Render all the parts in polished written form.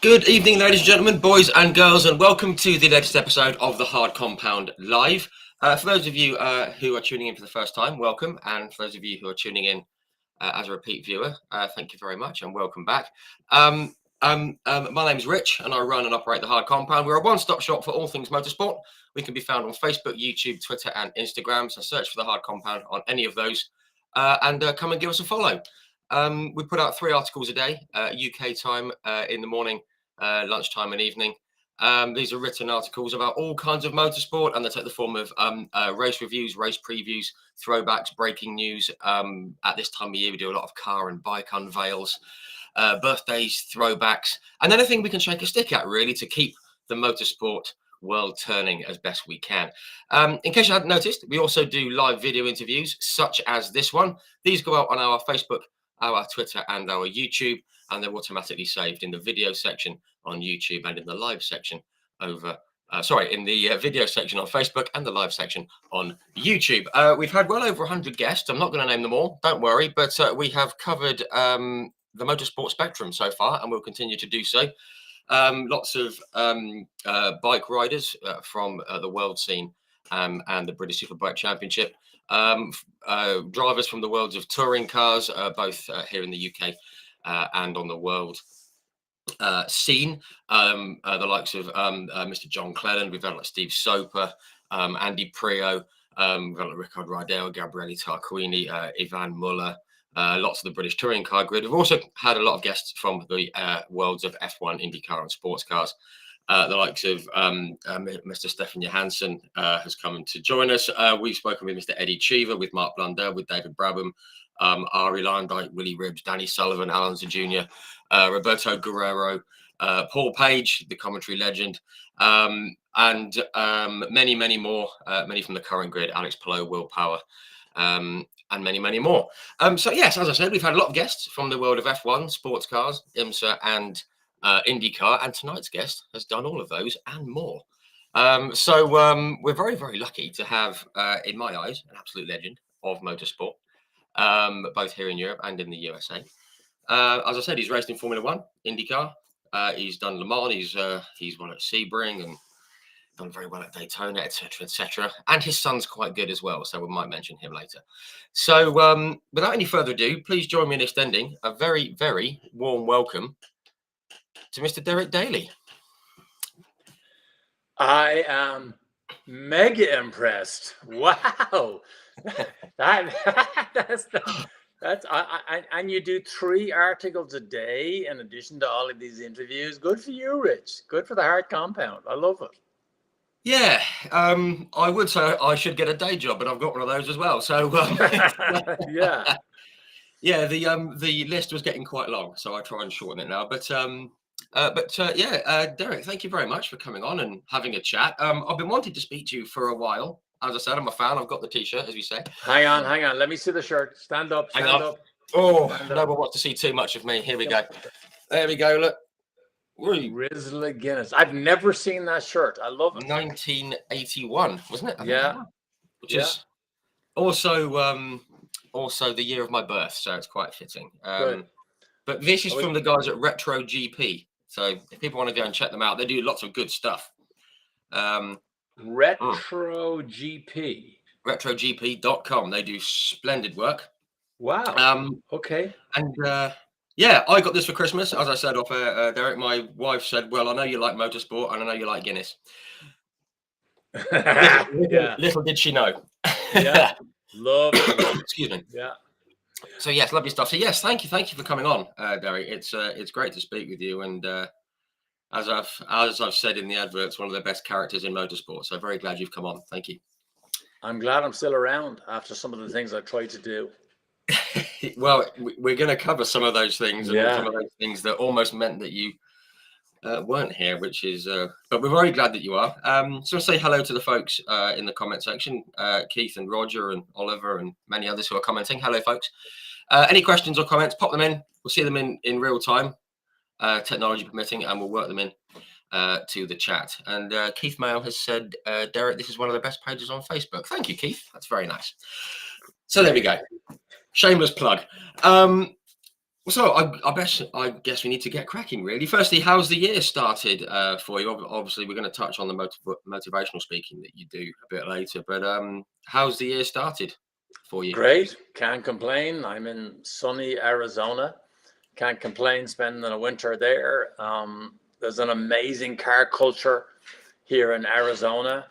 Good evening, ladies and gentlemen, boys and girls, and welcome to the latest episode of the Hard Compound Live. For those of you who are tuning in for the first time, welcome. And for those of you who are tuning in as a repeat viewer, thank you very much and welcome back. My name is Rich and I run and operate the Hard Compound. We're a one-stop shop for all things motorsport. We can be found on Facebook, YouTube, Twitter and Instagram. So search for the Hard Compound on any of those and come and give us a follow. We put out 3 articles a day, UK time in the morning, lunchtime and evening. These are written articles about all kinds of motorsport, and they take the form of race reviews, race previews, throwbacks, breaking news. At this time of year, we do a lot of car and bike unveils, birthdays, throwbacks, and anything we can shake a stick at, really, to keep the motorsport world turning as best we can. In case you hadn't noticed, we also do live video interviews, such as this one. These go out on our Facebook, our Twitter, and our YouTube, and they're automatically saved in the video section on YouTube and in the live section over, in the video section on Facebook and the live section on YouTube. We've had well over 100 guests. I'm not going to name them all, don't worry, but we have covered the motorsport spectrum so far, and we'll continue to do so. Lots of bike riders from the world scene and the British Superbike Championship. Drivers from the worlds of touring cars, both here in the UK and on the world scene, the likes of Mr. John Cleland. We've had like Steve Soper, Andy Prio, we've got like Ricard Rydell, Gabriele Tarquini, Ivan Muller, lots of the British touring car grid. We've also had a lot of guests from the worlds of F1, IndyCar and sports cars. The likes of Mr. Stefan Johansson has come to join us. We've spoken with Mr. Eddie Cheever, with Mark Blundell, with David Brabham, Ari Lyndike, Willie Ribbs, Danny Sullivan, Alan Jr., Roberto Guerrero, Paul Page, the commentary legend, and many, many more, many from the current grid, Alex Palou, Will Power, and many, many more. So yes, as I said, we've had a lot of guests from the world of F1, sports cars, IMSA and IndyCar, and tonight's guest has done all of those and more. So we're very, very lucky to have, in my eyes, an absolute legend of motorsport, both here in Europe and in the USA. As I said, he's raced in Formula One, IndyCar. He's done Le Mans. He's won at Sebring and done very well at Daytona, etc., etc. And his son's quite good as well, so we might mention him later. So without any further ado, please join me in extending a very, very warm welcome to Mr. Derek Daly. I am mega impressed. Wow. And you do 3 articles a day in addition to all of these interviews. Good for you, Rich. Good for the Hard Compound. I love it. Yeah, I would say I should get a day job, but I've got one of those as well. So yeah. Yeah, the list was getting quite long, so I try and shorten it now. But Derek, thank you very much for coming on and having a chat. I've been wanting to speak to you for a while. As I said, I'm a fan. I've got the T-shirt, as we say. Hang on. Let me see the shirt. Stand up. Oh, no one wants to see too much of me. Here we go. There we go. Look. Grizzly Guinness. I've never seen that shirt. I love it. 1981, wasn't it? Yeah. Which is also the year of my birth, so it's quite fitting. But this is from the guys at Retro GP. So if people want to go and check them out, they do lots of good stuff. Retro GP. RetroGP.com. They do splendid work. Wow. Okay. And I got this for Christmas. As I said off air, Derek, my wife said, well, I know you like motorsport and I know you like Guinness. Little did she know. Yeah. Love it. Excuse me. Yeah. So yes, lovely stuff. So yes, thank you for coming on, Derek. It's great to speak with you, and as I've said in the adverts, one of the best characters in motorsport. So very glad you've come on. Thank you. I'm glad I'm still around after some of the things I tried to do. Well, we're going to cover some of those things, and some of those things that almost meant that you weren't here, which is, but we're very glad that you are. So I'll say hello to the folks in the comment section, Keith and Roger and Oliver and many others who are commenting. Hello, folks. Any questions or comments, pop them in. We'll see them in real time, technology permitting, and we'll work them in to the chat. And Keith Mail has said, Derek, this is one of the best pages on Facebook. Thank you, Keith. That's very nice. So there we go. Shameless plug. So I guess we need to get cracking, really. Firstly, how's the year started for you? Obviously, we're going to touch on the motivational speaking that you do a bit later, but how's the year started for you? Great. Can't complain. I'm in sunny Arizona. Can't complain spending the winter there. There's an amazing car culture here in Arizona.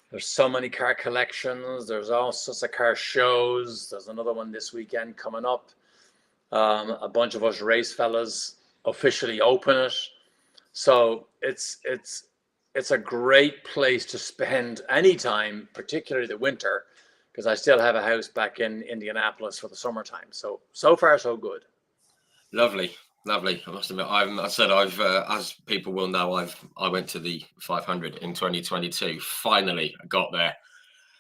There's so many car collections. There's all sorts of car shows. There's another one this weekend coming up. A bunch of us race fellas officially open it. So it's a great place to spend any time, particularly the winter, because I still have a house back in Indianapolis for the summertime. So far so good. Lovely. I must admit, I've as people will know, I went to the 500 in 2022. Finally, I got there,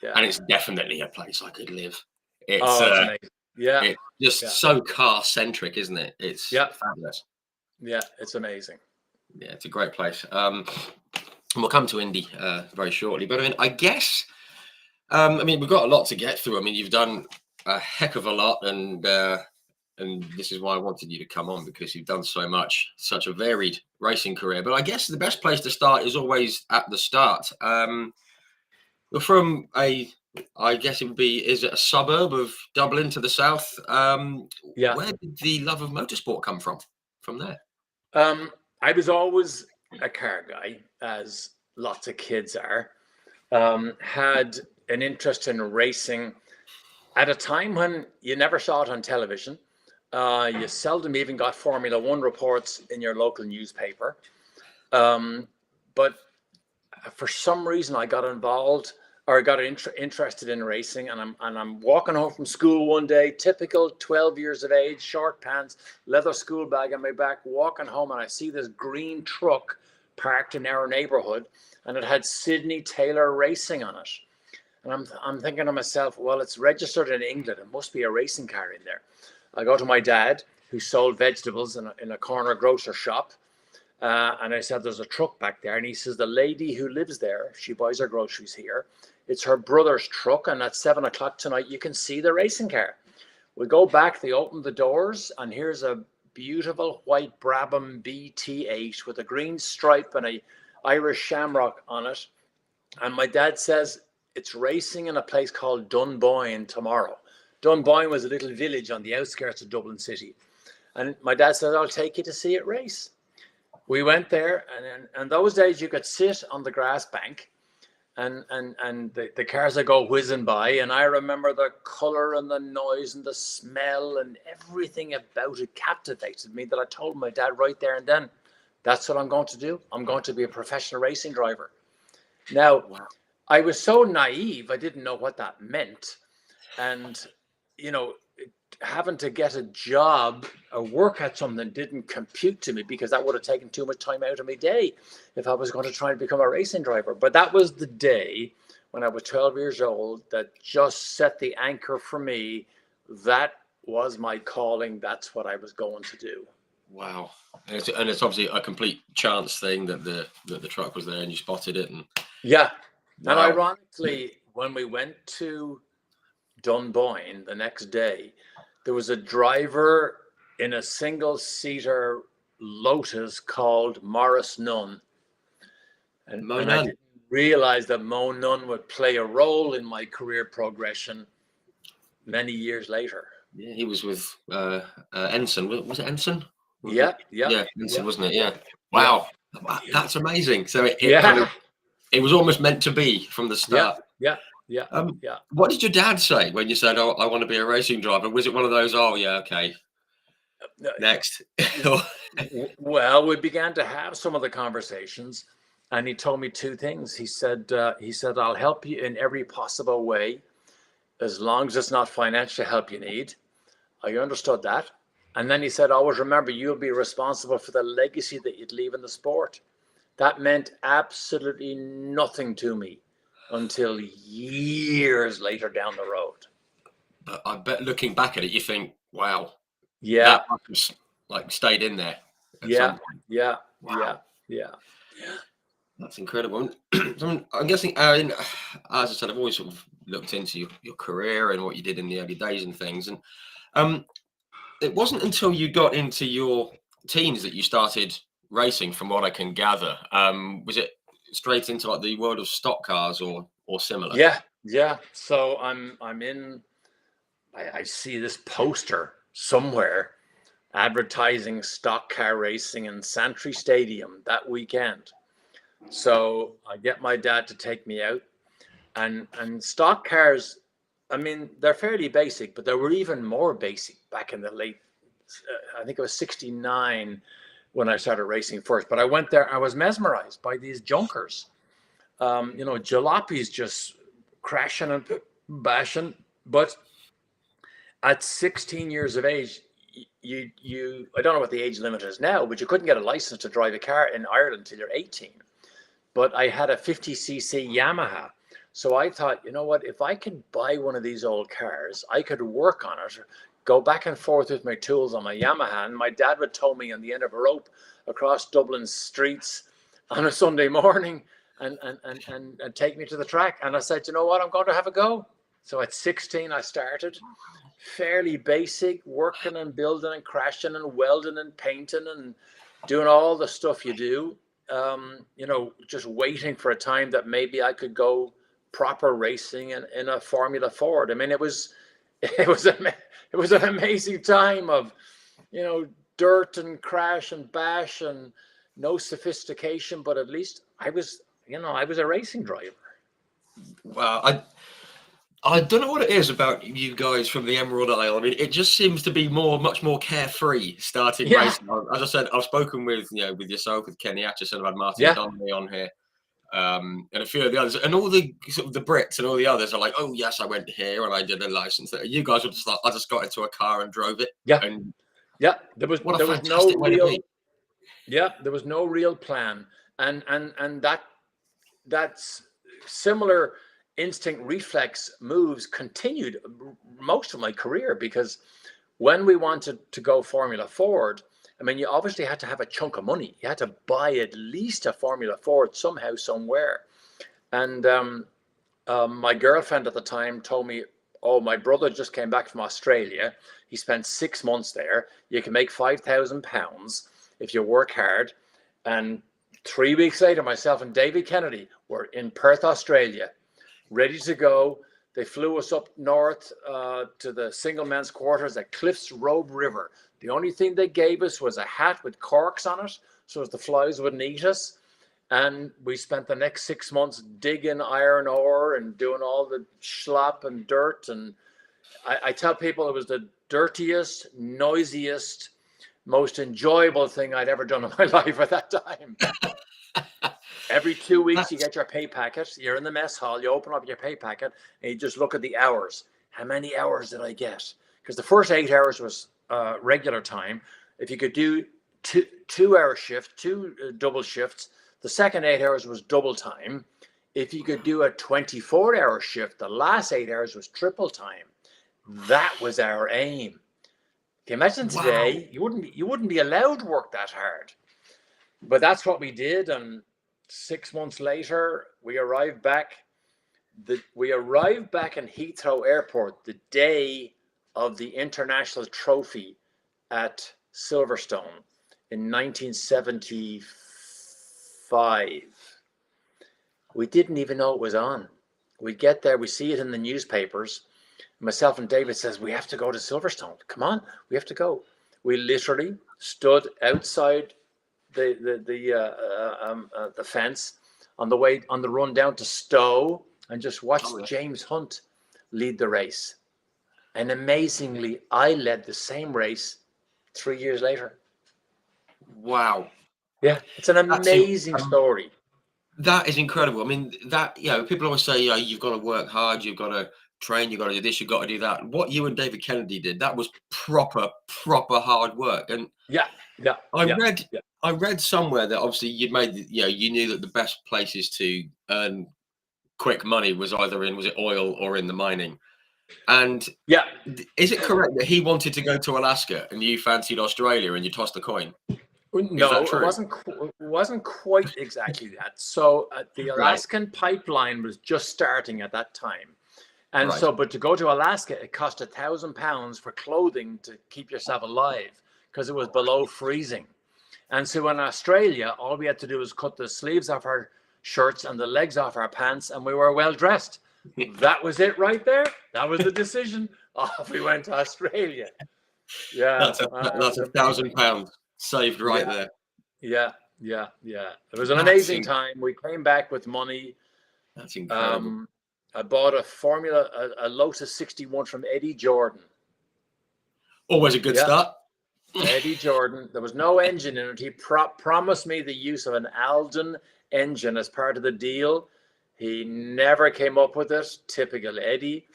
Yeah. and it's definitely a place I could live. It's amazing. Yeah. It's just so car centric, isn't it? It's fabulous. Yeah, it's amazing. Yeah, it's a great place. And we'll come to Indy very shortly. But I mean, I guess, we've got a lot to get through. I mean, you've done a heck of a lot, and this is why I wanted you to come on, because you've done so much, such a varied racing career. But I guess the best place to start is always at the start. You're from I guess it would be, is it a suburb of Dublin to the south? Yeah. Where did the love of motorsport come from there? I was always a car guy, as lots of kids are. Had an interest in racing at a time when you never saw it on television. You seldom even got Formula One reports in your local newspaper. But for some reason, I got involved, or got interested in racing, and I'm walking home from school one day, typical 12 years of age, short pants, leather school bag on my back, walking home, and I see this green truck parked in our neighborhood, and it had Sydney Taylor Racing on it. And I'm thinking to myself, well, it's registered in England. It must be a racing car in there. I go to my dad, who sold vegetables in a corner grocer shop. And I said, there's a truck back there. And he says, the lady who lives there, she buys her groceries here. It's her brother's truck. And at 7 o'clock tonight, you can see the racing car. We go back, they open the doors, and here's a beautiful white Brabham BT8 with a green stripe and a Irish shamrock on it. And my dad says, it's racing in a place called Dunboyne tomorrow. Dunboyne was a little village on the outskirts of Dublin City. And my dad said, I'll take you to see it race. We went there, and those days you could sit on the grass bank, and the cars would go whizzing by. And I remember the color and the noise and the smell and everything about it captivated me, that I told my dad right there and then, that's what I'm going to do. I'm going to be a professional racing driver. Now, I was so naive, I didn't know what that meant. And, having to get a job or work at something didn't compute to me, because that would have taken too much time out of my day if I was going to try and become a racing driver. But that was the day when I was 12 years old that just set the anchor for me. That was my calling. That's what I was going to do. Wow. And it's obviously a complete chance thing that the truck was there and you spotted it. And yeah. Wow. And ironically, when we went to Dunboyne the next day, there was a driver in a single-seater Lotus called Maurice Nunn. And I didn't realize that Mo Nunn would play a role in my career progression many years later. Yeah, he was with Ensign. Was it Ensign? Yeah, Ensign, wasn't it? Yeah. Wow. That's amazing. So it was almost meant to be from the start. Yeah. What did your dad say when you said, "Oh, I want to be a racing driver"? Was it one of those, "Oh, yeah, okay, next"? Well, we began to have some of the conversations, and he told me two things. He said, "I'll help you in every possible way, as long as it's not financial help you need." I understood that. And then he said, "Always remember, you'll be responsible for the legacy that you'd leave in the sport." That meant absolutely nothing to me until years later down the road. But I bet looking back at it, you think, wow, yeah, that was like stayed in there. Yeah. Wow. Yeah. That's incredible. I'm guessing, as I said, I've always sort of looked into your career and what you did in the early days and things. And it wasn't until you got into your teens that you started racing, from what I can gather. Was it straight into like the world of stock cars or similar? Yeah. So I see this poster somewhere advertising stock car racing in Santry Stadium that weekend. So I get my dad to take me out, and stock cars, I mean, they're fairly basic, but they were even more basic back in the late, I think it was 69 when I started racing first. But I went there, I was mesmerized by these junkers. Jalopies just crashing and bashing. But at 16 years of age, you I don't know what the age limit is now, but you couldn't get a license to drive a car in Ireland until you're 18. But I had a 50cc Yamaha. So I thought, you know what, if I could buy one of these old cars, I could work on it, go back and forth with my tools on my Yamaha. And my dad would tow me on the end of a rope across Dublin streets on a Sunday morning and take me to the track. And I said, you know what, I'm going to have a go. So at 16, I started fairly basic, working and building and crashing and welding and painting and doing all the stuff you do. Just waiting for a time that maybe I could go proper racing in a Formula Ford. I mean, it was an amazing time of, dirt and crash and bash and no sophistication, but at least I was a racing driver. Well, I don't know what it is about you guys from the Emerald Isle. I mean, it just seems to be much more carefree starting racing. As I said, I've spoken with yourself, with Kenny Atchison, I've had Martin Donnelly on here, and a few of the others, and all the sort of the Brits and all the others are like, oh yes, I went here and I did a license there. You guys were just like, I just got into a car and drove it. And there was no real plan, and that's similar instinct reflex moves continued most of my career, because when we wanted to go Formula Ford, I mean, you obviously had to have a chunk of money. You had to buy at least a Formula Ford somehow, somewhere. And my girlfriend at the time told me, oh, my brother just came back from Australia. He spent 6 months there. You can make £5,000 if you work hard. And 3 weeks later, myself and David Kennedy were in Perth, Australia, ready to go. They flew us up north to the single men's quarters at Cliffs Robe River. The only thing they gave us was a hat with corks on it, so as the flies wouldn't eat us. And we spent the next 6 months digging iron ore and doing all the schlop and dirt. And I tell people it was the dirtiest, noisiest, most enjoyable thing I'd ever done in my life at that time. Every 2 weeks, you get your pay packet. You're in the mess hall. You open up your pay packet, and you just look at the hours. How many hours did I get? Because the first 8 hours was regular time. If you could do two-hour shift, two double shifts, the second 8 hours was double time. If you could do a 24-hour shift, the last 8 hours was triple time. That was our aim. Can you imagine today? Wow. You wouldn't be allowed to work that hard. But that's what we did, and 6 months later, we arrived back in Heathrow Airport the day of the International Trophy at Silverstone in 1975. We didn't even know it was on. We get there, we see it in the newspapers. Myself and David says, we have to go to Silverstone. Come on, we have to go. We literally stood outside the fence on the run down to Stowe and just watched James Hunt lead the race. And amazingly, I led the same race 3 years later. Wow. Yeah, it's an amazing story. That is incredible. I mean, people always say, you've got to work hard, you've got to train, you've got to do this, you've got to do that. What you and David Kennedy did, that was proper hard work. And I read somewhere that obviously you knew that the best places to earn quick money was either was it oil or in the mining. And is it correct that he wanted to go to Alaska and you fancied Australia and you tossed the coin? No, it wasn't quite exactly that. So the Alaskan pipeline was just starting at that time. And Right. so, but to go to Alaska, it cost £1,000 for clothing to keep yourself alive because it was below freezing. And so in Australia, all we had to do was cut the sleeves off our shirts and the legs off our pants, and we were well dressed. That was it right there. That was the decision. Off we went to Australia. Yeah, That's it was amazing. £1,000 saved right Yeah, there. yeah, yeah, yeah. It was an That's amazing time. We came back with money. that's incredible. I bought a Lotus 61 from Eddie Jordan. Always a good Yeah, start. Eddie Jordan. There was no engine in it. He promised me the use of an Alden engine as part of the deal. He never came up with it. Typical Eddie.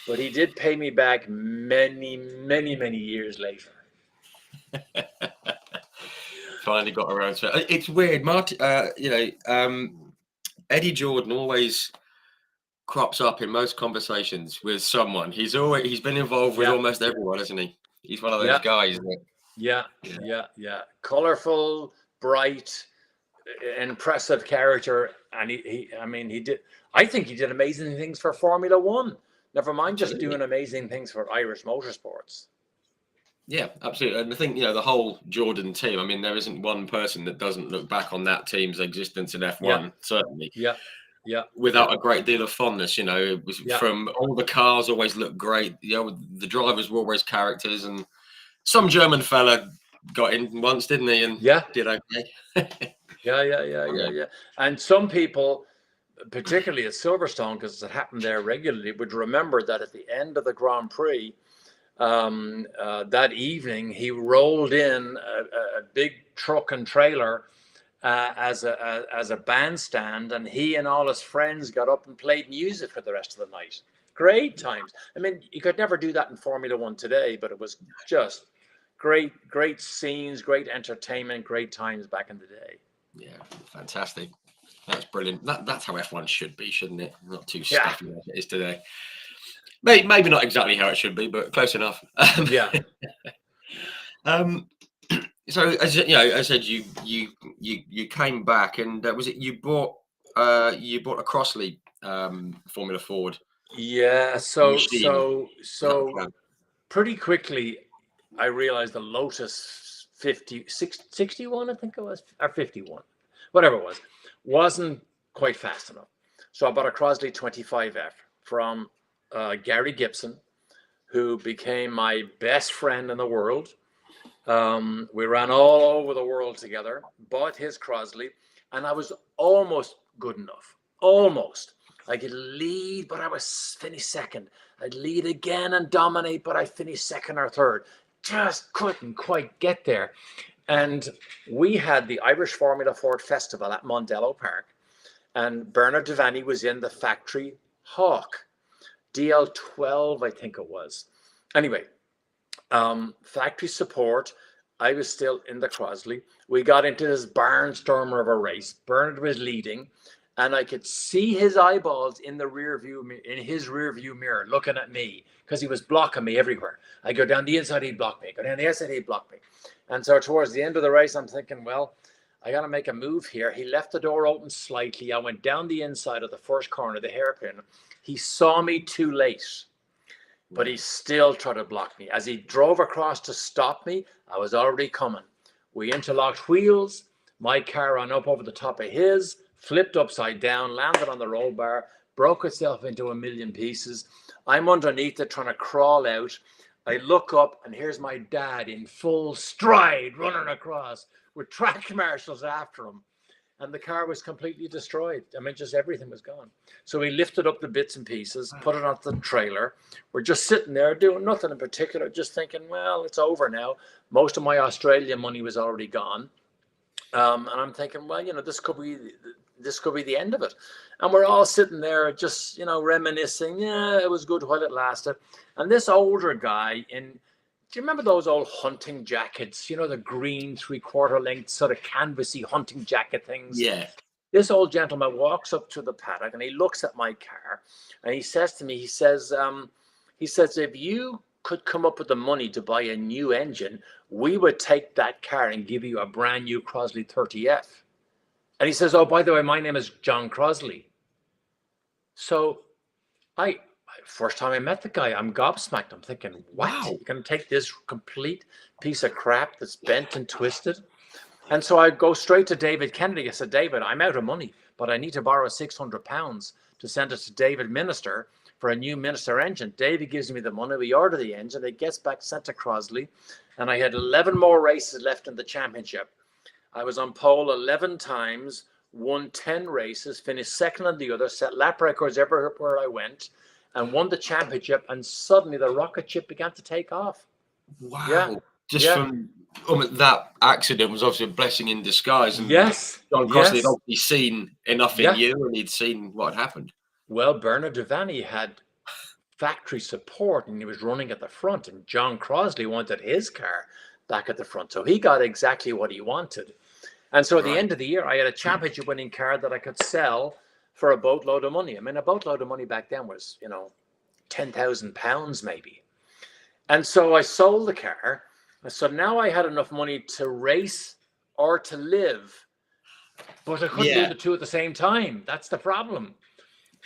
But he did pay me back many, many, many years later. Finally got around to it. It's weird, Martin. Eddie Jordan always crops up in most conversations with someone. He's been involved with almost everyone, isn't he? He's one of those guys. Isn't he? Yeah. Colorful, bright, impressive character, and I think he did amazing things for Formula One. Never mind just doing amazing things for Irish motorsports. Yeah, absolutely. And I think, the whole Jordan team, I mean, there isn't one person that doesn't look back on that team's existence in F1, certainly. Yeah. Without a great deal of fondness, it was from all the cars always looked great. The drivers were always characters, and some German fella got in once, didn't he? And did okay. Yeah. And some people, particularly at Silverstone, because it happened there regularly, would remember that at the end of the Grand Prix that evening, he rolled in a big truck and trailer as a bandstand, and he and all his friends got up and played music for the rest of the night. Great times. I mean, you could never do that in Formula One today, but it was just great scenes, great entertainment, great times back in the day. Yeah, fantastic. That's brilliant. That's how F1 should be, shouldn't it? Not too stuffy like it is today. Maybe not exactly how it should be, but close enough. Yeah. So as I said, you came back, and was it you bought a Crossley Formula Ford? Yeah. So pretty quickly, I realized the Lotus 61, I think it was, or 51, whatever it was, wasn't quite fast enough. So I bought a Crossley 25F from Gary Gibson, who became my best friend in the world. We ran all over the world together, bought his Crossley, and I was almost good enough. Almost. I could lead, but I was finished second. I'd lead again and dominate, but I finished second or third. Just couldn't quite get there. And we had the Irish Formula Ford Festival at Mondello Park, and Bernard Devaney was in the factory Hawk, DL12, I think it was. Anyway, factory support. I was still in the Crossley. We got into this barnstormer of a race. Bernard was leading, and I could see his eyeballs in his rear view mirror looking at me, because he was blocking me everywhere. I go down the inside, he'd block me. Go down the outside, he'd block me. And so towards the end of the race, I'm thinking, well, I got to make a move here. He left the door open slightly. I went down the inside of the first corner, the hairpin. He saw me too late, but he still tried to block me. As he drove across to stop me, I was already coming. We interlocked wheels. My car ran up over the top of his, flipped upside down, landed on the roll bar, broke itself into a million pieces. I'm underneath it trying to crawl out. I look up, and here's my dad in full stride running across with track marshals after him. And the car was completely destroyed. I mean, just everything was gone. So we lifted up the bits and pieces, put it onto the trailer. We're just sitting there doing nothing in particular, just thinking, well, it's over now. Most of my Australian money was already gone. And I'm thinking, well, this could be the end of it. And we're all sitting there just, reminiscing. Yeah, it was good while it lasted. And this older guy do you remember those old hunting jackets? The green 3/4 length sort of canvassy hunting jacket things? Yeah. This old gentleman walks up to the paddock and he looks at my car and he says to me, he says, if you could come up with the money to buy a new engine, we would take that car and give you a brand new Crossley 30F. And he says, oh, by the way, my name is John Crossley. So I First time I met the guy, I'm gobsmacked. I'm thinking, what? Wow. You're going to take this complete piece of crap that's bent and twisted? And so I go straight to David Kennedy. I said, David, I'm out of money, but I need to borrow £600 to send it to David Minister for a new Minister engine. David gives me the money. We order the engine. It gets back sent to Crosley. And I had 11 more races left in the championship. I was on pole 11 times, won 10 races, finished second on the other, set lap records everywhere I went, and won the championship. And suddenly the rocket ship began to take off. Wow. Yeah. Just from that accident was obviously a blessing in disguise. And Yes. John Crossley had obviously seen enough in you, and he'd seen what had happened. Well, Bernard Devaney had factory support, and he was running at the front, and John Crossley wanted his car back at the front. So he got exactly what he wanted. And so at the end of the year, I had a championship winning car that I could sell for a boatload of money. I mean, a boatload of money back then was, £10,000 maybe. And so I sold the car. So now I had enough money to race or to live, but I couldn't do the two at the same time. That's the problem.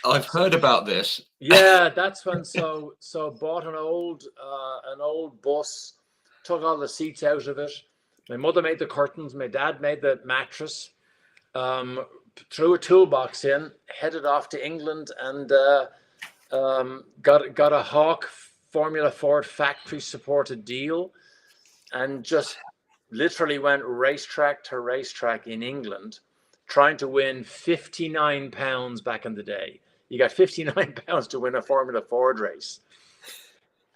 I've heard about this. Yeah, that's when so bought an old bus, took all the seats out of it. My mother made the curtains. My dad made the mattress. Threw a toolbox in, headed off to England, and got a Hawk Formula Ford factory supported deal, and just literally went racetrack to racetrack in England, trying to win £59 back in the day. You got £59 to win a Formula Ford race.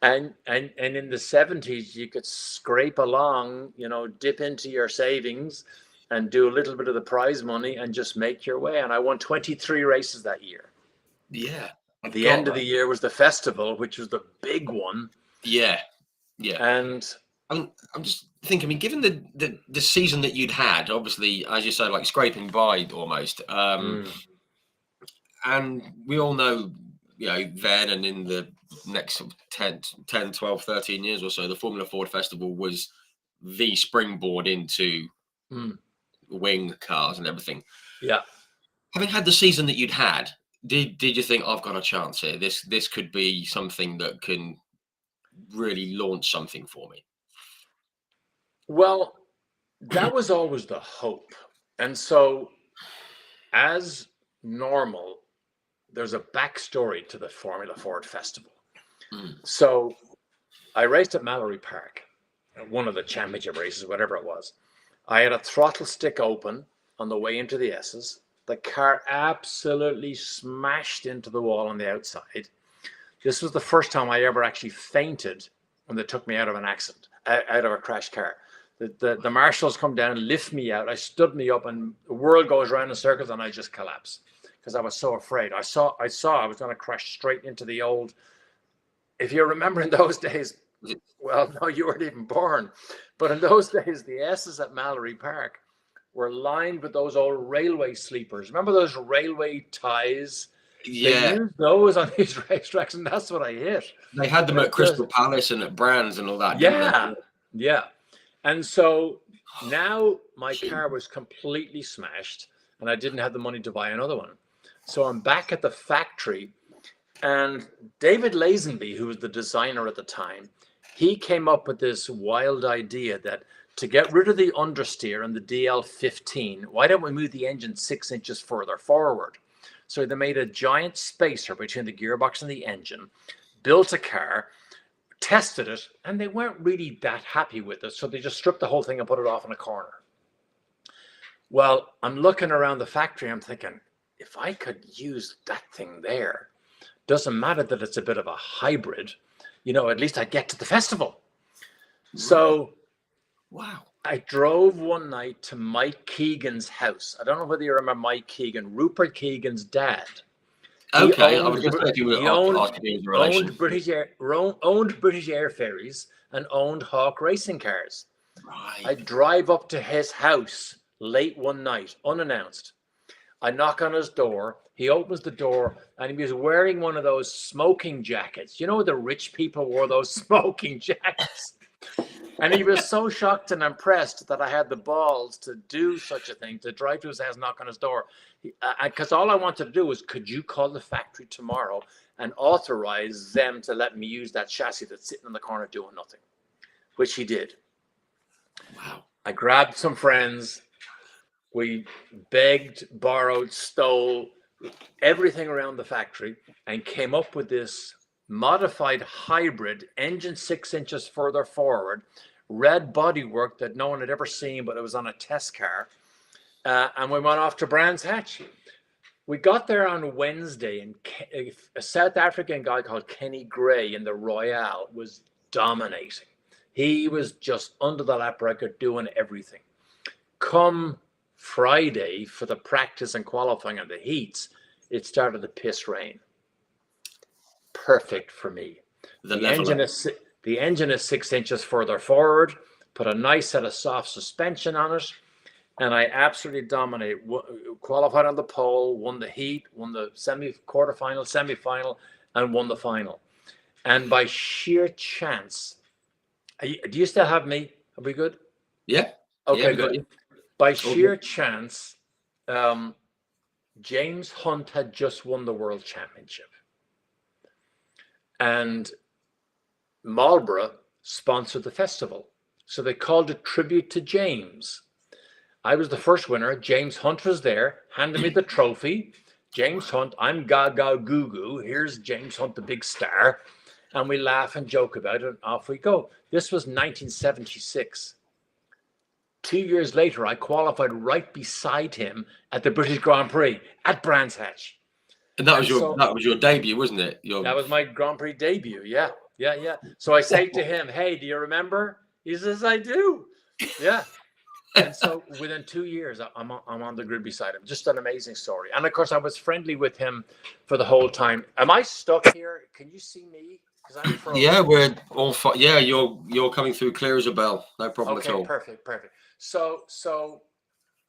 And in the 70s, you could scrape along, dip into your savings and do a little bit of the prize money and just make your way. And I won 23 races that year. Yeah. The end of the year was the festival, which was the big one. Yeah. Yeah. And I'm just thinking, given the season that you'd had, obviously, as you say, like scraping by almost. And we all know, then and in the next 10, 12, 13 years or so, the Formula Ford Festival was the springboard into wing cars and everything. Yeah. Having had the season that you'd had, did you think, I've got a chance here? This could be something that can really launch something for me? Well, that was always the hope. And so, as normal, there's a backstory to the Formula Ford Festival. So I raced at Mallory Park, one of the championship races, whatever it was. I had a throttle stick open on the way into the S's. The car absolutely smashed into the wall on the outside. This was the first time I ever actually fainted when they took me out of an accident, out of a crashed car. The marshals come down, lift me out. I stood me up, and the world goes around in circles, and I just collapse because I was so afraid. I saw I was going to crash straight into the old. If you remember in those days, well, no, you weren't even born, but in those days, the S's at Mallory Park were lined with those old railway sleepers. Remember those railway ties? Yeah. They used those on these racetracks, and that's what I hit. They had them at Crystal Palace and at Brands and all that. Yeah. And so now my car was completely smashed, and I didn't have the money to buy another one. So I'm back at the factory, and David Lazenby, who was the designer at the time, he came up with this wild idea that to get rid of the understeer and the DL15, why don't we move the engine 6 inches further forward? So they made a giant spacer between the gearbox and the engine, built a car, tested it, and they weren't really that happy with it. So they just stripped the whole thing and put it off in a corner. Well, I'm looking around the factory, I'm thinking, if I could use that thing there, doesn't matter that it's a bit of a hybrid, at least I get to the festival. So wow. I drove one night to Mike Keegan's house. I don't know whether you remember Mike Keegan, Rupert Keegan's dad. Okay, I was going to say if you were owned British Air Ferries and owned Hawk racing cars. Right. I drive up to his house late one night, unannounced. I knock on his door. He opens the door, and he was wearing one of those smoking jackets. The rich people wore those smoking jackets. And he was so shocked and impressed that I had the balls to do such a thing, to drive to his house, knock on his door. Because all I wanted to do was, could you call the factory tomorrow and authorize them to let me use that chassis that's sitting in the corner doing nothing? Which he did. Wow. I grabbed some friends. We begged, borrowed, stole everything around the factory and came up with this modified hybrid, engine 6 inches further forward, red bodywork that no one had ever seen, but it was on a test car. And we went off to Brands Hatch. We got there on Wednesday, and a South African guy called Kenny Gray in the Royale was dominating. He was just under the lap record doing everything. Come Friday for the practice and qualifying and the heats, it started to piss rain. Perfect for me. The engine is 6 inches further forward, put a nice set of soft suspension on it, and I absolutely dominated. Qualified on the pole, won the heat, won the quarterfinal, semi-final, and won the final. And by sheer chance, do you still have me? Are we good? Yeah. Okay, yeah, good. By sheer chance, James Hunt had just won the World Championship. And Marlboro sponsored the festival. So they called it Tribute to James. I was the first winner. James Hunt was there, handed me the trophy. James Hunt, I'm Gaga Goo Goo. Here's James Hunt, the big star. And we laugh and joke about it, and off we go. This was 1976. 2 years later, I qualified right beside him at the British Grand Prix at Brands Hatch. And that was your debut, wasn't it? That was my Grand Prix debut. Yeah. So I say to him, "Hey, do you remember?" He says, "I do." Yeah. And so within 2 years, I'm on the grid beside him. Just an amazing story. And of course, I was friendly with him for the whole time. Am I stuck here? Can you see me? Because I'm frozen. Yeah, we're all fine. Yeah, you're coming through clear as a bell. No problem at all. Okay, perfect. So,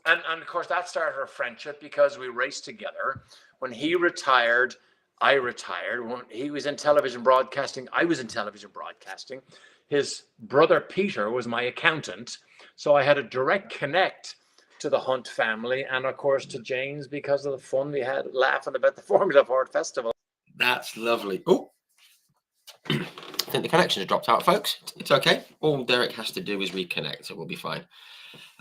and of course that started our friendship because we raced together. When he retired, I retired. When he was in television broadcasting, I was in television broadcasting. His brother Peter was my accountant, so I had a direct connect to the Hunt family and of course to James because of the fun we had laughing about the Formula Ford Festival. That's lovely. Oh, I think the connection has dropped out, folks. It's okay. All Derek has to do is reconnect, so we'll be fine.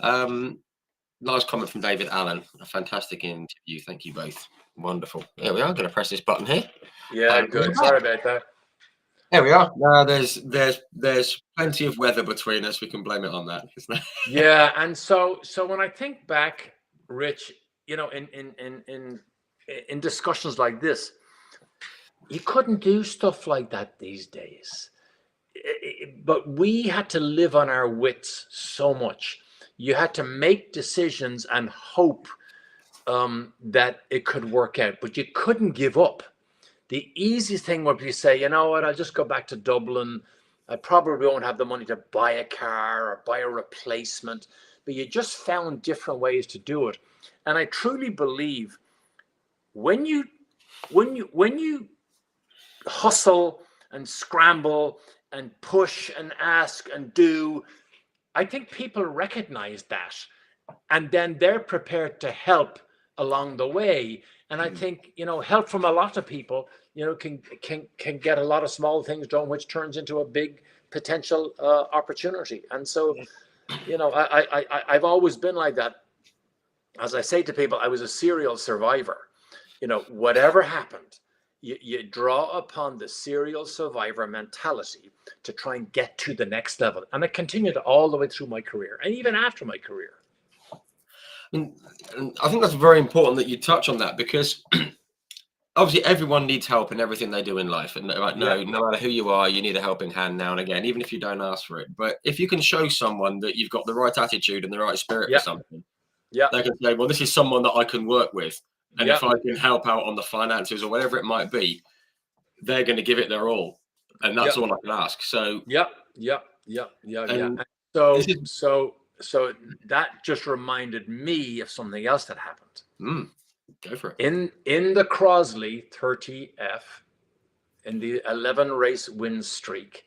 Nice comment from David Allen. A fantastic interview. Thank you both. Wonderful. There we are. I'm going to press this button here. Yeah, good. Sorry about that. There we are. There's plenty of weather between us. We can blame it on that. Yeah, and so when I think back, Rich, you know, in discussions like this, you couldn't do stuff like that these days. But we had to live on our wits so much. You had to make decisions and hope that it could work out, but you couldn't give up. The easiest thing would be to say, you know what, I'll just go back to Dublin. I probably won't have the money to buy a car or buy a replacement, but you just found different ways to do it. And I truly believe when you hustle and scramble and push and ask and do, I think people recognize that, and then they're prepared to help along the way. And I think, you know, help from a lot of people, you know, can get a lot of small things done, which turns into a big potential opportunity. And so, you know, I've always been like that. As I say to people, I was a serial survivor. You know, whatever happened, you draw upon the serial survivor mentality to try and get to the next level. And it continued all the way through my career and even after my career. And I think that's very important that you touch on that, because obviously everyone needs help in everything they do in life. And no matter who you are, you need a helping hand now and again, even if you don't ask for it. But if you can show someone that you've got the right attitude and the right spirit for something, they can say, well, this is someone that I can work with. And if I can help out on the finances or whatever it might be, they're going to give it their all. And that's all I can ask. So, So that just reminded me of something else that happened. Go for it. In the Crosley 30F, in the 11 race win streak,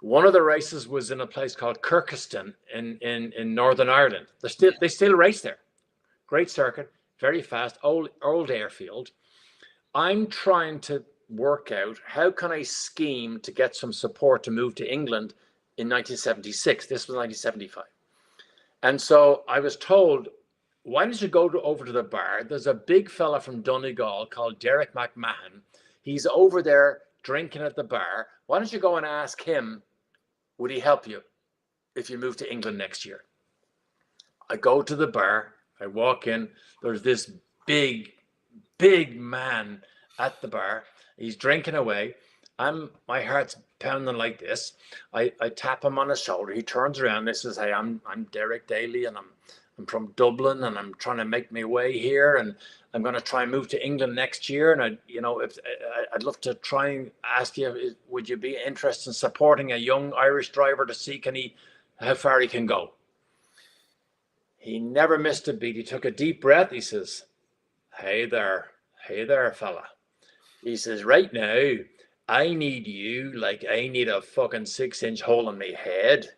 One of the races was in a place called Kirkeston in Northern Ireland. They still race there. Great circuit, very fast, old airfield. I'm trying to work out how can I scheme to get some support to move to England in 1976. This was 1975. And so I was told, why don't you go over to the bar? There's a big fella from Donegal called Derek McMahon. He's over there drinking at the bar. Why don't you go and ask him, would he help you if you move to England next year? I go to the bar. I walk in. There's this big man at the bar. He's drinking away. My heart's pounding like this. I tap him on his shoulder. He turns around. He says, "Hey, I'm Derek Daly, and I'm from Dublin, and I'm trying to make my way here, and I'm going to try and move to England next year. And I'd love to try and ask you, would you be interested in supporting a young Irish driver to see how far he can go?" He never missed a beat. He took a deep breath. He says, hey there, fella. He says, right now, I need you like I need a fucking 6-inch hole in my head.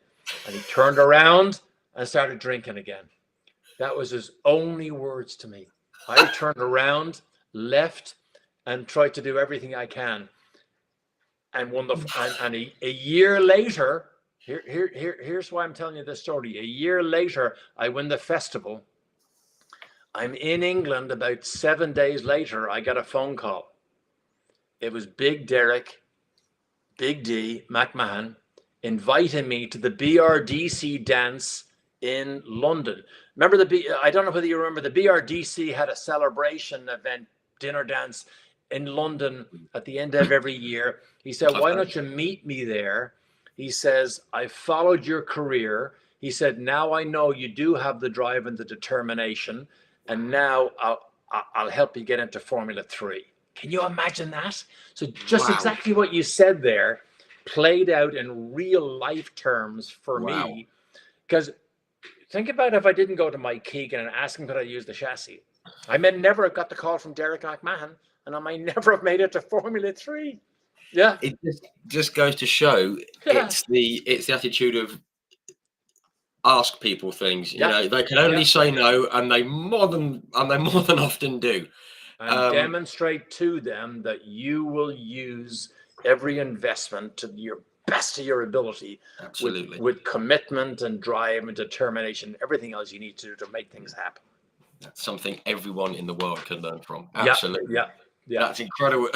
And he turned around and started drinking again. That was his only words to me. I turned around, left, and tried to do everything I can. And a year later, here's why I'm telling you this story. A year later, I win the festival. I'm in England. About 7 days later, I got a phone call. It was Big Derek, Big D, McMahon, inviting me to the BRDC dance in London. Remember I don't know whether you remember, the BRDC had a celebration event, dinner dance in London at the end of every year. He said, why don't you meet me there? He says, I followed your career. He said, now I know you do have the drive and the determination, and now I'll help you get into Formula 3. Can you imagine that? So just exactly what you said there played out in real life terms for me. Because think about if I didn't go to Mike Keegan and ask him could I use the chassis. I may never have got the call from Derek McMahon, and I might never have made it to Formula 3. Yeah. It just goes to show it's the attitude of ask people things. You know, they can only say no, and they more than often do. And demonstrate to them that you will use every investment to your best of your ability. Absolutely. With commitment and drive and determination, everything else you need to do to make things happen. That's something everyone in the world can learn from. Absolutely. Yeah. That's incredible.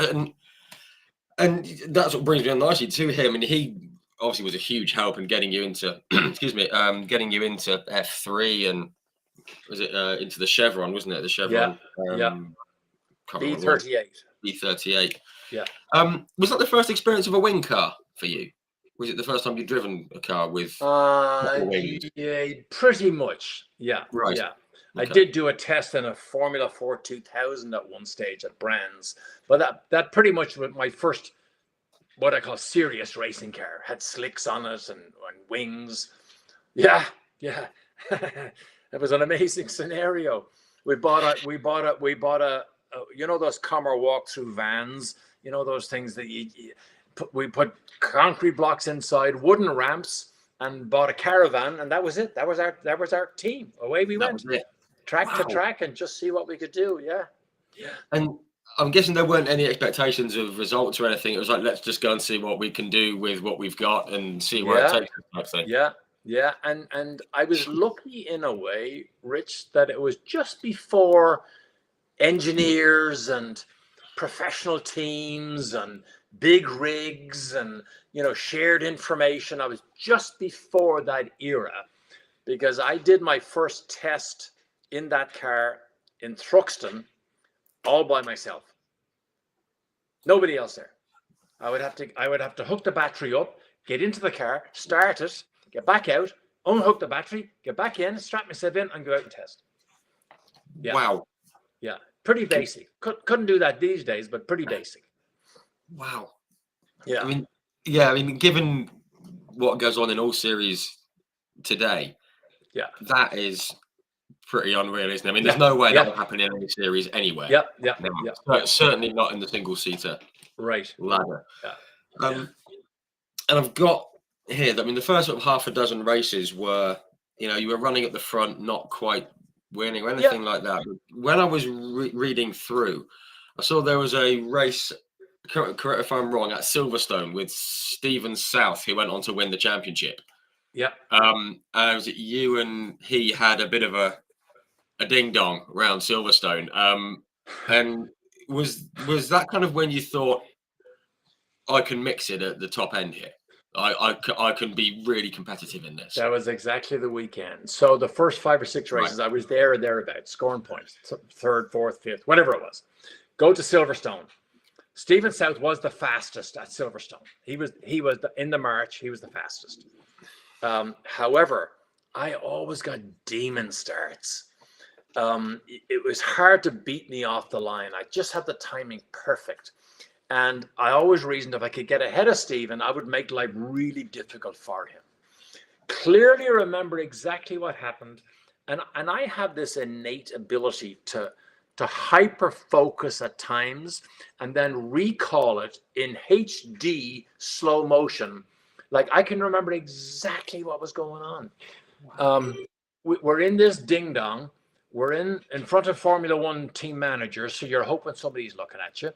And that's what brings me on nicely to him. And he obviously was a huge help in getting you into, getting you into F3 and was it into the Chevron, wasn't it? The Chevron. B38. B38. Yeah. Was that the first experience of a wing car for you? Was it the first time you'd driven a car with wings? Yeah, pretty much. Yeah. Right. Yeah. Okay. I did do a test in a Formula 4 2000 at one stage at Brands, but that pretty much was my first, what I call serious racing car. Had slicks on it and wings. Yeah. It was an amazing scenario. We bought a you know those Commer walk-through vans, you know those things that we put concrete blocks inside, wooden ramps, and bought a caravan, and that was it. That was our team. Away we went, track to track, and just see what we could do. Yeah. And I'm guessing there weren't any expectations of results or anything. It was like, let's just go and see what we can do with what we've got and see where it takes us. Yeah. And I was lucky in a way, Rich, that it was just before engineers and professional teams and big rigs and shared information. I was just before that era, because I did my first test in that car in Thruxton all by myself. Nobody else there. I would have to hook the battery up, get into the car, start it, get back out, unhook the battery, get back in, strap myself in, and go out and test. Yeah. Wow. Yeah. Pretty basic. Couldn't do that these days, but pretty basic. Wow. Yeah. I mean, given what goes on in all series today, that is pretty unreal, isn't it? I mean, there's no way that will happen in any series anywhere. Yeah. Certainly not in the single-seater ladder. And I've got here. I mean, the first sort of half a dozen races were, you were running at the front, not quite winning or anything like that. But when I was reading through, I saw there was a race, correct if I'm wrong, at Silverstone with Stephen South, who went on to win the championship. Yeah. Was it you and he had a bit of a ding dong around Silverstone? And was that kind of when you thought, I can mix it at the top end here? I can be really competitive in this. That was exactly the weekend. So the first 5 or 6 races, I was there or thereabouts, scoring points, third, fourth, fifth, whatever it was. Go to Silverstone. Stephen South was the fastest at Silverstone. He was in the March. He was the fastest. However, I always got demon starts. It was hard to beat me off the line. I just had the timing perfect. And I always reasoned if I could get ahead of Stephen, I would make life really difficult for him. Clearly remember exactly what happened. And I have this innate ability to hyper focus at times and then recall it in HD slow motion. Like I can remember exactly what was going on. Wow. We're in this ding dong. We're in front of Formula One team managers. So you're hoping somebody's looking at you.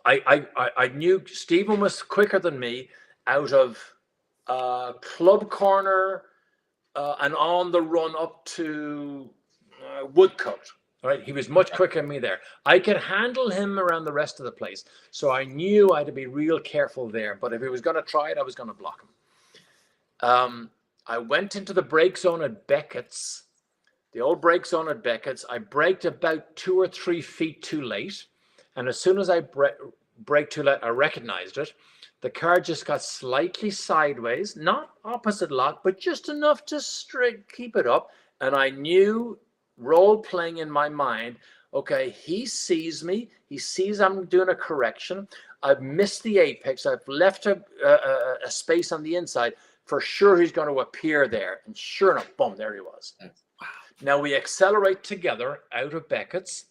I knew Stephen was quicker than me out of Club Corner and on the run up to Woodcote. Right, he was much quicker than me there. I could handle him around the rest of the place, so I knew I had to be real careful there. But if he was going to try it, I was going to block him. I went into the brake zone at Beckett's, the old brake zone at Beckett's. I braked about 2 or 3 feet too late. And as soon as I braked too late, I recognized it. The car just got slightly sideways, not opposite lock, but just enough to keep it up. And I knew, role playing in my mind, okay, he sees me. He sees I'm doing a correction. I've missed the apex. I've left a space on the inside. For sure, he's going to appear there. And sure enough, boom, there he was. Wow. Now we accelerate together out of Beckett's,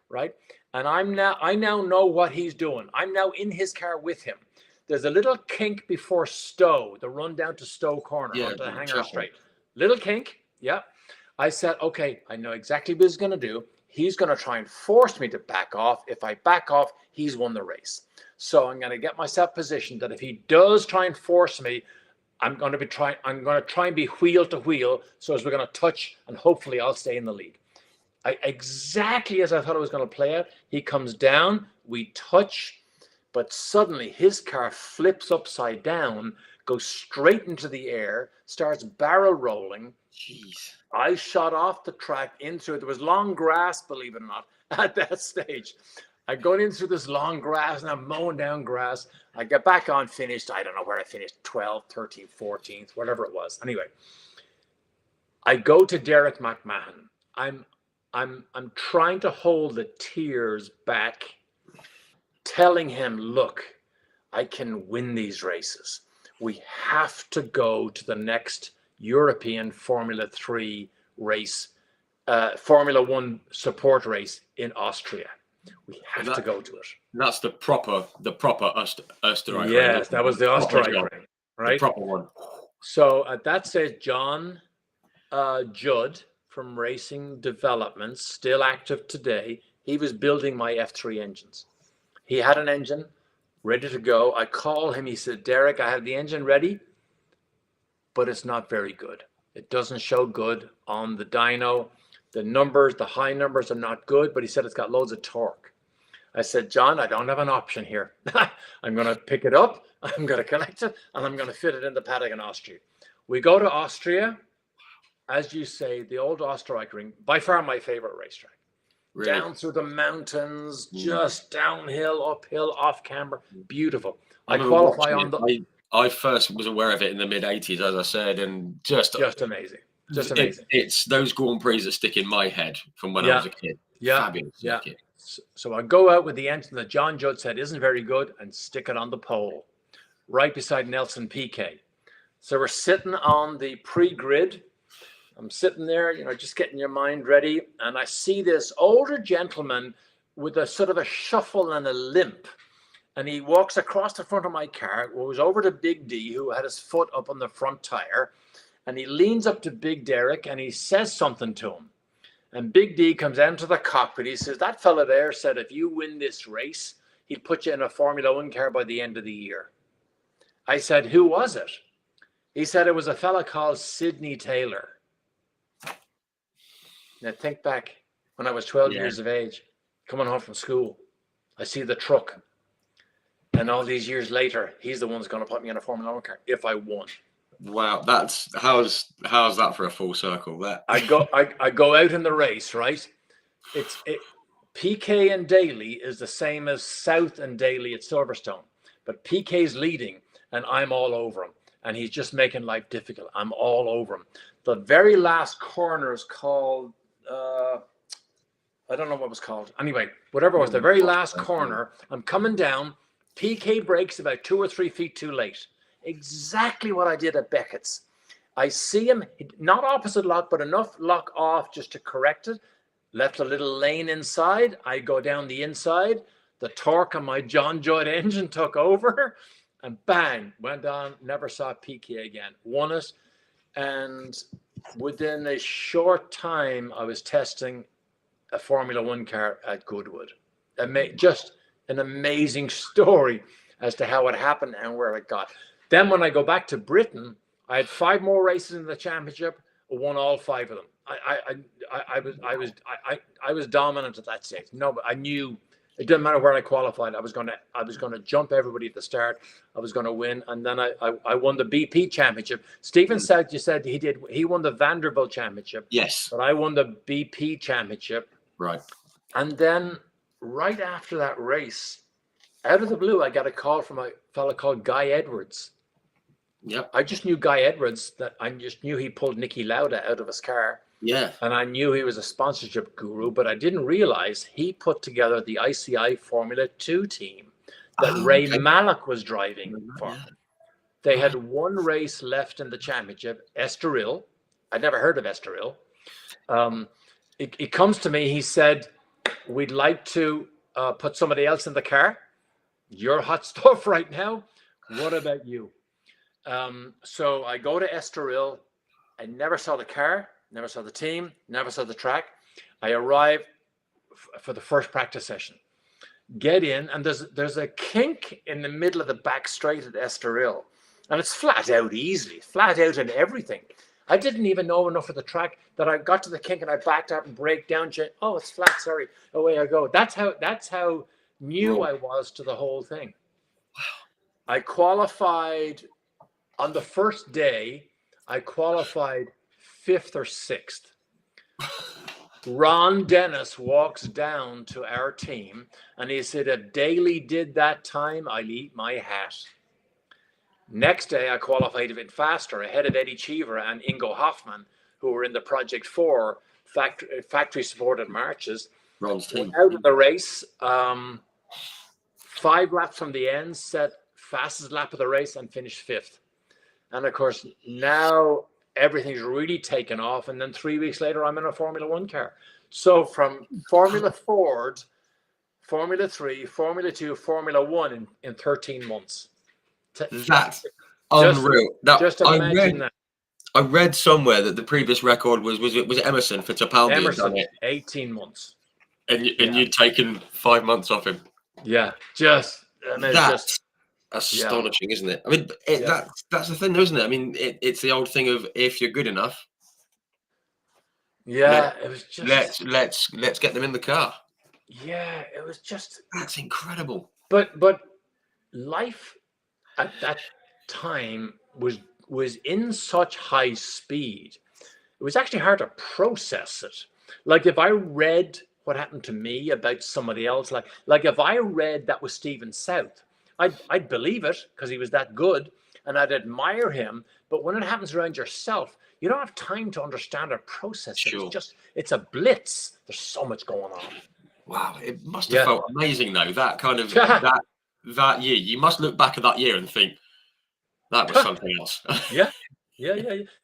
right? And I now know what he's doing. I'm now in his car with him. There's a little kink before Stowe, the run down to Stowe Corner, onto the hangar straight. Little kink, yeah. I said, okay, I know exactly what he's going to do. He's going to try and force me to back off. If I back off, he's won the race. So I'm going to get myself positioned that if he does try and force me, I'm going to try and be wheel to wheel. So as we're going to touch, and hopefully I'll stay in the lead. Exactly as I thought it was going to play out. He comes down, we touch, but suddenly his car flips upside down, goes straight into the air, starts barrel rolling. Jeez. I shot off the track into it. There was long grass, believe it or not, at that stage. I go in through this long grass and I'm mowing down grass. I get back on, finished. I don't know where I finished, 12th, 13th, 14th, whatever it was. Anyway, I go to Derek McMahon. I'm trying to hold the tears back, telling him, look, I can win these races. We have to go to the next European Formula 3 race, Formula 1 support race in Austria. We have to go to it. That's the proper Österreich. Yes, that was the Österreich ring, right? The proper one. So at that stage, John Judd from Racing Developments, still active today, he was building my F3 engines. He had an engine ready to go. I called him. He said, Derek, I have the engine ready, but it's not very good. It doesn't show good on the dyno. The numbers, the high numbers are not good, but he said it's got loads of torque. I said, John, I don't have an option here. I'm going to pick it up, I'm going to connect it, and I'm going to fit it in the paddock in Austria. We go to Austria. As you say, the old Österreich ring, by far my favorite racetrack. Really? Down through the mountains, just downhill, uphill, off camber, beautiful. I qualify on the. I first was aware of it in the mid '80s, as I said, and just amazing, just amazing. It's those Grand Prix that stick in my head from when I was a kid. Fabulous. Yeah. Kid. So I go out with the engine that John Judd said isn't very good, and stick it on the pole, right beside Nelson Piquet. So we're sitting on the pre-grid. I'm sitting there, just getting your mind ready. And I see this older gentleman with a sort of a shuffle and a limp. and he walks across the front of my car, goes over to Big D, who had his foot up on the front tire, and he leans up to Big Derek and he says something to him. And Big D comes out into the cockpit. He says, that fella there said if you win this race, he'd put you in a Formula One car by the end of the year. I said, who was it? He said it was a fella called Sidney Taylor. Now think back when I was 12 years of age, coming home from school. I see the truck. And all these years later, he's the one that's going to put me in a Formula One car if I won. Wow, that's how's that for a full circle? That I go out in the race, right? PK and Daly is the same as South and Daly at Silverstone, but PK's leading and I'm all over him, and he's just making life difficult. I'm all over him. The very last corner is called I don't know what it was called. Anyway, whatever it was, the very last corner, I'm coming down. PK brakes about 2 or 3 feet too late. Exactly what I did at Beckett's. I see him, not opposite lock, but enough lock off just to correct it. Left a little lane inside. I go down the inside. The torque on my John Joyd engine took over. And bang, went on. Never saw PK again. Won it. And within a short time, I was testing a Formula One car at Goodwood. Just an amazing story as to how it happened and where it got. Then when I go back to Britain, I had 5 more races in the championship. I won all 5 of them. I was dominant at that stage. No, but I knew it didn't matter where I qualified. I was gonna jump everybody at the start. I was gonna win, and then I won the BP championship. Stephen South, you said he won the Vanderbilt championship. Yes, but I won the BP championship. Right. And then right after that race, out of the blue, I got a call from a fella called Guy Edwards. Yep. I just knew Guy Edwards, that I just knew he pulled Nicky Lauda out of his car. Yeah. And I knew he was a sponsorship guru, but I didn't realize he put together the ICI Formula 2 team that Ray Mallock was driving for. Yeah. They had 1 race left in the championship, Estoril. I'd never heard of Estoril. It comes to me, he said, we'd like to put somebody else in the car. You're hot stuff right now. What about you? So I go to Estoril. I never saw the car, never saw the team, never saw the track. I arrive for the first practice session. Get in, and there's a kink in the middle of the back straight at Estoril. And it's flat out easily, flat out in everything. I didn't even know enough of the track that I got to the kink and I backed up and braked down. Oh, it's flat. Sorry. Away I go. That's how new I was to the whole thing. Wow. I qualified on the first day. I qualified 5th or 6th. Ron Dennis walks down to our team and he said, if Daly did that time, I'll eat my hat. Next day, I qualified a bit faster, ahead of Eddie Cheever and Ingo Hoffman, who were in the Project 4 factory-supported marches. Ron's team. Out of the race, 5 laps from the end, set fastest lap of the race, and finished 5th. And of course, now everything's really taken off. And then 3 weeks later, I'm in a Formula One car. So from Formula Ford, Formula 3, Formula 2, Formula 1 in 13 months. That's unreal. Just imagine that. I read somewhere that the previous record was it Emerson Fittipaldi? Emerson, 18 months. And you'd taken 5 months off him. Yeah, that's astonishing, isn't it? I mean, that's the thing, though, isn't it? I mean, it's the old thing of if you're good enough. Yeah, it was just let's get them in the car. Yeah, it was just that's incredible. But life at that time was in such high speed. It was actually hard to process it. Like if I read what happened to me about somebody else, like if I read that was Stephen South, I'd believe it because he was that good and I'd admire him. But when it happens around yourself, you don't have time to understand or process it. Sure. It's a blitz. There's so much going on. Wow, it must have felt amazing though. That kind of that year, you must look back at that year and think that was something else. Yeah.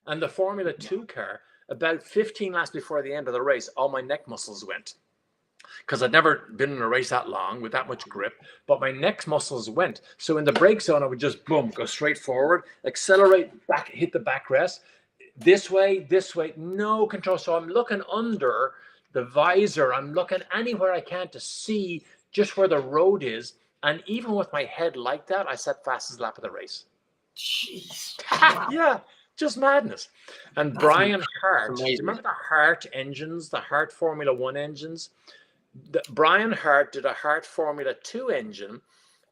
And the Formula 2 car, about 15 laps before the end of the race, all my neck muscles went. because I'd never been in a race that long with that much grip, but my neck muscles went. So in the brake zone, I would just boom, go straight forward, accelerate back, hit the backrest, this way, no control. So I'm looking under the visor. I'm looking anywhere I can to see just where the road is. And even with my head like that, I set fastest lap of the race. Jeez. Yeah, just madness. And That's Brian Hart, do you amazing. remember the Hart engines, the Hart Formula One engines? Brian Hart did a Hart Formula 2 engine,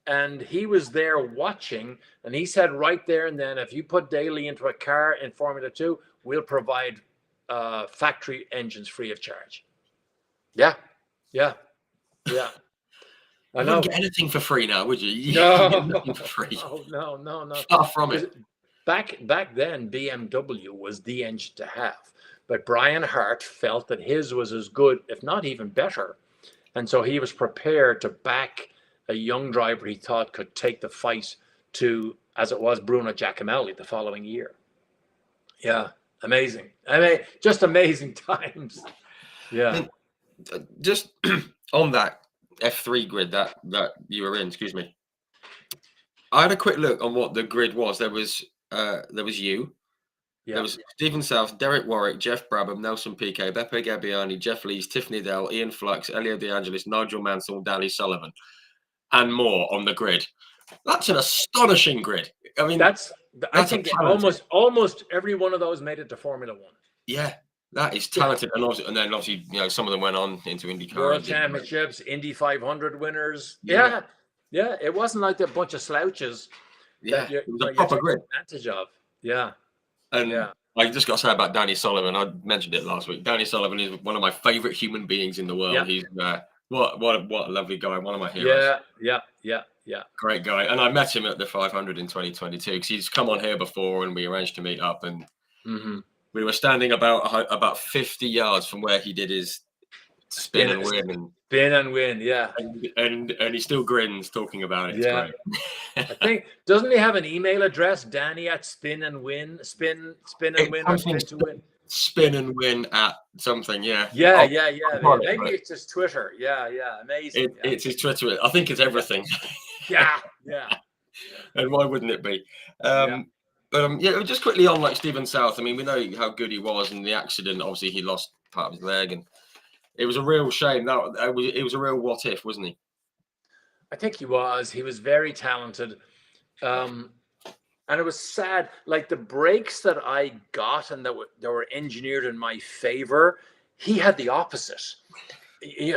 and he was there watching, and he said right there and then, if you put Daly into a car in Formula 2, we'll provide factory engines free of charge. Yeah. I You know. wouldn't get anything for free now, would you? You No, get nothing for free. no. Far from it. Back then, BMW was the engine to have. But Brian Hart felt that his was as good, if not even better. And so he was prepared to back a young driver he thought could take the fight to, as it was, Bruno Giacomelli the following year. Yeah, amazing. I mean, just amazing times. Yeah. And just on that F3 grid that you were in, excuse me, I had a quick look on what the grid was. There was you. Yeah. There was Stephen South, Derek Warwick, Jeff Brabham, Nelson Piquet, Beppe Gabbiani, Jeff Lees, Tiffany Dell, Ian Flux, Elio De Angelis, Nigel Mansell, Daly Sullivan, and more on the grid. That's an astonishing grid. I mean, I think almost every one of those made it to Formula One. Yeah, that is talented. And then obviously, some of them went on into IndyCar. World Championships, Indy 500 winners. Yeah. It wasn't like a bunch of slouches. Yeah, it was a proper grid. Advantage of. Yeah. And I just got to say about Danny Sullivan. I mentioned it last week. Danny Sullivan is one of my favorite human beings in the world. Yeah. He's what a lovely guy. One of my heroes. Yeah. Great guy. And I met him at the 500 in 2022 because he's come on here before, and we arranged to meet up. And we were standing about 50 yards from where he did his spin and win. Yeah. And he still grins talking about it. It's great. I think, doesn't he have an email address, Danny at spin and win, spin and win, or spin to win? Spin and win at something, yeah. Yeah. Maybe it's his Twitter. Yeah, amazing. It's his Twitter. I think it's everything. Yeah. And why wouldn't it be? But just quickly on like Stephen South. I mean, we know how good he was, and the accident. Obviously, he lost part of his leg, and it was a real shame. It was a real what if, wasn't he? I think he was. He was very talented, and it was sad. Like the breaks that I got, and that were engineered in my favor, he had the opposite.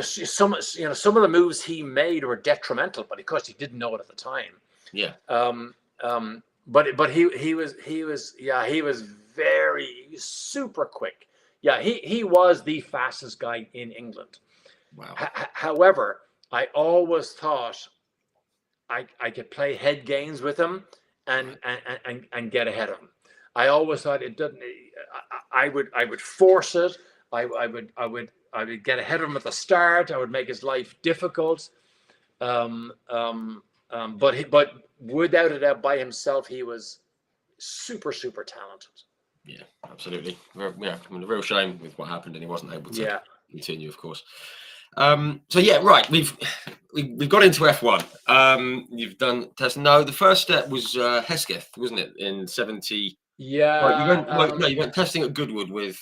Some of the moves he made were detrimental, but of course he didn't know it at the time. Yeah. But he was very super quick. Yeah, he was the fastest guy in England. Wow. However, I always thought I could play head games with him and get ahead of him. I always thought it didn't. I would force it. I would get ahead of him at the start. I would make his life difficult. But without a doubt, by himself, he was super talented. Yeah, absolutely. I mean, a real shame with what happened, and he wasn't able to continue, of course. So yeah, right. We've got into F1. You've done test. No, the first step was Hesketh, wasn't it? In 70. Yeah. Right, you went testing at Goodwood with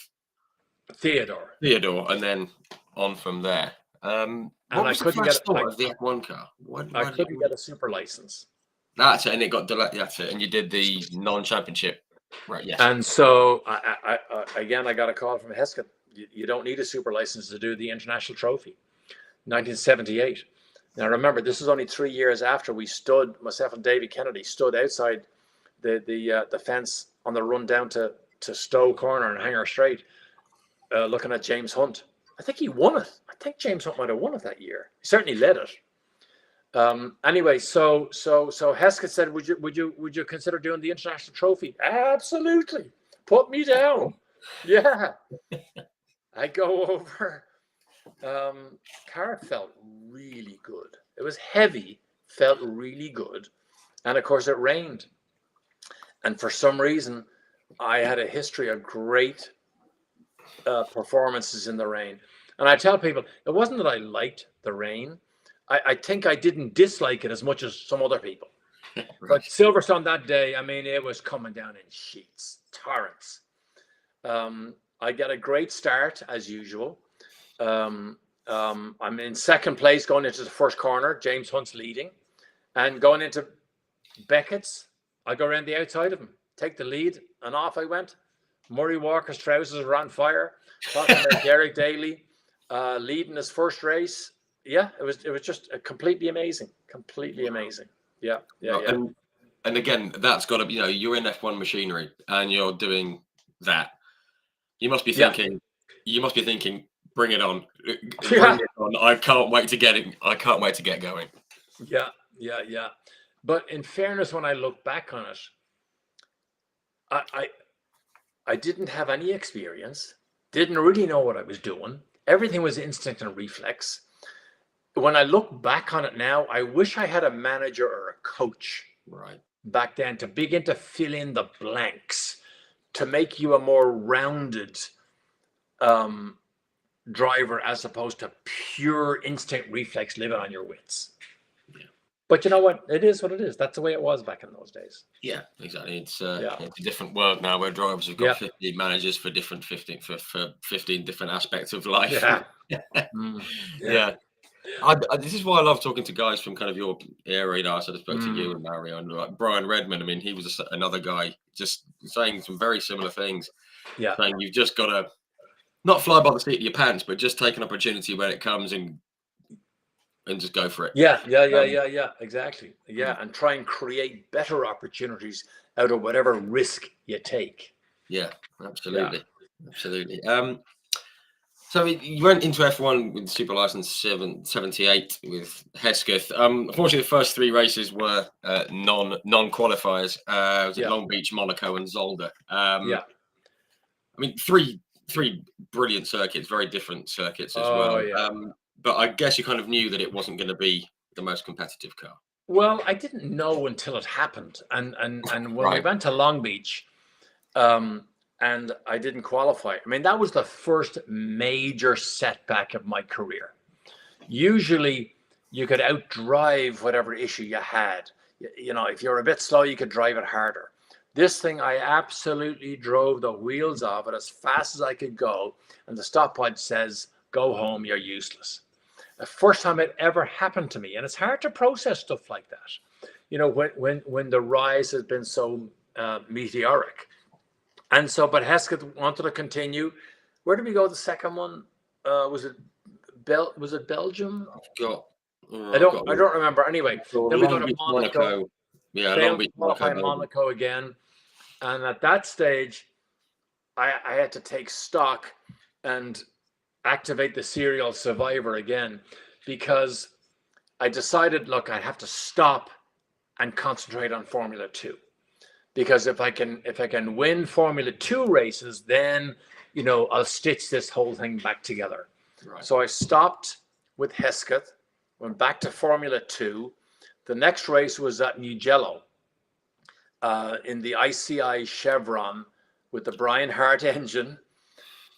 Theodore, and then on from there. And I couldn't get the F1 car. I couldn't get a super license. That's it, and it got delayed. That's it, and you did the non-championship, right? Yes. And so I got a call from Hesketh. You don't need a super license to do the international trophy. 1978. Now remember, this is only 3 years after we stood. Myself and Davy Kennedy stood outside the fence on the run down to Stowe Corner and Hanger Straight, looking at James Hunt. I think he won it. I think James Hunt might have won it that year. He certainly led it. Anyway, so Hesketh said, would you consider doing the international trophy? Absolutely. Put me down. Yeah. I go over. Car felt really good. It was heavy, felt really good. And of course it rained. And for some reason, I had a history of great performances in the rain. And I tell people, it wasn't that I liked the rain. I think I didn't dislike it as much as some other people. Right. But Silverstone that day, I mean, it was coming down in sheets, torrents. I get a great start as usual. I'm in second place going into the first corner. James Hunt's leading. And going into Beckett's, I go around the outside of him, take the lead, and off I went. Murray Walker's trousers were on fire. Talking about Derek Daly leading his first race. Yeah, it was just completely amazing. Completely amazing. Yeah. And again, that's got to, you're in F1 machinery and you're doing that. You must be thinking, bring it on. Bring it on. I can't wait to get it. I can't wait to get going. Yeah. But in fairness, when I look back on it, I didn't have any experience, didn't really know what I was doing. Everything was instinct and reflex. When I look back on it now, I wish I had a manager or a coach back then to begin to fill in the blanks, to make you a more rounded driver as opposed to pure instinct reflex living on your wits. But you know what? It is what it is. That's the way it was back in those days. Yeah, exactly. It's a different world now where drivers have got 15 managers for 15 different aspects of life. Yeah. This is why I love talking to guys from kind of your era. I sort of spoke to you and Mario and like Brian Redman. I mean, he was another guy just saying some very similar things. Yeah, saying you've just got to not fly by the seat of your pants, but just take an opportunity when it comes and just go for it. Yeah, exactly. Yeah, and try and create better opportunities out of whatever risk you take. Yeah, absolutely. So you went into F1 with Super License 78 with Hesketh. Unfortunately, the first three races were non-qualifiers. It was at Long Beach, Monaco, and Zolder. I mean, three brilliant circuits, very different circuits as well. Yeah. But I guess you kind of knew that it wasn't going to be the most competitive car. Well, I didn't know until it happened, and when we went to Long Beach, and I didn't qualify. I mean, that was the first major setback of my career. Usually, you could outdrive whatever issue you had. You know, if you're a bit slow, you could drive it harder. This thing, I absolutely drove the wheels off it as fast as I could go, and the stopwatch says, "Go home, you're useless." The first time it ever happened to me, and it's hard to process stuff like that. You know, when the rise has been so meteoric. And so, but Hesketh wanted to continue. Where did we go? The second one was it Belgium? I don't remember. Anyway, then we go to Monaco. Yeah, Long Beach, Monaco again. And at that stage, I had to take stock and activate the serial survivor again, because I decided, look, I have to stop and concentrate on Formula 2. Because if I can win Formula 2 races, then, you know, I'll stitch this whole thing back together. Right. So I stopped with Hesketh, went back to Formula 2. The next race was at Mugello in the ICI Chevron with the Brian Hart engine.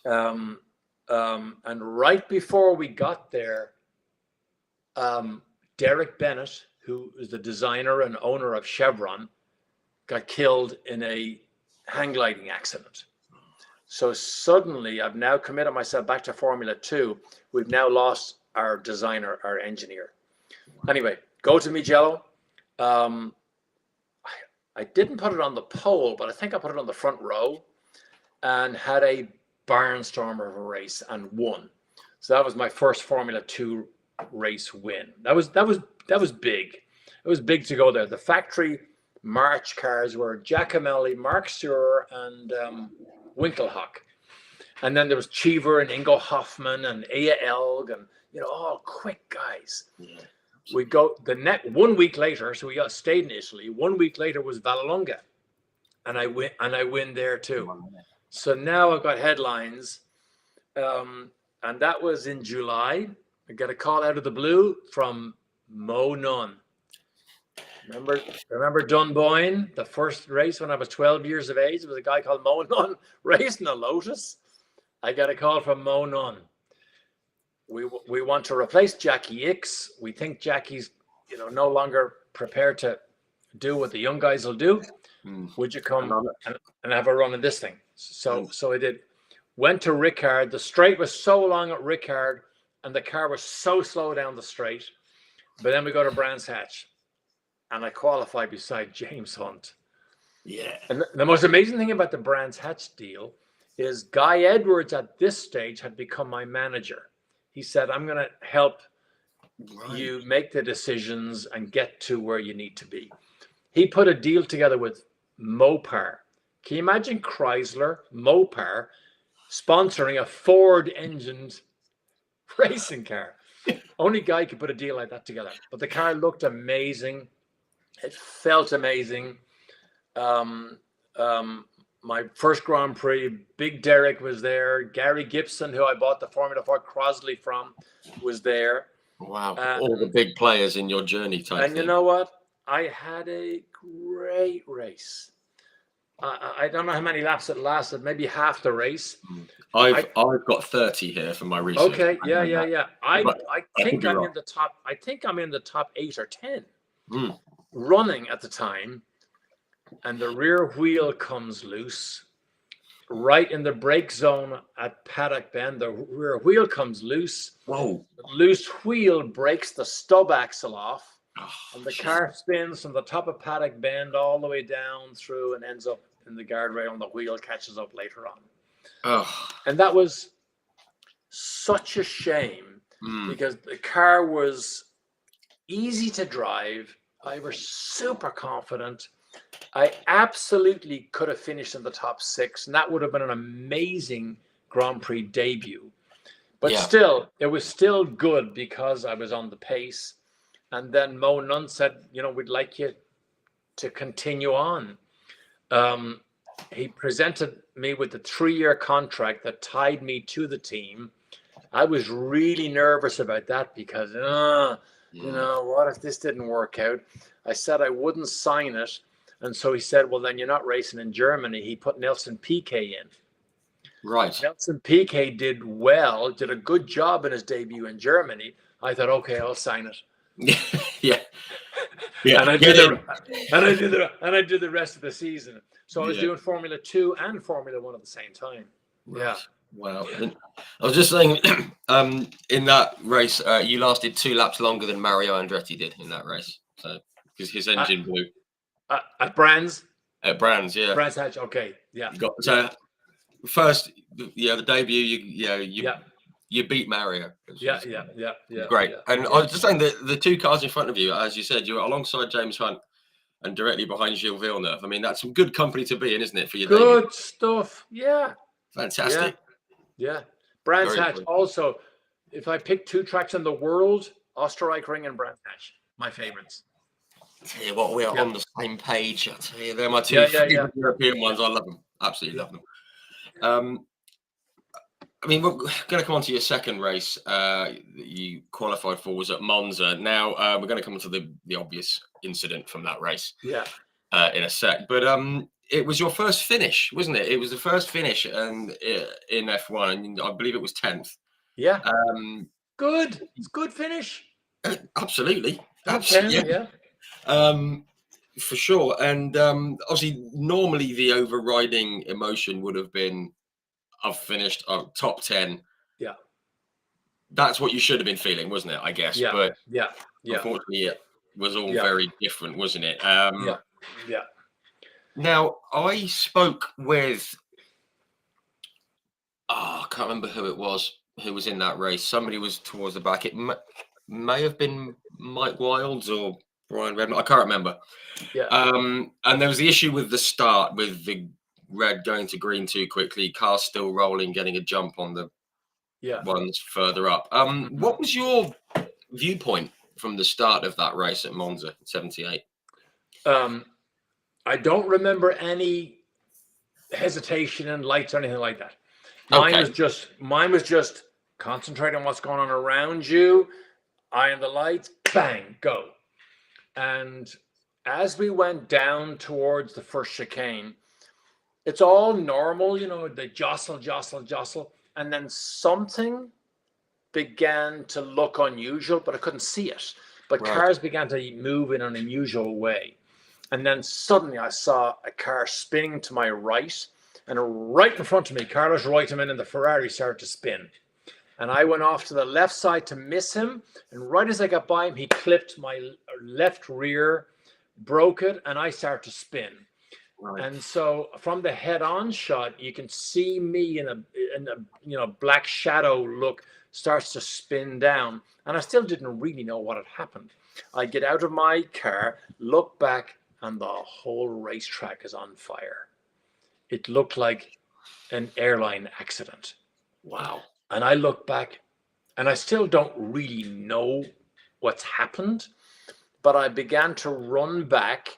And right before we got there, Derek Bennett, who is the designer and owner of Chevron, got killed in a hang gliding accident. So suddenly I've now committed myself back to Formula 2. We've now lost our designer, our engineer. Anyway, go to Mugello. I didn't put it on the pole, but I think I put it on the front row and had a barnstormer of a race and won. So that was my first Formula 2 race win. That was big. It was big to go there. The factory March cars were Giacomelli, Mark Stewart, and Winkelhock. And then there was Cheever and Ingo Hoffman and Aya Elg, and, you know, all quick guys. Yeah. We go the net 1 week later, so we stayed in Italy. 1 week later was Vallelunga, and I win there too. So now I've got headlines, and that was in July. I got a call out of the blue from Mo Nunn. Remember Dunboyne, the first race when I was 12 years of age? There was a guy called Mo Nunn racing a Lotus. I got a call from Mo Nunn. we want to replace Jackie X. We think Jackie's, no longer prepared to do what the young guys will do. Would you come and have a run in this thing? So I did. Went to Ricard. The straight was so long at Ricard, and the car was so slow down the straight. But then we go to Brands Hatch, and I qualified beside James Hunt. Yeah. And the most amazing thing about the Brands Hatch deal is Guy Edwards at this stage had become my manager. He said, I'm going to help you make the decisions and get to where you need to be. He put a deal together with Mopar. Can you imagine Chrysler, Mopar, sponsoring a Ford-engined racing car? Only Guy could put a deal like that together. But the car looked amazing. It felt amazing. My first Grand Prix, Big Derek was there. Gary Gibson, who I bought the Formula 4 Crosley from, was there. Wow. All the big players in your journey type And thing. you know what? I had a great race. I don't know how many laps it lasted, maybe half the race. I've got 30 here for my research. Okay, yeah. I think I'm wrong. in the top. I think I'm in the top 8 or 10 running at the time, and the rear wheel comes loose right in the brake zone at Paddock Bend. The rear wheel comes loose. Whoa! The loose wheel breaks the stub axle off, and the shit. car spins from the top of Paddock Bend all the way down through and ends up in the guardrail, and the wheel catches up later on. And that was such a shame because the car was easy to drive. I was super confident. I absolutely could have finished in the top 6, and that would have been an amazing Grand Prix debut. But still, it was still good because I was on the pace. And then Mo Nunn said, we'd like you to continue on. He presented me with a 3-year contract that tied me to the team. I was really nervous about that because, what if this didn't work out? I said I wouldn't sign it. And so he said, well, then you're not racing in Germany. He put Nelson Piquet in. Right. Nelson Piquet did a good job in his debut in Germany. I thought, okay, I'll sign it. Yeah. And I did the rest of the season. So I was doing Formula 2 and Formula 1 at the same time. Right. Yeah. Wow. I was just saying, in that race, you lasted 2 laps longer than Mario Andretti did in that race. So because his engine blew. At Brands? At Brands, yeah. Brands Hatch, okay. Yeah. First, the debut, you beat Mario. Yeah. Great. Yeah, and I was just saying that the 2 cars in front of you, as you said, you were alongside James Hunt and directly behind Gilles Villeneuve. I mean, that's some good company to be in, isn't it, for your debut? Good stuff. Yeah. Fantastic. Yeah. Brands Very Hatch. good. Also, if I pick 2 tracks in the world, Österreich-Ring and Brands Hatch, my favorites. I tell you what, we are on the same page. I tell you, they're my 2 favorite European ones. I love them. Absolutely love them. I mean, we're going to come on to your second race that you qualified for was at Monza. Now, we're going to come on to the obvious incident from that race in a sec. But it was your first finish, wasn't it? It was the first finish in F1, and I believe it was 10th. Yeah. Good. It's good finish. Absolutely. Yeah. For sure. And obviously, normally the overriding emotion would have been, I've finished top 10. Yeah. That's what you should have been feeling, wasn't it? I guess. Yeah. But yeah. unfortunately, it was all very different, wasn't it? Yeah. Now, I spoke with, I can't remember who it was who was in that race. Somebody was towards the back. It may have been Mike Wilds or Brian Redmond. I can't remember. Yeah. And there was the issue with the start, with the red going to green too quickly, car still rolling, getting a jump on the ones further up. What was your viewpoint from the start of that race at Monza 78? I don't remember any hesitation and lights or anything like that. Mine was just concentrate on what's going on around you, eye on the lights, bang, go. And as we went down towards the first chicane, it's all normal, they jostle. And then something began to look unusual, but I couldn't see it. But Right. cars began to move in an unusual way. And then suddenly I saw a car spinning to my right, and right in front of me, Carlos Reutemann in the Ferrari started to spin. And I went off to the left side to miss him. And right as I got by him, he clipped my left rear, broke it, and I started to spin. Right. And so from the head-on shot, you can see me in a black shadow look starts to spin down. And I still didn't really know what had happened. I get out of my car, look back, and the whole racetrack is on fire. It looked like an airline accident. Wow. And I look back, and I still don't really know what's happened, but I began to run back.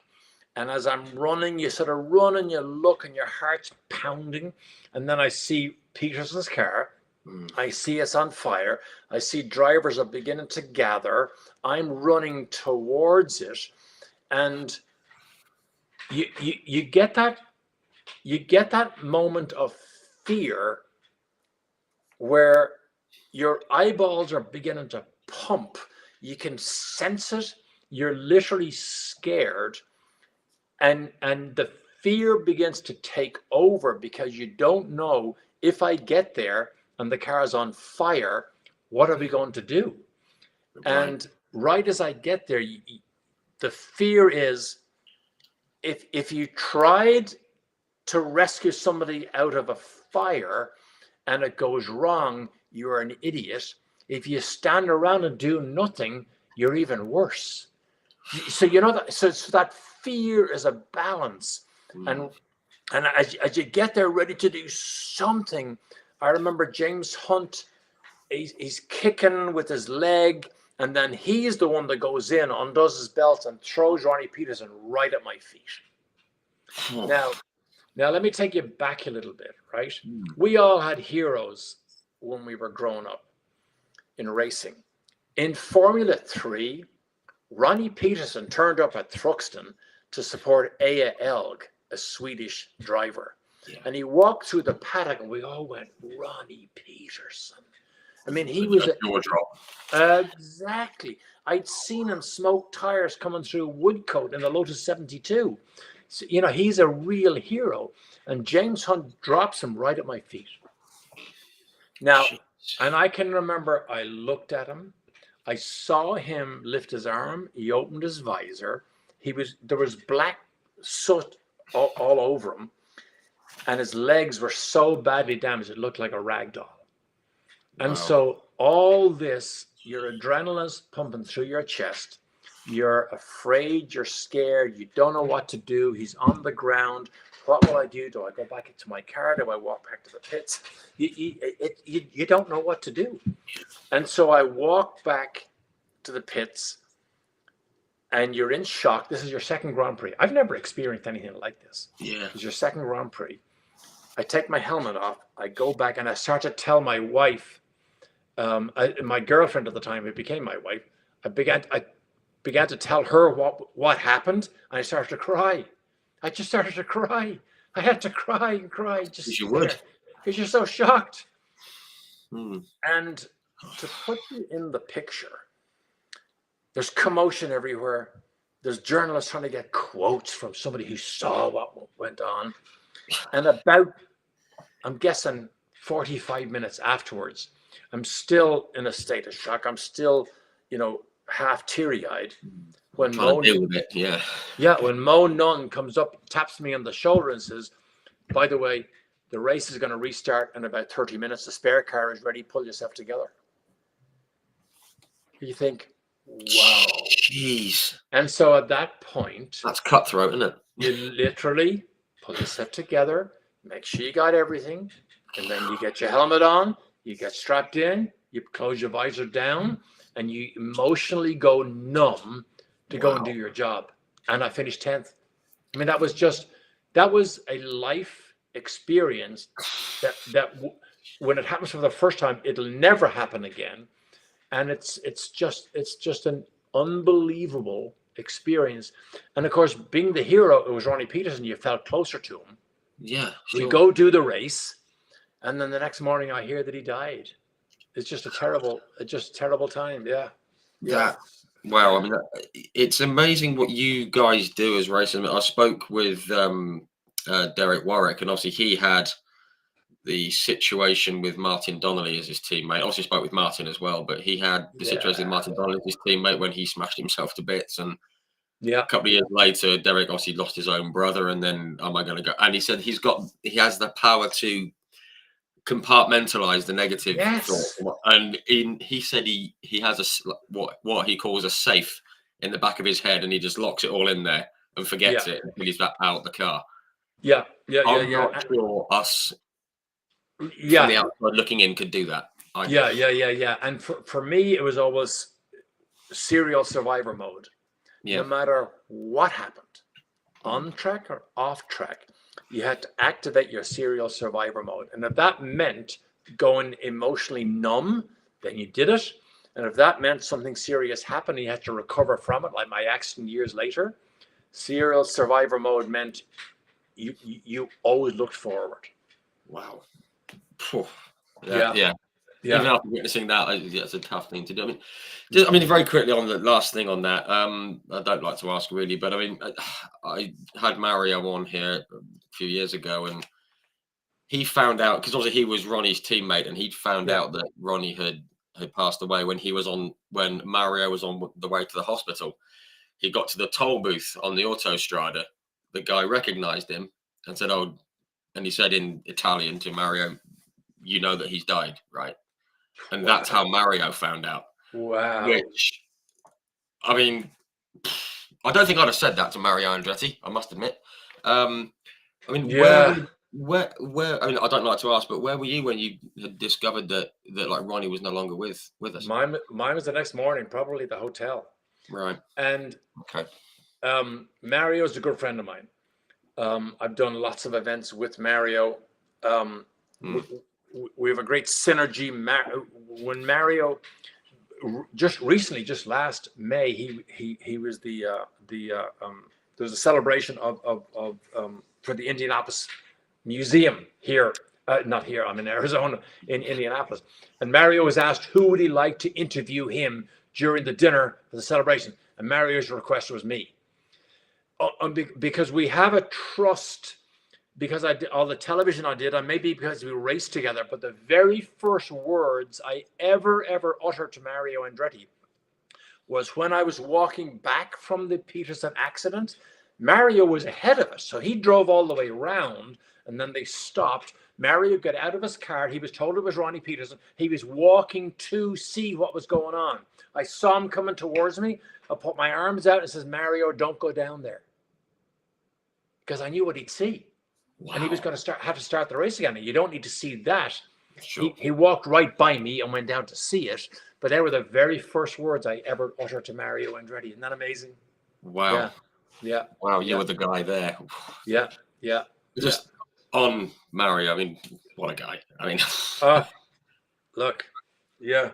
And as I'm running, you sort of run and you look and your heart's pounding. And then I see Peterson's car. I see it's on fire. I see drivers are beginning to gather. I'm running towards it. And you get that moment of fear where your eyeballs are beginning to pump. You can sense it. You're literally scared. And the fear begins to take over because you don't know, if I get there and the car is on fire, what are we going to do? Right. And right as I get there, the fear is, if you tried to rescue somebody out of a fire and it goes wrong, you're an idiot. If you stand around and do nothing, you're even worse. So you know that. So that fear is a balance, and as you get there ready to do something, I remember James Hunt. He's kicking with his leg, and then he's the one that goes in, undoes his belt, and throws Ronnie Peterson right at my feet. Now let me take you back a little bit, right? We all had heroes when we were growing up in racing. In Formula 3, Ronnie Peterson turned up at Thruxton to support Eje Elg, a Swedish driver. Yeah. And he walked through the paddock and we all went, Ronnie Peterson. I mean, he was exactly. I'd seen him smoke tires coming through Woodcote in the Lotus 72. So, you know, he's a real hero. And James Hunt drops him right at my feet. Now, and I can remember I looked at him. I saw him lift his arm. He opened his visor. There was black soot all over him. And his legs were so badly damaged, it looked like a rag doll. And wow. So all this, your adrenaline's pumping through your chest. You're afraid, you're scared, you don't know what to do. He's on the ground. What will I do? Do I go back into my car? Do I walk back to the pits? You don't know what to do. And so I walk back to the pits, and you're in shock. This is your second Grand Prix. I've never experienced anything like this. Yeah. It's your second Grand Prix. I take my helmet off. I go back, and I start to tell my wife, my girlfriend at the time, who became my wife, I began to tell her what happened, and I started to cry. I just started to cry. I had to cry and cry. Just you would. Because you're so shocked. And to put you in the picture, there's commotion everywhere. There's journalists trying to get quotes from somebody who saw what went on. And about, I'm guessing, 45 minutes afterwards, I'm still in a state of shock. I'm still, half teary-eyed. When Mo Nunn comes up, taps me on the shoulder and says, by the way, the race is going to restart in about 30 minutes. The spare car is ready. Pull yourself together. You think, wow. Jeez. And so at that point, that's cutthroat, isn't it? You literally pull yourself together, make sure you got everything, and then you get your helmet on, you get strapped in, you close your visor down, and you emotionally go numb to go and do your job. And I finished 10th. I mean, that was a life experience that when it happens for the first time, it'll never happen again. And it's just an unbelievable experience. And of course, being the hero, it was Ronnie Peterson, you felt closer to him. Yeah. Sure. We go do the race, and then the next morning I hear that he died. it's just a terrible time. Yeah. That wow, I mean, it's amazing what you guys do as racers. I spoke with Derek Warwick, and obviously he had the situation with Martin Donnelly as his teammate. Obviously spoke with Martin as well, but he had the situation with Martin Donnelly as his teammate when he smashed himself to bits. And Yeah. a couple of years later, Derek obviously lost his own brother, and then am I going to go? And he said he has the power to compartmentalize the negative Yes. thought, and he said he has what he calls a safe in the back of his head, and he just locks it all in there and forgets it until he's back out the car. I'm not sure us from the outside looking in could do that. Yeah. And for me, it was always serial survivor mode. Yeah. No matter what happened, on track or off track, you had to activate your serial survivor mode. And if that meant going emotionally numb, then you did it. And if that meant something serious happened, you had to recover from it, like my accident years later, serial survivor mode meant you always looked forward. Wow. Yeah. Even after witnessing that, it's a tough thing to do. I mean, very quickly on the last thing on that. I don't like to ask really, but I mean, I had Mario on here a few years ago, and he found out because obviously he was Ronnie's teammate, and he'd found out that Ronnie had passed away when Mario was on the way to the hospital. He got to the toll booth on the Autostrada. The guy recognized him and said, "Oh," and he said in Italian to Mario, "You know that he's died, right?" And that's how Mario found out. Wow. Which, I mean, I don't think I'd have said that to Mario Andretti, I must admit. I mean, where? I mean, I don't like to ask, but where were you when you had discovered that like Ronnie was no longer with us? Mine was the next morning, probably the hotel. Right. And Mario's a good friend of mine. I've done lots of events with Mario. We have a great synergy. When Mario just last May, he was there was a celebration for the Indianapolis Museum here, not here. I'm in Arizona, in Indianapolis, and Mario was asked who would he like to interview him during the dinner for the celebration, and Mario's request was me, because we have a trust. Because I did all the television I did, and maybe because we raced together, but the very first words I ever uttered to Mario Andretti was when I was walking back from the Peterson accident. Mario was ahead of us, so he drove all the way around, and then they stopped. Mario got out of his car. He was told it was Ronnie Peterson. He was walking to see what was going on. I saw him coming towards me. I put my arms out and says, "Mario, don't go down there," because I knew what he'd see. Wow. And he was going to have to start the race again. And you don't need to see that. Sure. He walked right by me and went down to see it. But they were the very first words I ever uttered to Mario Andretti. Isn't that amazing? Wow. Yeah. Wow, you were the guy there. Yeah. Just on Mario, I mean, what a guy. I mean, look. Yeah.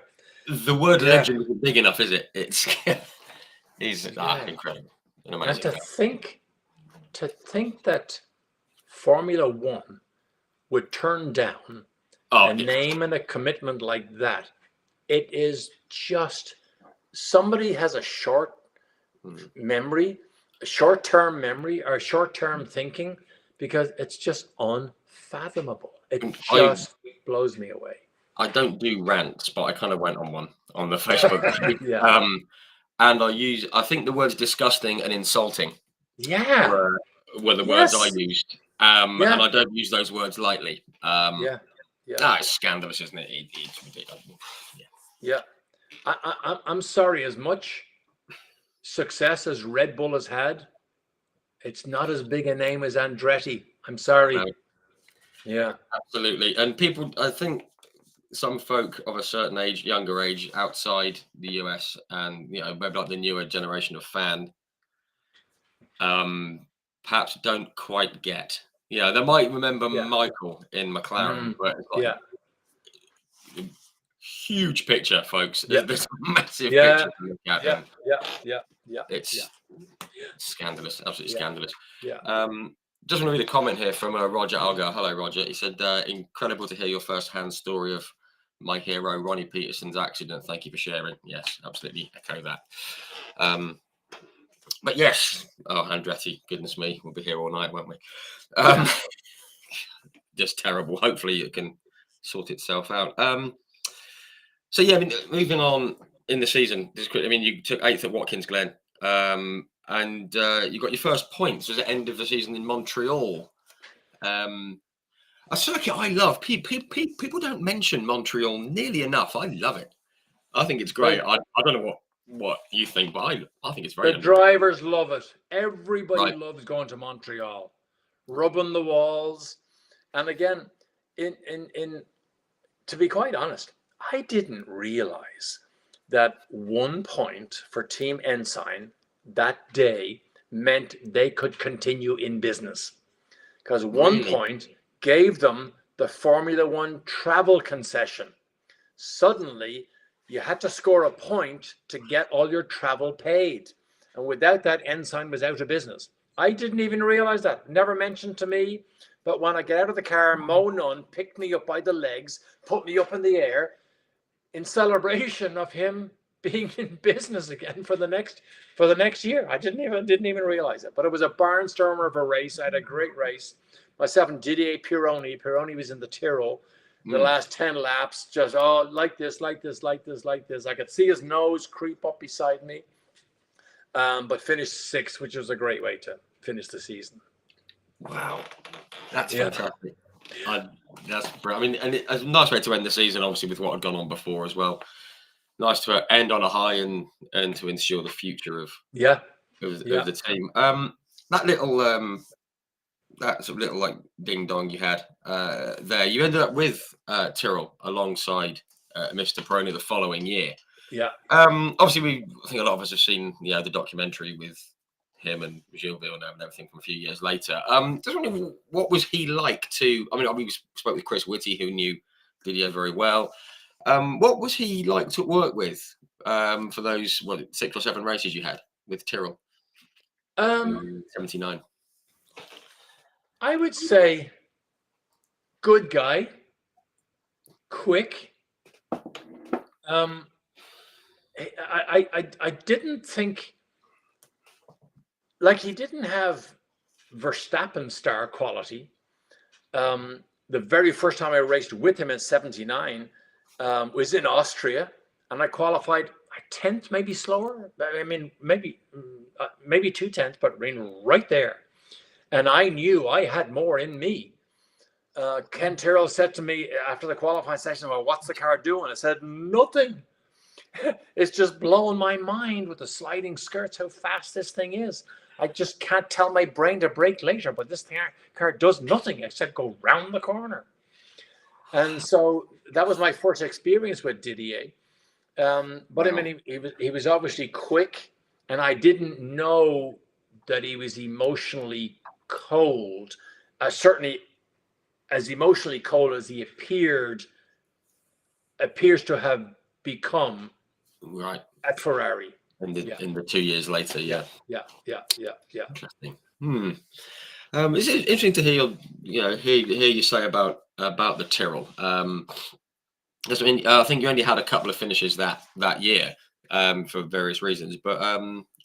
The word legend isn't big enough, is it? He's incredible. An amazing guy. To think that Formula One would turn down a name and a commitment like that. It is just, somebody has a short memory, a short-term memory, or short-term thinking, because it's just unfathomable. It just blows me away. I don't do rants, but I kind of went on one on the Facebook group. And I think the words disgusting and insulting were the words I used. And I don't use those words lightly. It's scandalous, isn't it? It's ridiculous. I'm sorry, as much success as Red Bull has had, it's not as big a name as Andretti. I'm sorry. No. Yeah, absolutely. And people, I think some folk of a certain age, younger age, outside the US, and maybe like the newer generation of fan, perhaps don't quite get. They might remember Michael in McLaren, but huge picture, folks. There's a massive picture to look at. It's scandalous, absolutely scandalous. Just want to read a comment here from Roger Algar. Hello, Roger. He said, "Incredible to hear your first-hand story of my hero Ronnie Peterson's accident. Thank you for sharing. Yes, absolutely echo that. But yes, Andretti, goodness me, we'll be here all night, won't we? Just terrible. Hopefully it can sort itself out. So yeah, I mean, moving on in the season, I mean, you took 8th at Watkins Glen, and you got your first points. Was at the end of the season in Montreal. A circuit I love. People don't mention Montreal nearly enough. I love it. I think it's great. I don't know what you think, but I think it's very. The drivers love it. Everybody Right. loves going to Montreal, rubbing the walls. And again, to be quite honest, I didn't realize that 1 point for Team Ensign that day meant they could continue in business, because 1 point gave them the Formula One travel concession. Suddenly, you had to score a point to get all your travel paid. And without that, Ensign was out of business. I didn't even realize that. Never mentioned to me. But when I get out of the car, Mo Nunn picked me up by the legs, put me up in the air in celebration of him being in business again for the next year. I didn't even realize it. But it was a barnstormer of a race. I had a great race. Myself and Didier Pironi. Pironi was in the Tyrrell. The last 10 laps, just like this. I could see his nose creep up beside me, but finished 6th, which was a great way to finish the season. Wow, that's fantastic. That's brilliant. I mean, and it's a nice way to end the season, obviously, with what had gone on before as well. Nice to end on a high and to ensure the future of the team. That little that sort of little like ding dong you had there. You ended up with Tyrrell alongside Mr. Pironi the following year. Yeah. Obviously, I think a lot of us have seen the documentary with him and Gilles Villeneuve and everything from a few years later. Just wondering, what was he like to? I mean, we spoke with Chris Whitty, who knew Didier very well. What was he like to work with for those 6 or 7 races you had with Tyrrell? 79. I would say good guy, quick. I didn't think, like, he didn't have Verstappen star quality. The very first time I raced with him in 79 was in Austria, and I qualified 10th, maybe slower. I mean, maybe 2 tenths, but right there. And I knew I had more in me. Ken Tyrrell said to me after the qualifying session, well, what's the car doing? I said, nothing. It's just blowing my mind with the sliding skirts, how fast this thing is. I just can't tell my brain to brake later, but this car does nothing except go round the corner. And so that was my first experience with Didier. But I mean, he was obviously quick, and I didn't know that he was emotionally cold, certainly as emotionally cold as he appears to have become at Ferrari. In the 2 years later, yeah. Interesting. It's interesting to hear you say about the Tyrrell. I mean, I think you only had a couple of finishes that year for various reasons, but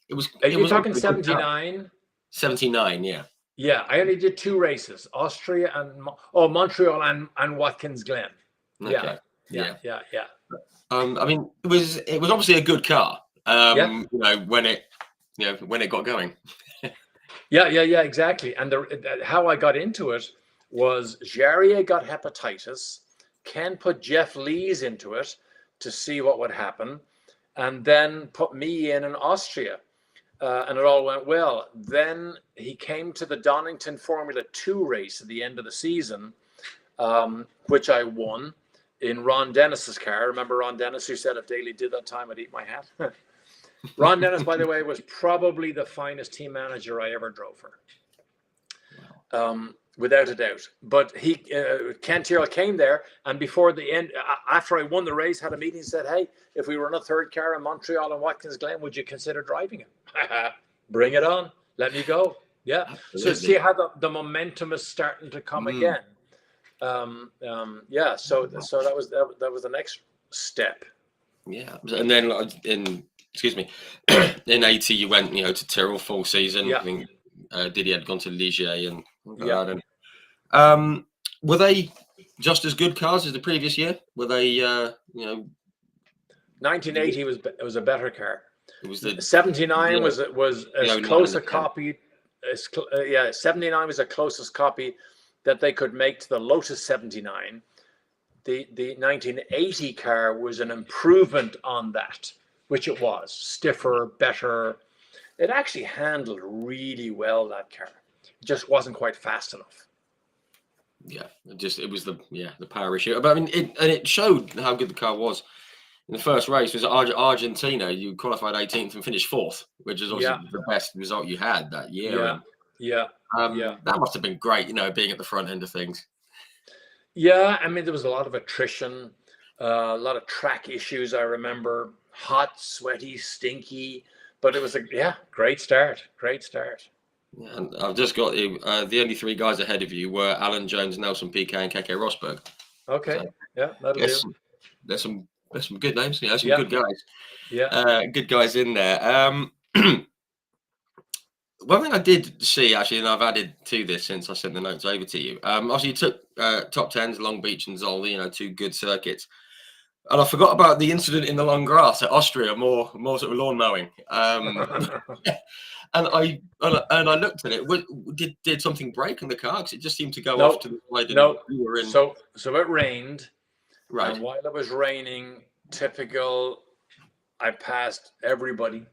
it was. Are you talking 79? 79, yeah. Yeah, I only did 2 races: Austria and Montreal and Watkins Glen. Okay. Yeah. I mean, it was obviously a good car. When it got going. Yeah, exactly. And how I got into it was Jarier got hepatitis. Ken put Jeff Lees into it to see what would happen, and then put me in Austria. And it all went well. Then he came to the Donington Formula 2 race at the end of the season, which I won in Ron Dennis's car. Remember Ron Dennis, who said if Daly did that time, I'd eat my hat? Ron Dennis, by the way, was probably the finest team manager I ever drove for. Without a doubt. But Ken Tyrrell came there, and before the end, after I won the race, had a meeting and said, hey, if we were in a third car in Montreal and Watkins Glen, would you consider driving it? Bring it on. Let me go. Yeah. Absolutely. So see how the momentum is starting to come again. Yeah, so that was the next step. Yeah, and then excuse me, in '80 you went to Tyrrell full season. Yeah. I think Diddy had gone to Ligier and Yeah. were they just as good cars as the previous year? Were they 1980 was a better car. It was the 79 was as 09 close and a the 10. copy as 79 was the closest copy that they could make to the Lotus 79. The 1980 car was an improvement on that, which it was stiffer, better. It actually handled really well, that car. It just wasn't quite fast enough. Yeah, it was the power issue. But I mean, it showed how good the car was. In the first race was Argentina. You qualified 18th and finished 4th, which is obviously the best result you had that year. Yeah. That must have been great, being at the front end of things. Yeah, I mean, there was a lot of attrition, a lot of track issues. I remember hot, sweaty, stinky, but it was great start. Great start. Yeah, and I've just got you. The only 3 guys ahead of you were Alan Jones, Nelson Piquet, and Keke Rosberg. Okay, So, yeah, that'll do. There's some good names. Some good guys. Yeah. Good guys in there. One thing I did see, actually, and I've added to this since I sent the notes over to you. Obviously, you took top 10s, Long Beach and Zolder, 2 good circuits. And I forgot about the incident in the long grass at Austria, more sort of lawn mowing. And I looked at it. Did something break in the car? Because it just seemed to go off to the side. No. So it rained. Right. And while it was raining, typical, I passed everybody.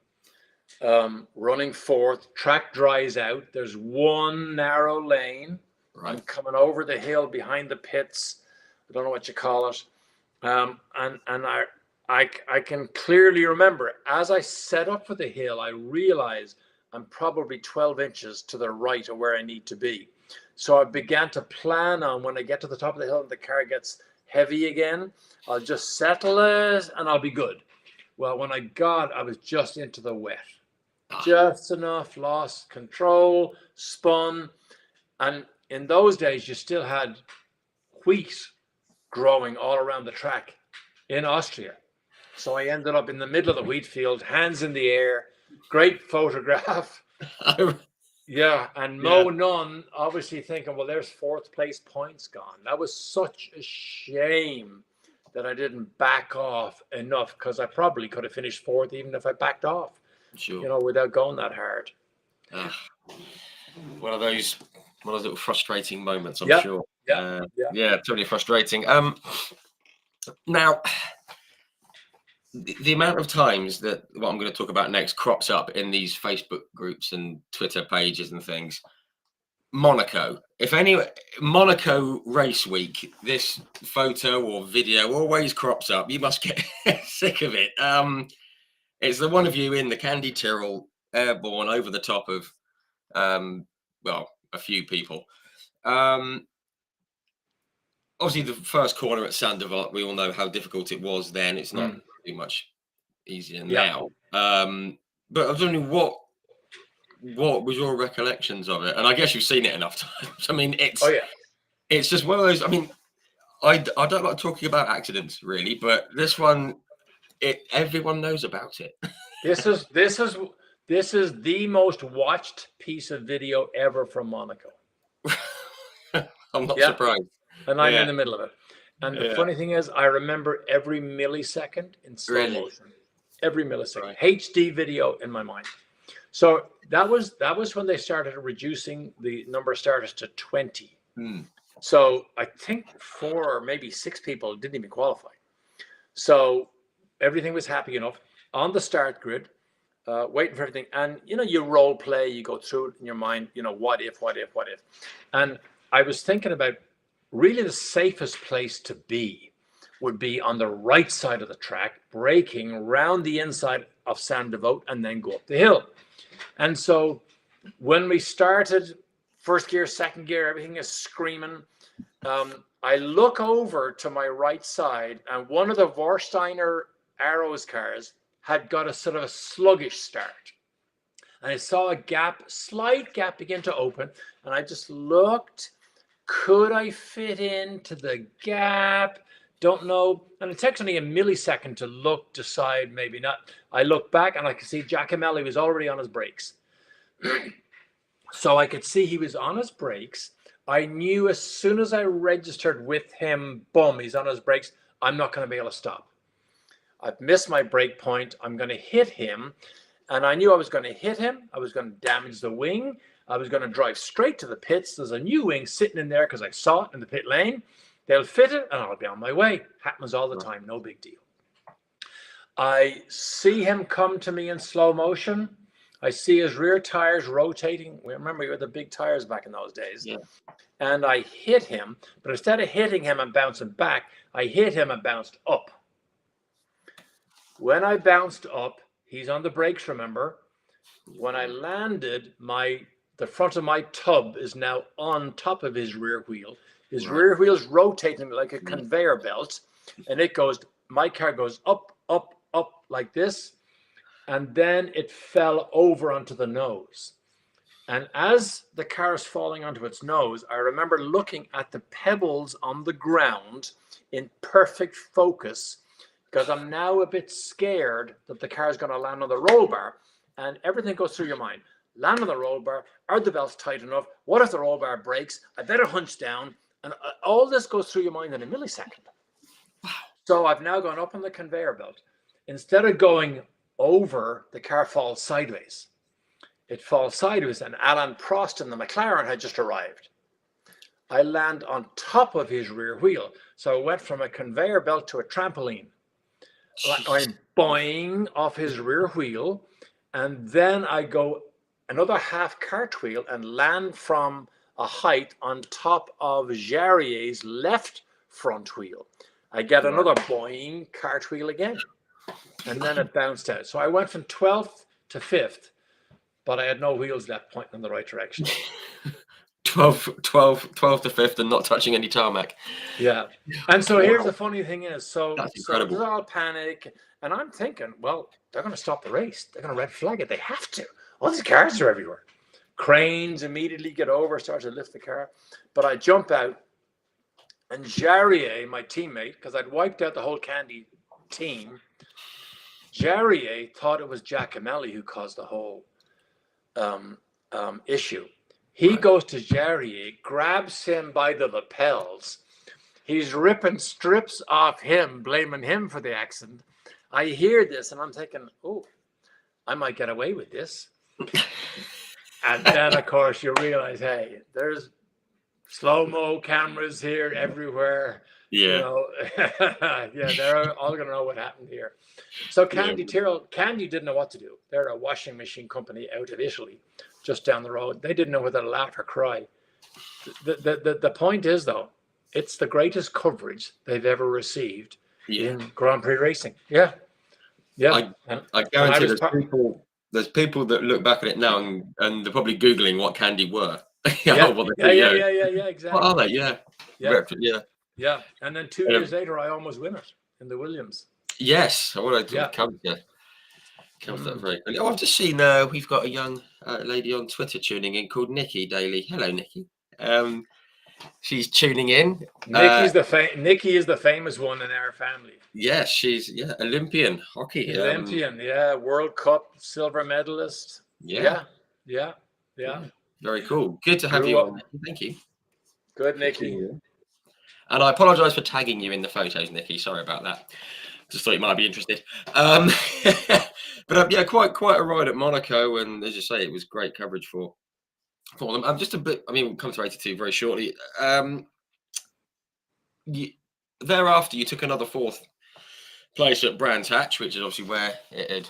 Running fourth, track dries out. There's one narrow lane. Right. I'm coming over the hill behind the pits. I don't know what you call it. And I can clearly remember as I set up for the hill, I realized I'm probably 12 inches to the right of where I need to be. So I began to plan on when I get to the top of the hill and the car gets heavy again, I'll just settle it and I'll be good. Well, when I was just into the wet. Just enough, lost control, spun. And in those days, you still had wheat growing all around the track in Austria. So I ended up in the middle of the wheat field, hands in the air. Great photograph. Yeah, and Mo Nunn obviously thinking, well, there's 4th place points gone. That was such a shame that I didn't back off enough, because I probably could have finished 4th even if I backed off. Sure. Without going that hard. One of those little frustrating moments, I'm sure. Yeah, totally frustrating. Now, the amount of times that what I'm going to talk about next crops up in these Facebook groups and Twitter pages and things. Monaco. Monaco race week, this photo or video always crops up. You must get sick of it. It's the one of you in the Candy Tyrrell, airborne over the top of, a few people. Obviously, the first corner at Saint-Devote, we all know how difficult it was then. It's not too much easier now. But I was wondering what was your recollections of it? And I guess you've seen it enough times. I mean, it's just one of those. I mean, I don't like talking about accidents really, but this one, everyone knows about it. This is the most watched piece of video ever from Monaco. I'm not surprised. And I'm in the middle of it. And the funny thing is, I remember every millisecond in slow motion. Every millisecond. HD video in my mind. So that was when they started reducing the number of starters to 20. So I think 4 or maybe 6 people didn't even qualify. So everything was happy enough on the start grid, waiting for everything. And, you role play, you go through it in your mind, what if. And I was thinking about really the safest place to be would be on the right side of the track, braking round the inside of Saint-Devote and then go up the hill. And so when we started, first gear, second gear, everything is screaming. I look over to my right side, and one of the Vorsteiner Arrows cars had got a sort of a sluggish start. And I saw a slight gap begin to open, and I just looked, Could I fit into the gap? Don't know. And it takes only a millisecond to look, decide, maybe not. I look back and I can see Giacomelli was already on his brakes. So I could see he was on his brakes. I knew as soon as I registered with him, boom, he's on his brakes. I'm not going to be able to stop. I've missed my brake point. I'm going to hit him. And I knew I was going to hit him. I was going to damage the wing. I was going to drive straight to the pits. There's a new wing sitting in there because I saw it in the pit lane. They'll fit it and I'll be on my way. Happens all the time. No big deal. I see him come to me in slow motion. I see his rear tires rotating. Remember, you had the big tires back in those days. Yeah. And I hit him. But instead of hitting him and bouncing back, I hit him and bounced up. When I bounced up, he's on the brakes, remember. When I landed, the front of my tub is now on top of his rear wheel. His rear wheel's rotating like a conveyor belt. And my car goes up, up, up like this. And then it fell over onto the nose. And as the car is falling onto its nose, I remember looking at the pebbles on the ground in perfect focus, because I'm now a bit scared that the car is going to land on the roll bar, and everything goes through your mind. Land on the roll bar. Are the belts tight enough? What if the roll bar breaks? I better hunch down. And all this goes through your mind in a millisecond. Wow. So I've now gone up on the conveyor belt. Instead of going over, the car falls sideways. It falls sideways, and Alan Prost in the McLaren had just arrived. I land on top of his rear wheel. So I went from a conveyor belt to a trampoline. I'm boing off his rear wheel, and then I go another half cartwheel and land from a height on top of Jarrier's left front wheel. I get another boing cartwheel again, and then it bounced out. So I went from 12th to 5th, but I had no wheels left pointing in the right direction. 12 to 5th and not touching any tarmac. Yeah. And so here's the funny thing is, so incredible. there's all panic, and I'm thinking, well, they're going to stop the race. They're going to red flag it. They have to. All these cars are everywhere. Cranes immediately get over, start to lift the car. But I jump out, and Jarrier, my teammate, because I'd wiped out the whole Candy team, Jarrier thought it was Giacomelli who caused the whole issue. He goes to Jarrier, grabs him by the lapels. He's ripping strips off him, blaming him for the accident. I hear this and I'm thinking, oh, I might get away with this. And then, of course, you realize, hey, there's slow-mo cameras here everywhere. Yeah. You know, yeah, they're all going to know what happened here. So Candy didn't know what to do. They're a washing machine company out of Italy, just down the road. They didn't know whether to laugh or cry. The point is, though, it's the greatest coverage they've ever received in Grand Prix racing. Yeah. Yeah. I guarantee there's people that look back at it now and they're probably Googling what Candy were. Yeah, exactly. What are they? Yeah. Yeah. And then 2 years later, I almost win it in the Williams. Yes. I want to come to that very quickly. Oh, I've just seen we've got a young lady on Twitter tuning in called Nikki Daly. Hello, Nikki. She's tuning in. Nikki is the famous one in our family. Yes, she's Olympian hockey. Olympian, World Cup silver medalist. Yeah. Very cool. Good to have you on. Thank you. Good, Nikki. And I apologise for tagging you in the photos, Nikki. Sorry about that. Just thought you might be interested. But quite a ride at Monaco, and as you say, it was great coverage for them. Just a bit. I mean, we'll come to 82 very shortly. Thereafter, you took another 4th place at Brands Hatch, which is obviously where it had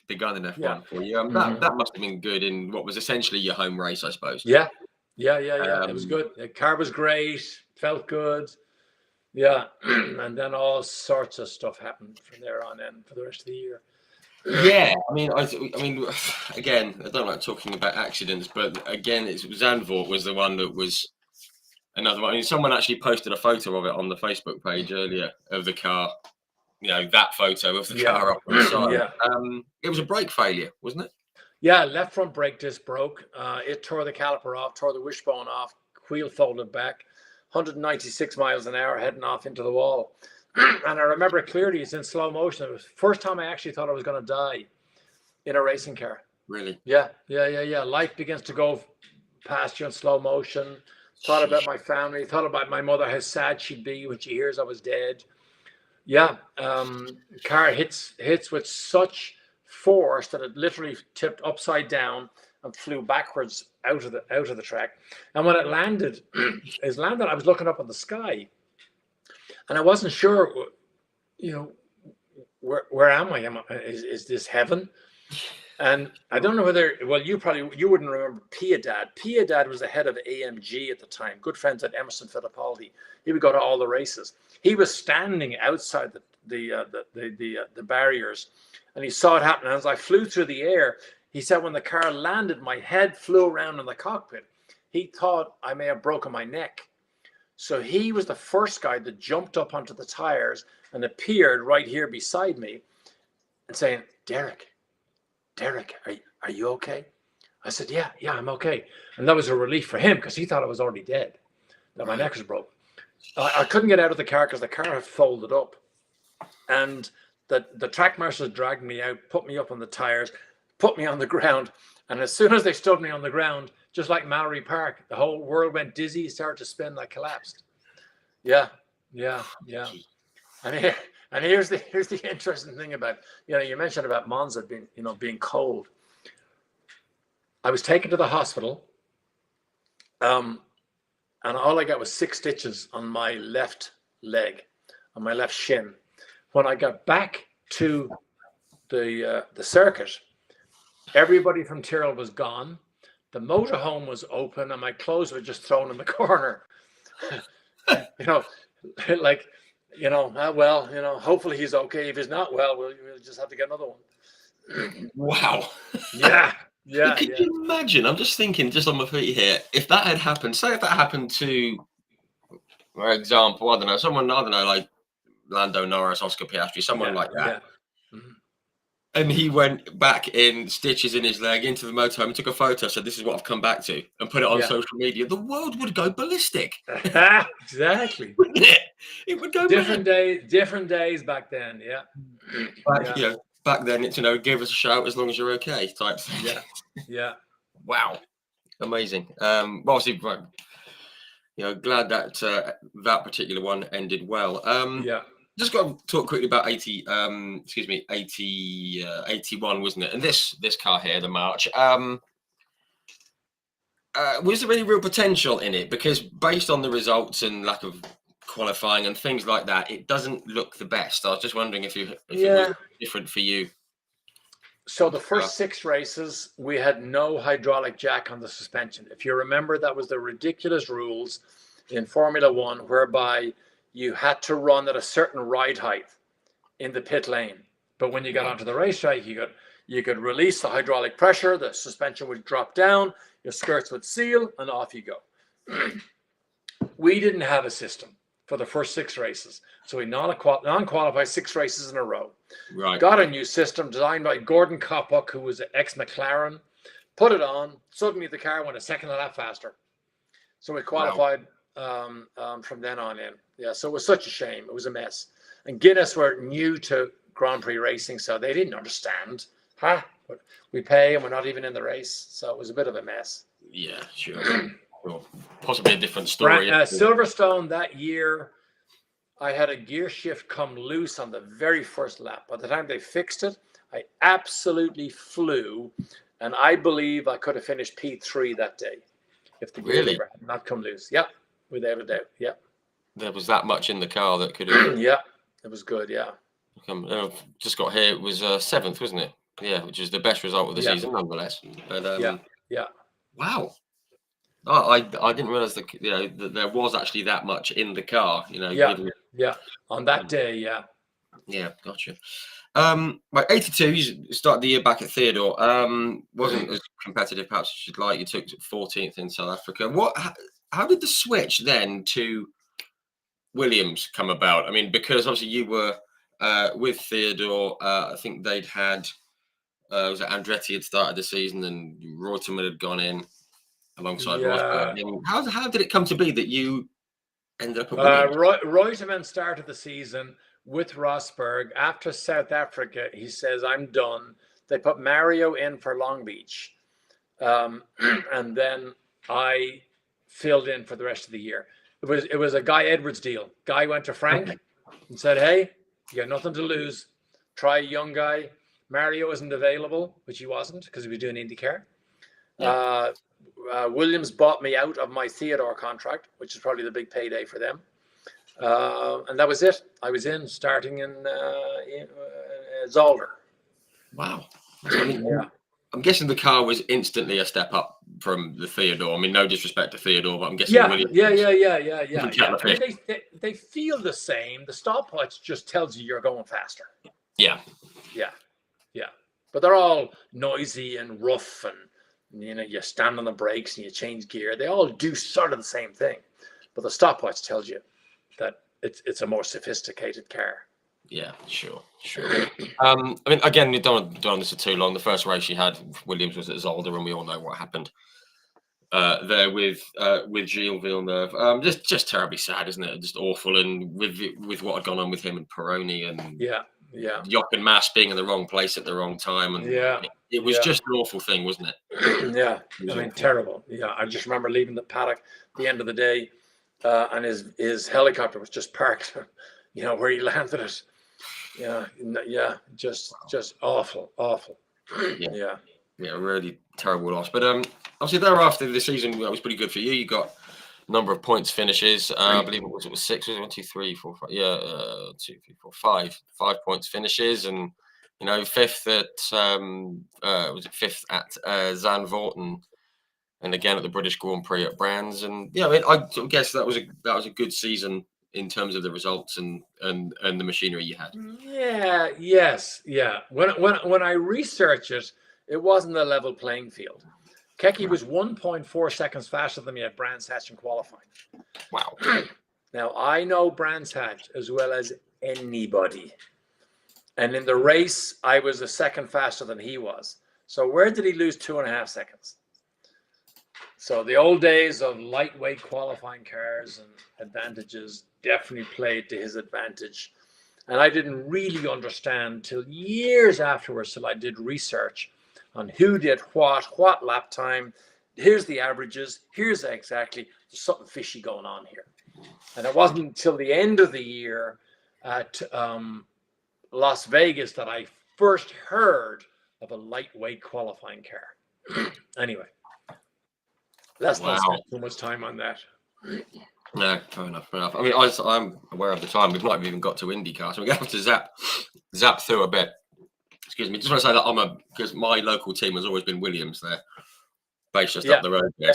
begun in F1 for you. That must have been good in what was essentially your home race, I suppose. Yeah. It was good. The car was great. Felt good. Yeah. And then all sorts of stuff happened from there on in for the rest of the year. Yeah, I mean, again, I don't like talking about accidents, but again, Zandvoort was the one that was another one. I mean, someone actually posted a photo of it on the Facebook page earlier of the car. You know, that photo of the car up on the side. Yeah. It was a brake failure, wasn't it? Yeah, left front brake disc broke. It tore the caliper off, tore the wishbone off, wheel folded back. 196 miles an hour heading off into the wall. And I remember it clearly. It's in slow motion. It was the first time I actually thought I was going to die in a racing car. Really? Yeah. Life begins to go past you in slow motion. Thought about my family. Thought about my mother, how sad she'd be when she hears I was dead. Yeah. Car hits with such force that it literally tipped upside down and flew backwards out of the track. And when it landed, I was looking up at the sky, and I wasn't sure, where am I? Is this heaven? And I don't know whether, well, you wouldn't remember Piedad. Piedad was the head of AMG at the time, good friends at Emerson Fittipaldi. He would go to all the races. He was standing outside the barriers, and he saw it happen. And as I flew through the air, he said when the car landed, my head flew around in the cockpit. He thought I may have broken my neck. So he was the first guy that jumped up onto the tires and appeared right here beside me and saying, Derek, are you okay? I said, yeah, I'm okay. And that was a relief for him because he thought I was already dead, that my neck was broken. I couldn't get out of the car because the car had folded up. And the track marshals dragged me out, put me up on the tires, put me on the ground. And as soon as they stood me on the ground, just like Mallory Park, the whole world went dizzy, started to spin, I collapsed. Yeah. And here's the interesting thing about, you mentioned about Monza being cold. I was taken to the hospital, and all I got was 6 stitches on my left leg, on my left shin. When I got back to the circuit, everybody from Tyrrell was gone. The motorhome was open, and my clothes were just thrown in the corner. Hopefully he's okay. If he's not well, we'll just have to get another one. Wow. Yeah. Could you imagine? I'm just thinking, just on my feet here, if that had happened, say if that happened to, for example, someone, like Lando Norris, Oscar Piastri, someone like that. Yeah. Mm-hmm. And he went back in stitches in his leg into the motorhome and took a photo, said, this is what I've come back to, and put it on social media. The world would go ballistic. Exactly. Wouldn't it? It would go different days back then. Yeah. Back then it's, give us a shout as long as you're okay type thing. Yeah. Wow. Amazing. Obviously, glad that that particular one ended well. Just got to talk quickly about 81, wasn't it? And this car here, the March. Was there any real potential in it? Because based on the results and lack of qualifying and things like that, it doesn't look the best. I was just wondering if it was different for you. So the first 6 races, we had no hydraulic jack on the suspension. If you remember, that was the ridiculous rules in Formula One, whereby you had to run at a certain ride height in the pit lane. But when you got onto the racetrack, you could release the hydraulic pressure, the suspension would drop down, your skirts would seal, and off you go. We didn't have a system for the first 6 races. So we non-qualified 6 races in a row. Right. Got a new system designed by Gordon Koppuck, who was ex-McLaren, put it on, suddenly the car went a second and a half faster. So we qualified from then on in. Yeah, so it was such a shame. It was a mess. And Guinness were new to Grand Prix racing, so they didn't understand. We pay and we're not even in the race. So it was a bit of a mess. Yeah, sure. Well, possibly a different story. Silverstone that year, I had a gear shift come loose on the very first lap. By the time they fixed it, I absolutely flew. And I believe I could have finished P3 that day if the gear lever had not come loose. Yeah, without a doubt. Yeah. There was that much in the car that could have. Yeah, it was good. Yeah. Just got here. It was 7th, wasn't it? Yeah, which is the best result of the season, nonetheless. But yeah. Wow. Oh, I didn't realize that there was actually that much in the car. Yeah. On that day, yeah. Yeah, gotcha. By 82, you started the year back at Theodore. Wasn't as competitive perhaps as you'd like. You took 14th in South Africa. How did the switch then to Williams come about? I mean, because obviously you were with Theodore. I think they'd had was it Andretti had started the season and Reutemann had gone in alongside Rosberg. How did it come to be that you ended up at Williams. Reutemann started the season with Rosberg. After South Africa, he says, I'm done. They put Mario in for Long Beach. And then I filled in for the rest of the year. It was a Guy Edwards deal. Guy went to Frank and said, hey, you got nothing to lose. Try a young guy. Mario isn't available, which he wasn't because he was doing IndyCar. Yeah. Williams bought me out of my Theodore contract, which is probably the big payday for them. And that was it. I was starting in Zolder. Wow. I'm guessing the car was instantly a step up from the Theodore. I mean, no disrespect to Theodore, but I'm guessing Williams. They feel the same. The stopwatch just tells you you're going faster. Yeah. But they're all noisy and rough, and you stand on the brakes and you change gear. They all do sort of the same thing, but the stopwatch tells you that it's a more sophisticated car. Yeah, sure. I mean, again, we don't want to on this for too long. The first race you had, Williams, was at Zolder, and we all know what happened there with Gilles Villeneuve. Just terribly sad, isn't it? Just awful, and with what had gone on with him and Peroni, and Jochen Mass being in the wrong place at the wrong time, and it was just an awful thing, wasn't it? Yeah, I mean, terrible. Yeah, I just remember leaving the paddock at the end of the day, and his helicopter was just parked, where he landed it. Yeah, just awful. Yeah, really terrible loss. But obviously thereafter the season was pretty good for you. You got a number of points finishes. I believe it was 6. Was it 1, 2, 3, 4, 5? Yeah, 2, 3, 4, 5. 5 points finishes, and fifth at fifth at Zandvoort, and again at the British Grand Prix at Brands. And I mean, I guess that was a good season in terms of the results and the machinery you had. Yeah. When I research it, it wasn't a level playing field. Keke was 1.4 seconds faster than me at Brands Hatch in qualifying. Wow. Now, I know Brands Hatch as well as anybody. And in the race, I was a second faster than he was. So where did he lose 2.5 seconds? So the old days of lightweight qualifying cars and advantages definitely played to his advantage. And I didn't really understand till years afterwards, till I did research on who did what lap time. Here's the averages. Here's exactly, there's something fishy going on here. And it wasn't until the end of the year at Las Vegas that I first heard of a lightweight qualifying car. Anyway, let's not spend too much time on that. No, fair enough. I mean, I'm aware of the time. We've not even got to IndyCar, so we're going to have to zap through a bit. Excuse me. Just want to say that because my local team has always been Williams there, based just up the road there.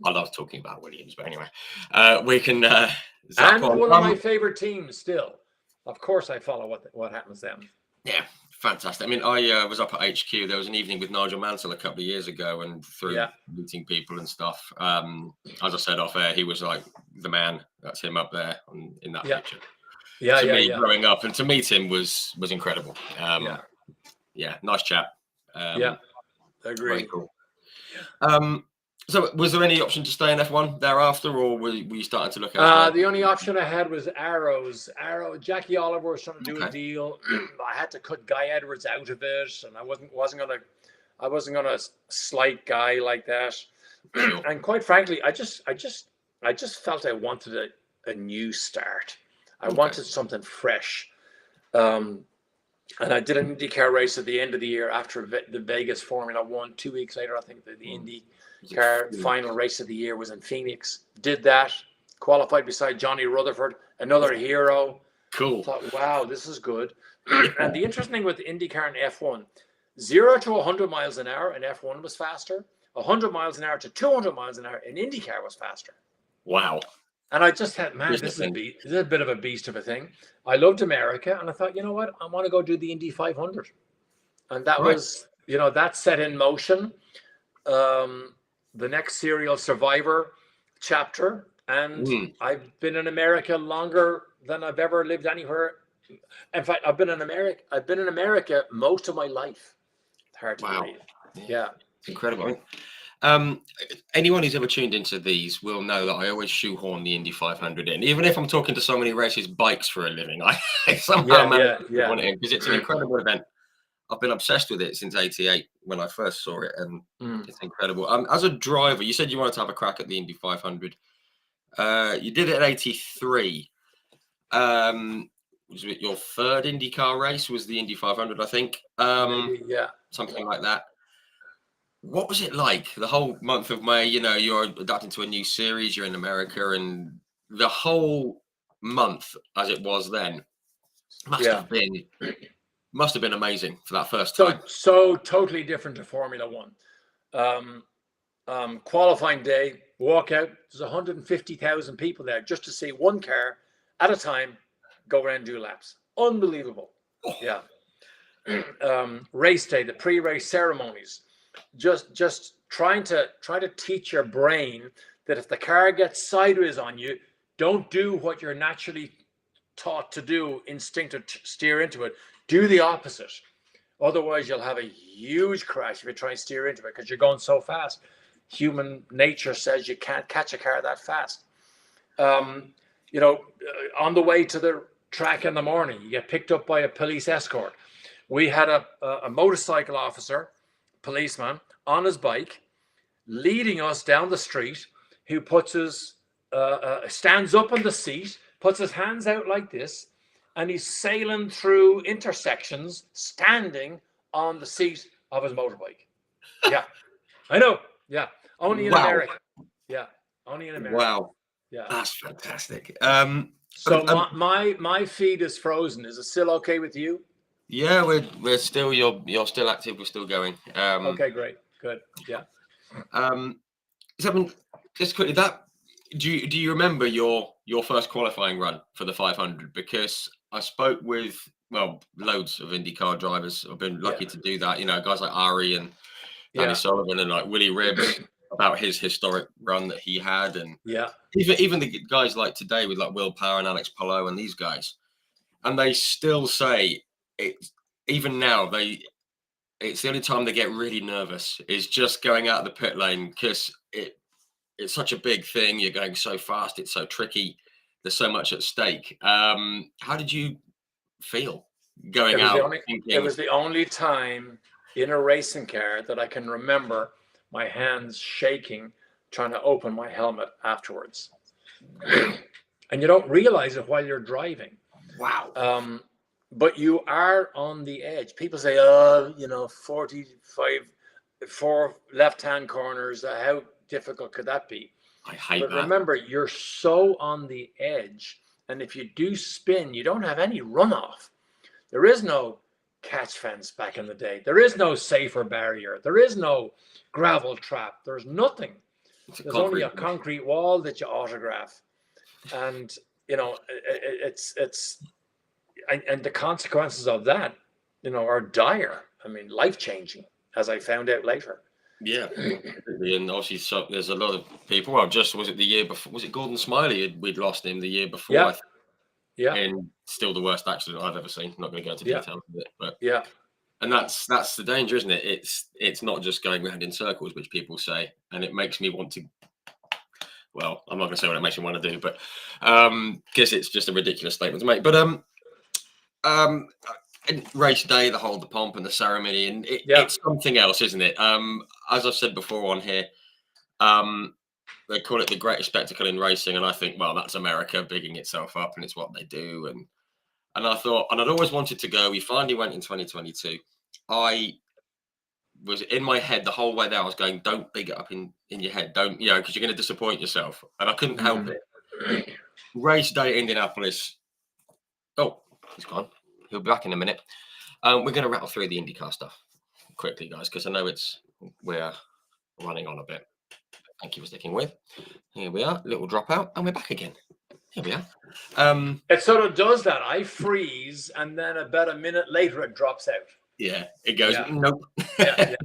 I love talking about Williams, but anyway, we can. And one of my favorite teams still. Of course, I follow what happens then. Yeah, fantastic. I mean, I was up at HQ. There was an evening with Nigel Mansell a couple of years ago, and through meeting people and stuff. As I said off air, he was like the man. That's him up there in that picture. To me, growing up, and to meet him was incredible. Nice chap. Agreed. Cool. So, was there any option to stay in F1 thereafter, or were you starting to look at? The only option I had was Arrows. Jackie Oliver was trying to do a deal. I had to cut Guy Edwards out of it, and I wasn't gonna slight Guy like that. Sure. And quite frankly, I just felt I wanted a new start. I wanted something fresh. And I did an IndyCar race at the end of the year after the Vegas Formula 1. 2 weeks later, I think the IndyCar final race of the year was in Phoenix. Did that, qualified beside Johnny Rutherford, another hero. Cool. Thought, wow, this is good. And the interesting thing with IndyCar and F1, 0 to 100 miles an hour in F1 was faster. 100 miles an hour to 200 miles an hour in IndyCar was faster. Wow. And I just thought, man, this is a bit of a beast of a thing. I loved America, and I thought, you know what? I want to go do the Indy 500. And that was, that set in motion the next serial Survivor chapter. And I've been in America longer than I've ever lived anywhere. In fact, I've been in America most of my life. It's hard to believe. Yeah. It's incredible. Um, Anyone who's ever tuned into these will know that I always shoehorn the Indy 500 in, even if I'm talking to someone who races bikes for a living. I somehow manage to shoehorn it in because it's an incredible event. I've been obsessed with it since '88 when I first saw it, and it's incredible. As a driver, you said you wanted to have a crack at the Indy 500. You did it at '83. Was it your third IndyCar race? Was the Indy 500, I think? Maybe, yeah. Something like that. What was it like the whole month of May? You know, you're adapting to a new series, you're in America, and the whole month as it was then must have been amazing for that first time. So totally different to Formula One. Qualifying day, walk out, there's 150,000 people there just to see one car at a time go around and do laps. Unbelievable. Yeah. Race day, the pre-race ceremonies, just trying to teach your brain that if the car gets sideways on you, don't do what you're naturally taught to do, instinctive, steer into it. Do the opposite. Otherwise, you'll have a huge crash if you try and steer into it because you're going so fast. Human nature says you can't catch a car that fast. On the way to the track in the morning, you get picked up by a police escort. We had a motorcycle officer, policeman, on his bike, leading us down the street, who puts his stands up on the seat, puts his hands out like this, and he's sailing through intersections, standing on the seat of his motorbike. Yeah, I know. Yeah, only in America. Yeah, only in America. Wow. Yeah, that's fantastic. So my feed is frozen. Is it still okay with you? Yeah, we're still you're still active. We're still going. Okay, great, good. Yeah. So just quickly, do you remember your first qualifying run for the 500? Because I spoke with loads of IndyCar drivers. I've been lucky to do that. You know, guys like Ari and Danny Sullivan and like Willie Ribbs about his historic run that he had, and even the guys like today with like Will Power and Alex Palou and these guys, and they still say it. Even now, it's the only time they get really nervous is just going out of the pit lane because it's such a big thing. You're going so fast. It's so tricky. There's so much at stake. How did you feel going out? It was the only time in a racing car that I can remember my hands shaking trying to open my helmet afterwards. And you don't realize it while you're driving. Wow. But you are on the edge. People say, 4 left-hand corners. How difficult could that be? I hate that. Remember, you're so on the edge. And if you do spin, you don't have any runoff. There is no catch fence back in the day. There is no safer barrier. There is no gravel trap. There's nothing. There's only a concrete wall that you autograph. And, and the consequences of that, are dire. I mean, life-changing, as I found out later. Yeah, and obviously, there's a lot of people. Well, was it the year before? Was it Gordon Smiley? We'd lost him the year before. Yeah. Yeah. And still the worst accident I've ever seen. I'm not going to go into details of it, but yeah. And that's the danger, isn't it? It's not just going round in circles, which people say, and it makes me want to. Well, I'm not going to say what it makes me want to do, but because it's just a ridiculous statement to make. But race day, the pomp and the ceremony, and it's something else, isn't it? As I've said before on here, they call it the greatest spectacle in racing, and I think, well, that's America bigging itself up, and it's what they do. And I thought, and I'd always wanted to go. We finally went in 2022. I was in my head the whole way there. I was going, don't big it up in your head, don't, because you're going to disappoint yourself. And I couldn't help it. Race day, Indianapolis. Oh, he's gone. He'll be back in a minute. We're going to rattle through the IndyCar stuff quickly, guys, because I know we're running on a bit. Thank you for sticking with. Here we are, little dropout, and we're back again. Here we are. It sort of does that. I freeze, and then about a minute later, it drops out. Yeah, it goes, nope. Yeah.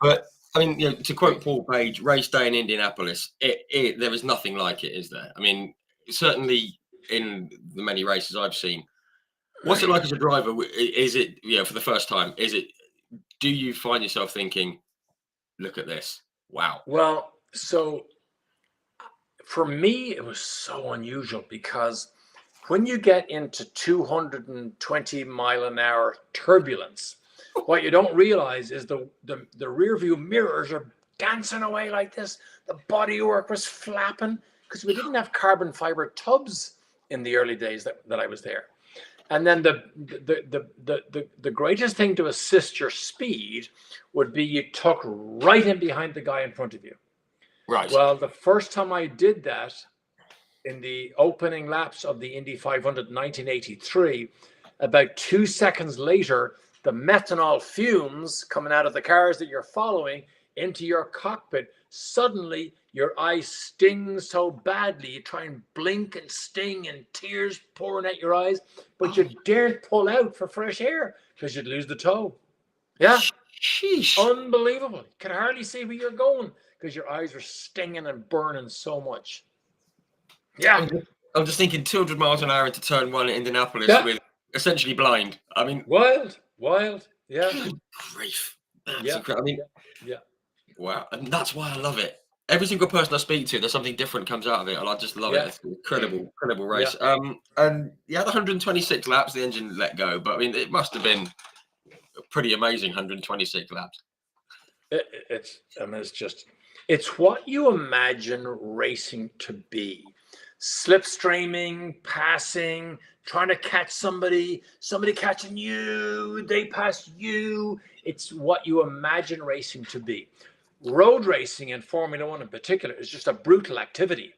But, I mean, to quote Paul Page, race day in Indianapolis, there is nothing like it, is there? I mean, certainly in the many races I've seen, what's it like as a driver? Is it, for the first time, do you find yourself thinking, look at this? Wow. Well, so for me, it was so unusual because when you get into 220-mile-an-hour turbulence, what you don't realize is the rear view mirrors are dancing away like this. The bodywork was flapping because we didn't have carbon fiber tubs in the early days that I was there. And then the greatest thing to assist your speed would be you tuck right in behind the guy in front of you. Right. Well, the first time I did that in the opening laps of the Indy 500 in 1983, about 2 seconds later, the methanol fumes coming out of the cars that you're following into your cockpit, suddenly your eye stings so badly, you try and blink and sting and tears pouring out your eyes, but you daren't pull out for fresh air because you'd lose the tow. Yeah. Sheesh. Unbelievable. You can hardly see where you're going because your eyes are stinging and burning so much. Yeah. I'm just thinking 200 miles an hour into turn one at Indianapolis with essentially blind. I mean, wild. Yeah. Good grief. That's Yeah. incredible. I mean, Yeah. wow. And that's why I love it. Every single person I speak to, there's something different comes out of it, and I just love it. It's an incredible race. And yeah, the 126 laps, the engine let go, but I mean, it must have been a pretty amazing 126 laps. It's what you imagine racing to be. Slipstreaming, passing, trying to catch somebody catching you, they pass you. It's what you imagine racing to be. Road racing and Formula One in particular is just a brutal activity.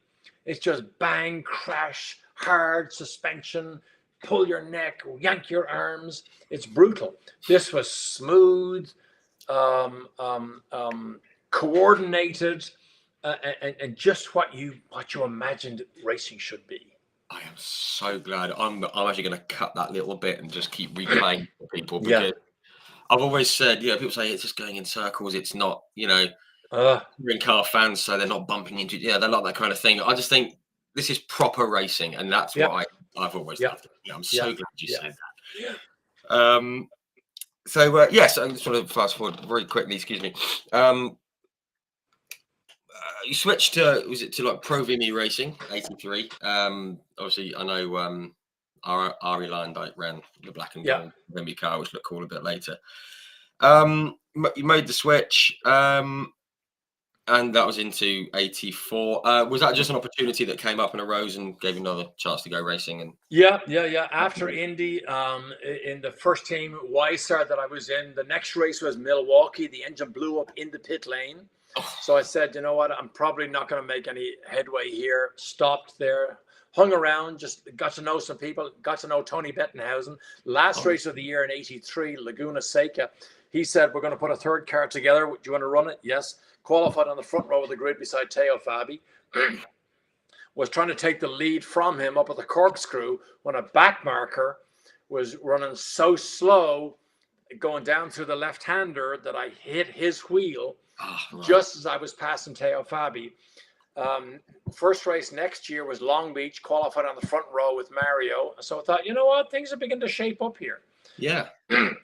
It's just bang, crash, hard suspension, pull your neck, yank your arms. It's brutal. This was smooth, coordinated, and just what you imagined racing should be. I am so glad. I'm actually going to cut that little bit and just keep replaying for people because I've always said, people say it's just going in circles. It's not, touring car fans, so they're not bumping into. Yeah, they're not that kind of thing. I just think this is proper racing, and that's what I've always loved. I'm so glad you said that. Yeah. So yes, I just want to fast forward very quickly. Excuse me. You switched to like Pro Vimy Racing '83. Obviously, I know Ari Landike ran the black and gold Vimy car, which looked cool a bit later. You made the switch, and that was into '84. Was that just an opportunity that came up and arose and gave you another chance to go racing? And yeah. After Indy, in the first team WEC that I was in, the next race was Milwaukee. The engine blew up in the pit lane. So I said, you know what, I'm probably not going to make any headway here. Stopped there, hung around, just got to know some people, got to know Tony Bettenhausen. Last race of the year in '83, Laguna Seca. He said, we're going to put a third car together. Do you want to run it? Yes. Qualified on the front row of the grid beside Teo Fabi. Was trying to take the lead from him up at the corkscrew when a back marker was running so slow, going down through the left-hander, that I hit his wheel. Just as I was passing Teo Fabi. First race next year was Long Beach, qualified on the front row with Mario. So I thought, you know what, things are beginning to shape up here. Yeah.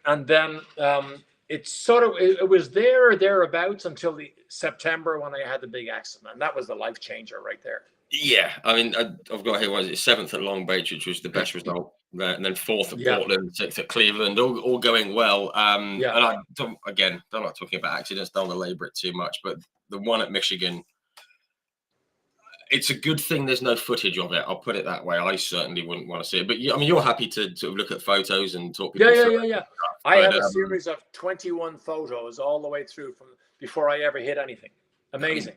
And then it was there or thereabouts until the September when I had the big accident. And that was the life changer right there. Yeah. I mean, I've got here, was it 7th at Long Beach, which was the best result there, and then 4th at Portland, 6th at Cleveland, all going well. And I don't like talking about accidents, don't want to labor it too much, but the one at Michigan, it's a good thing there's no footage of it. I'll put it that way. I certainly wouldn't want to see it, but I mean, you're happy to sort of look at photos and talk people. Yeah. I have a series of 21 photos all the way through from before I ever hit anything. Amazing.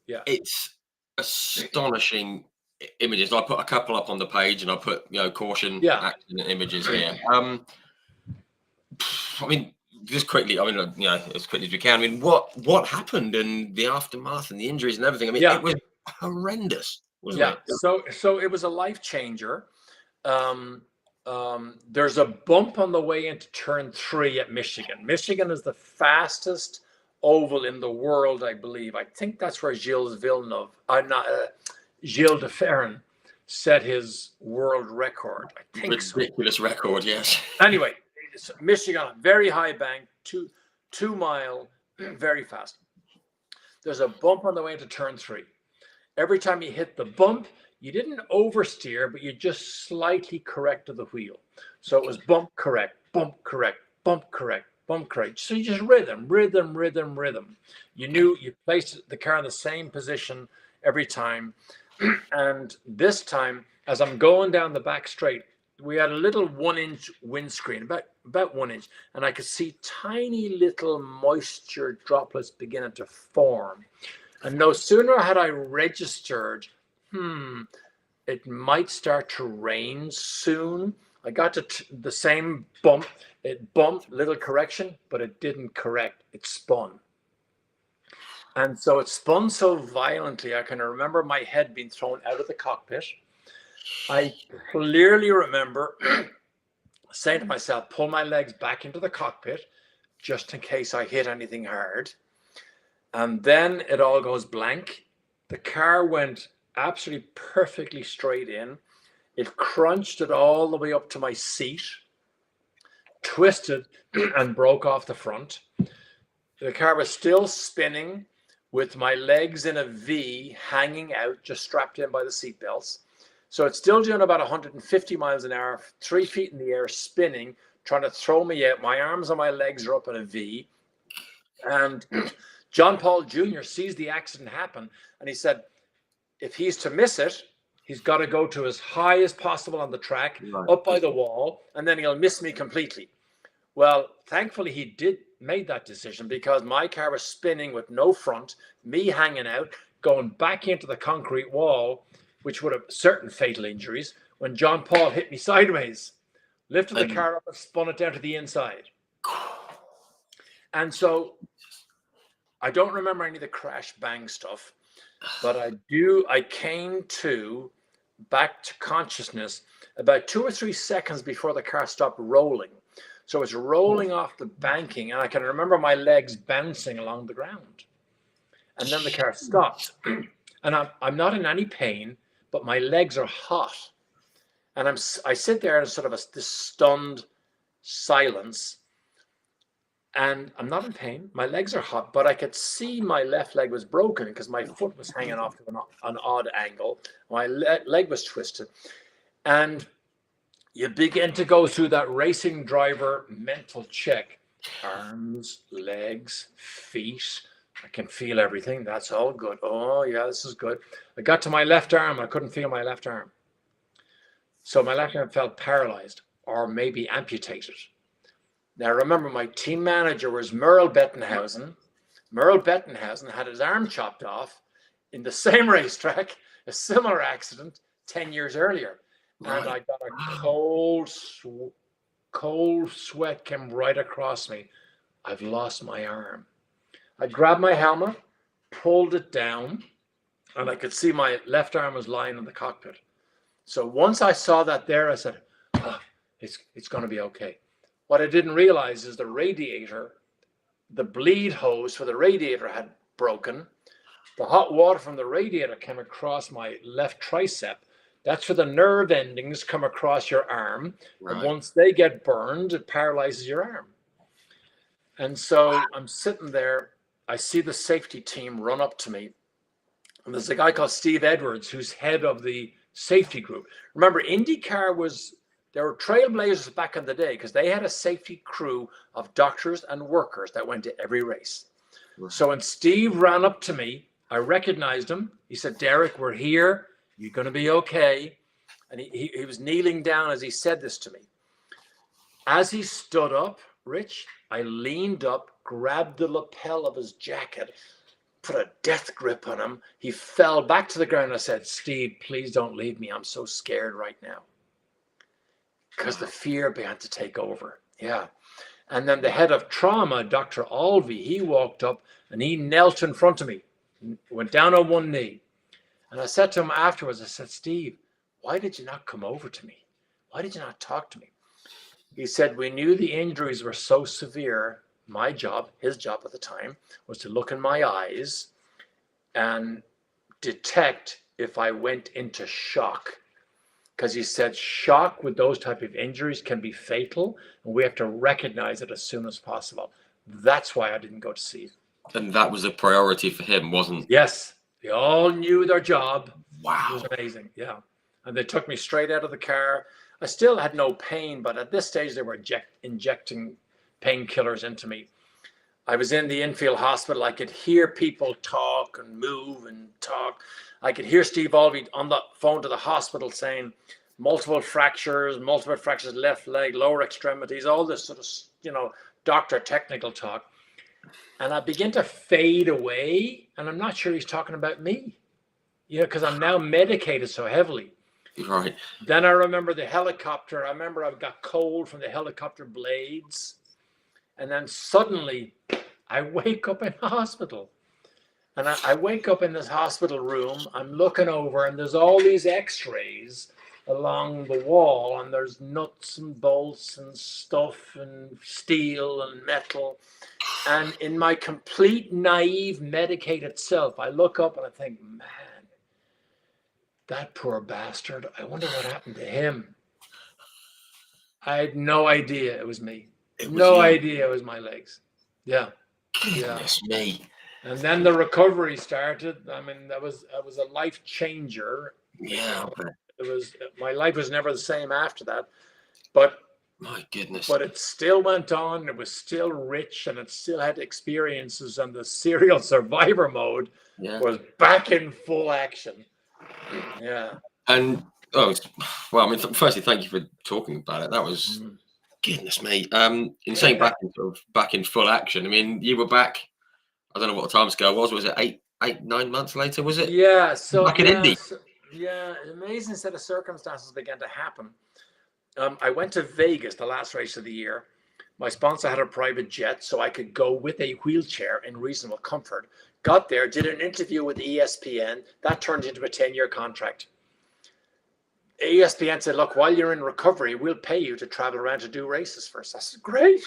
Yeah. It's astonishing images. I put a couple up on the page, and I put caution accident images here. I mean, just quickly. I mean, as quickly as we can. I mean, what happened and the aftermath and the injuries and everything. I mean, it was horrendous, wasn't it? So it was a life changer. There's a bump on the way into turn 3 at Michigan. Michigan is the fastest oval in the world, I believe. I think that's where Gilles de Ferran set his world record. I think ridiculous record, yes. Anyway, Michigan, very high bank, two mile, very fast. there's a bump on the way into turn 3. Every time you hit the bump, you didn't oversteer, but you just slightly corrected the wheel. So it was bump correct, bump correct, bump correct, bump correct. So you just rhythm. You knew you placed the car in the same position every time. And this time, as I'm going down the back straight, we had a little 1-inch windscreen, about 1 inch, and I could see tiny little moisture droplets beginning to form. And no sooner had I registered, it might start to rain soon. I got to the same bump. It bumped, little correction, but it didn't correct. It spun. And so it spun so violently, I can remember my head being thrown out of the cockpit. I clearly remember saying to myself, pull my legs back into the cockpit just in case I hit anything hard. And then it all goes blank. The car went absolutely perfectly straight in. It crunched it all the way up to my seat, twisted and broke off the front. The car was still spinning with my legs in a V hanging out, just strapped in by the seat belts. So it's still doing about 150 miles an hour, 3 feet in the air, spinning, trying to throw me out. My arms and my legs are up in a V. And John Paul Jr. sees the accident happen, and he said, if he's to miss it, he's got to go to as high as possible on the track, up by the wall, and then he'll miss me completely. Well, thankfully he made that decision, because my car was spinning with no front, me hanging out, going back into the concrete wall, which would have certain fatal injuries, when John Paul hit me sideways, lifted the car up and spun it down to the inside. And so I don't remember any of the crash bang stuff, but I came back to consciousness about 2 or 3 seconds before the car stopped rolling. So it's rolling off the banking, and I can remember my legs bouncing along the ground. And then the car stopped. And I'm not in any pain, but my legs are hot. And I sit there in sort of this stunned silence. And I'm not in pain. My legs are hot, but I could see my left leg was broken because my foot was hanging off to an odd angle. My leg was twisted. And you begin to go through that racing driver mental check. Arms, legs, feet. I can feel everything. That's all good. Oh, yeah, this is good. I got to my left arm. I couldn't feel my left arm. So my left arm felt paralyzed, or maybe amputated. Now, remember, my team manager was Merle Bettenhausen. Merle Bettenhausen had his arm chopped off in the same racetrack, a similar accident 10 years earlier. And I got a cold sweat came right across me. I've lost my arm. I grabbed my helmet, pulled it down, and I could see my left arm was lying in the cockpit. So once I saw that there, I said, it's going to be okay. What I didn't realize is the radiator, the bleed hose for the radiator had broken. The hot water from the radiator came across my left tricep. That's where the nerve endings come across your arm. Right. And once they get burned, it paralyzes your arm. And so I'm sitting there. I see the safety team run up to me. And there's a guy called Steve Edwards, who's head of the safety group. Remember, IndyCar there were trailblazers back in the day because they had a safety crew of doctors and workers that went to every race. Right. So when Steve ran up to me, I recognized him. He said, Derek, we're here. You're going to be okay. And he was kneeling down as he said this to me. As he stood up, Rich, I leaned up, grabbed the lapel of his jacket, put a death grip on him. He fell back to the ground. I said, Steve, please don't leave me. I'm so scared right now. Because the fear began to take over. Yeah. And then the head of trauma, Dr. Alvey, he walked up and he knelt in front of me, went down on one knee. And I said to him afterwards, I said, Steve, why did you not come over to me? Why did you not talk to me? He said, we knew the injuries were so severe. My job, his job at the time, was to look in my eyes and detect if I went into shock. Because he said shock with those type of injuries can be fatal, and we have to recognize it as soon as possible. That's why I didn't go to see him. And that was a priority for him, wasn't? Yes, they all knew their job. Wow. It was amazing. Yeah. And they took me straight out of the car. I still had no pain, but at this stage they were injecting painkillers into me. I was in the infield hospital. I could hear people talk and move and talk. I could hear Steve Alvey on the phone to the hospital saying multiple fractures, left leg, lower extremities, all this sort of, doctor technical talk. And I begin to fade away, and I'm not sure he's talking about me, because I'm now medicated so heavily. Right. Then I remember the helicopter. I remember I got cold from the helicopter blades. And then suddenly I wake up in the hospital. And I wake up in this hospital room. I'm looking over, and there's all these x-rays along the wall, and there's nuts and bolts and stuff and steel and metal. And in my complete naive medicated self, I look up and I think, man, that poor bastard, I wonder what happened to him. I had no idea it was me. No idea it was my legs. Yeah. Goodness me. And then the recovery started. I mean, that was a life changer. Yeah. My life was never the same after that. But my goodness. But it still went on. It was still rich, and it still had experiences. And the serial survivor mode was back in full action. Yeah. And well, I mean, firstly, thank you for talking about it. That was goodness me. In saying back in full action. I mean, you were back. I don't know what the time scale was. Was it 9 months later? Was it? Yeah. So back in Indy. An amazing set of circumstances began to happen. I went to Vegas, the last race of the year. My sponsor had a private jet, so I could go with a wheelchair in reasonable comfort. Got there, did an interview with ESPN. That turned into a 10-year contract. ESPN said, look, while you're in recovery, we'll pay you to travel around to do races first. I said, great.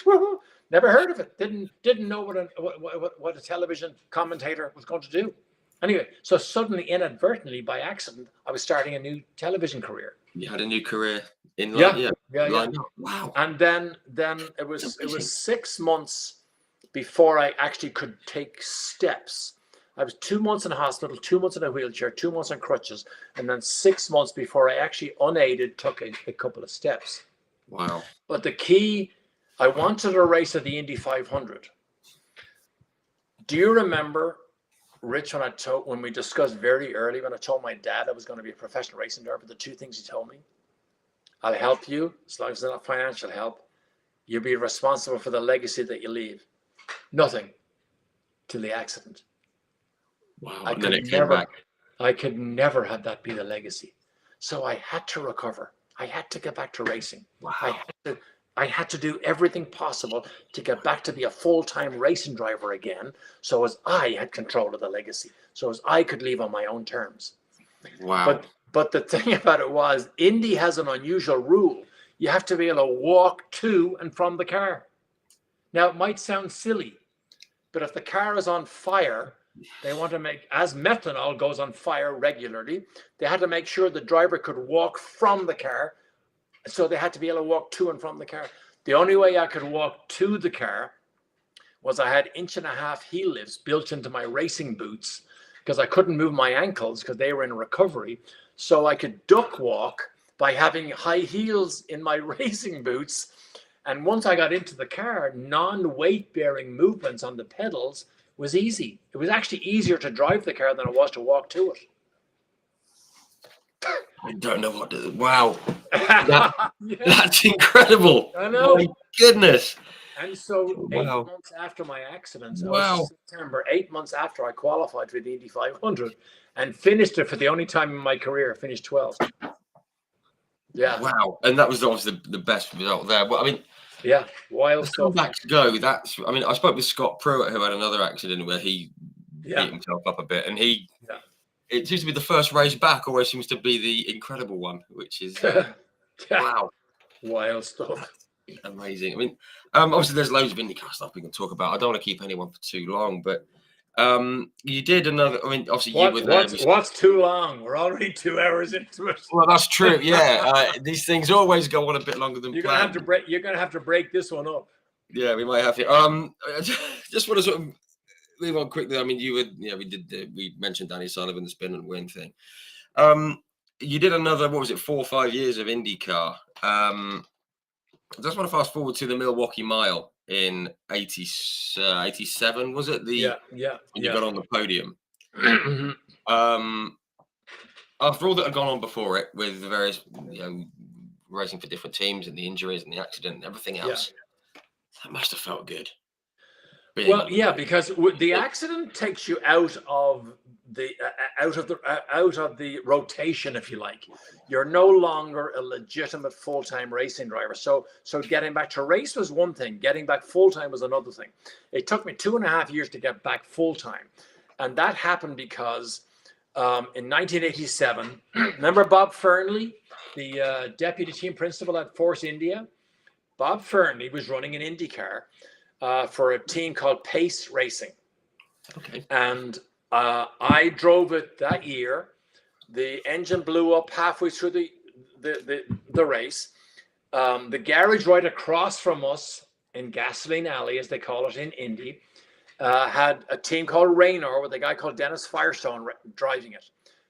Never heard of it. Didn't know what a television commentator was going to do. Anyway, so suddenly, inadvertently, by accident, I was starting a new television career. You had a new career in yeah. Wow. And then it was 6 months before I actually could take steps. I was 2 months in a hospital, 2 months in a wheelchair, 2 months on crutches, and then 6 months before I actually unaided took a couple of steps. Wow. But the key, I wanted a race at the Indy 500. Do you remember, Rich, when we discussed very early, when I told my dad I was going to be a professional racing driver, the two things he told me? I'll help you as long as it's not financial help. You'll be responsible for the legacy that you leave. Nothing till the accident. Wow. I could never have that be the legacy. So I had to recover. I had to get back to racing. Wow. I had to do everything possible to get back to be a full-time racing driver again, so as I had control of the legacy, so as I could leave on my own terms. Wow. But the thing about it was, Indy has an unusual rule. You have to be able to walk to and from the car. Now, it might sound silly, but if the car is on fire, they want to make, as methanol goes on fire regularly, they had to make sure the driver could walk from the car. So they had to be able to walk to and from the car. The only way I could walk to the car was I had 1.5-inch heel lifts built into my racing boots because I couldn't move my ankles because they were in recovery. So I could duck walk by having high heels in my racing boots. And once I got into the car, non-weight bearing movements on the pedals was easy. It was actually easier to drive the car than it was to walk to it. I don't know what to. Wow. That's incredible. I know. My goodness. And so 8 months after my accident, September, 8 months after I qualified for the Indy 500 and finished it for the only time in my career, I finished 12th. Yeah. Wow. And that was obviously the best result there. But I mean, yeah, wild stuff. Back to go. I mean, I spoke with Scott Pruitt, who had another accident where he beat himself up a bit, and it seems to be the first race back always seems to be the incredible one, which is wow, wild stuff. Amazing. I mean, obviously there's loads of IndyCar stuff we can talk about. I don't want to keep anyone for too long, but you did another. I mean, obviously you were there. What's too long? We're already 2 hours into it. Well, that's true. Yeah, these things always go on a bit longer than you're planned. You're gonna have to break this one up. Yeah, we might have to. Just want to sort of move on quickly. I mean, we mentioned Danny Sullivan, the spin and win thing. You did another, what was it, 4 or 5 years of IndyCar. I just want to fast forward to the Milwaukee Mile in 87, was it? When you got on the podium. After all that had gone on before it, with the various, racing for different teams and the injuries and the accident and everything else, that must have felt good. Well, yeah, because the accident takes you out of the rotation, if you like. You're no longer a legitimate full-time racing driver. So getting back to race was one thing. Getting back full-time was another thing. It took me 2.5 years to get back full-time, and that happened because in 1987, remember Bob Fernley, the deputy team principal at Force India? Bob Fernley was running an IndyCar for a team called Pace Racing. Okay. And I drove it that year. The engine blew up halfway through the race. The garage right across from us in Gasoline Alley, as they call it in Indy, had a team called Raynor with a guy called Dennis Firestone driving it.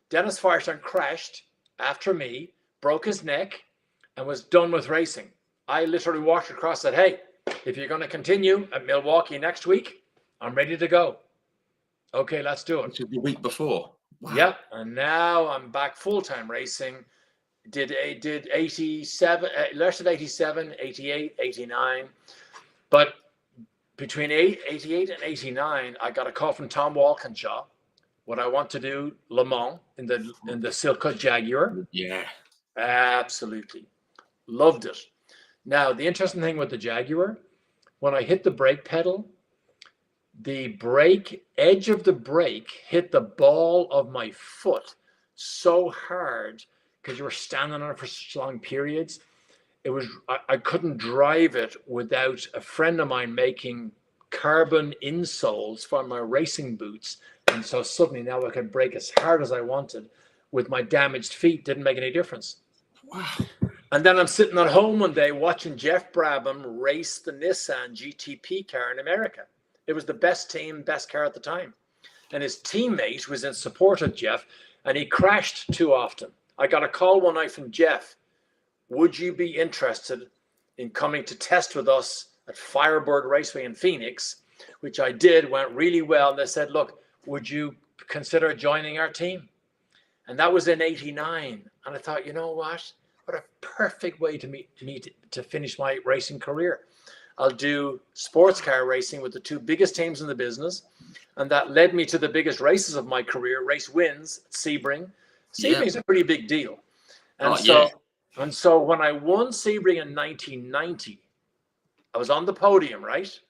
Dennis Firestone crashed after me, broke his neck, and was done with racing. I literally walked across and said, hey, if you're going to continue at Milwaukee next week, I'm ready to go. Okay, let's do it. Which was the week before. Wow. Yeah, and now I'm back full-time racing. Did 87, less than 87, 88, 89. But between 88 and 89, I got a call from Tom Walkinshaw. What I want to do, Le Mans in the Silk Jaguar. Yeah, absolutely, loved it. Now the interesting thing with the Jaguar, when I hit the brake pedal, the edge of the brake hit the ball of my foot so hard because you were standing on it for such long periods. I couldn't drive it without a friend of mine making carbon insoles for my racing boots. And so suddenly now I could brake as hard as I wanted with my damaged feet. Didn't make any difference. Wow. And then I'm sitting at home one day watching Jeff Brabham race the Nissan GTP car in America. It was the best team, best car at the time. And his teammate was in support of Jeff, and he crashed too often. I got a call one night from Jeff. Would you be interested in coming to test with us at Firebird Raceway in Phoenix? Which I did, went really well. And they said, look, would you consider joining our team? And that was in 89. And I thought, you know what? What a perfect way to finish my racing career. I'll do sports car racing with the two biggest teams in the business. And that led me to the biggest races of my career, race wins at Sebring. Sebring's a pretty big deal. And so when I won Sebring in 1990, I was on the podium, right?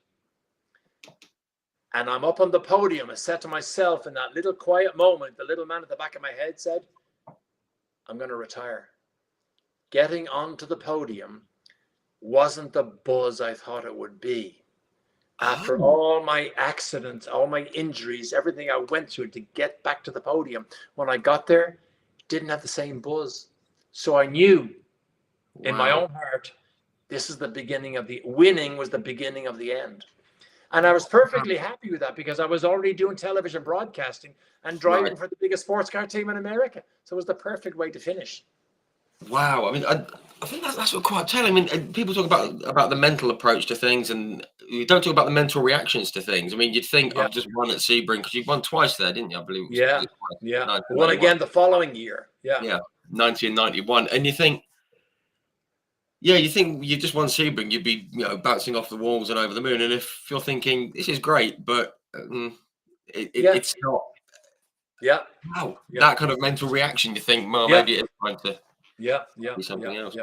And I'm up on the podium. I said to myself in that little quiet moment, the little man at the back of my head said, I'm going to retire. Getting onto the podium wasn't the buzz I thought it would be. After all my accidents, all my injuries, everything I went through to get back to the podium, when I got there, it didn't have the same buzz. So I knew in my own heart, this is the beginning of winning was the beginning of the end. And I was perfectly happy with that because I was already doing television broadcasting and driving for the biggest sports car team in America. So it was the perfect way to finish. Wow. I mean, I think that's what quite telling. I mean, people talk about the mental approach to things, and you don't talk about the mental reactions to things. I mean, you'd think I've just won at Sebring because you won twice there, didn't you? I believe. Won again the following year. Yeah. 1991, and you think you just won Sebring, you'd be bouncing off the walls and over the moon. And if you're thinking this is great, but it's not. Yeah. Wow. That kind of mental reaction, you think, well, maybe it's time to. Be something else.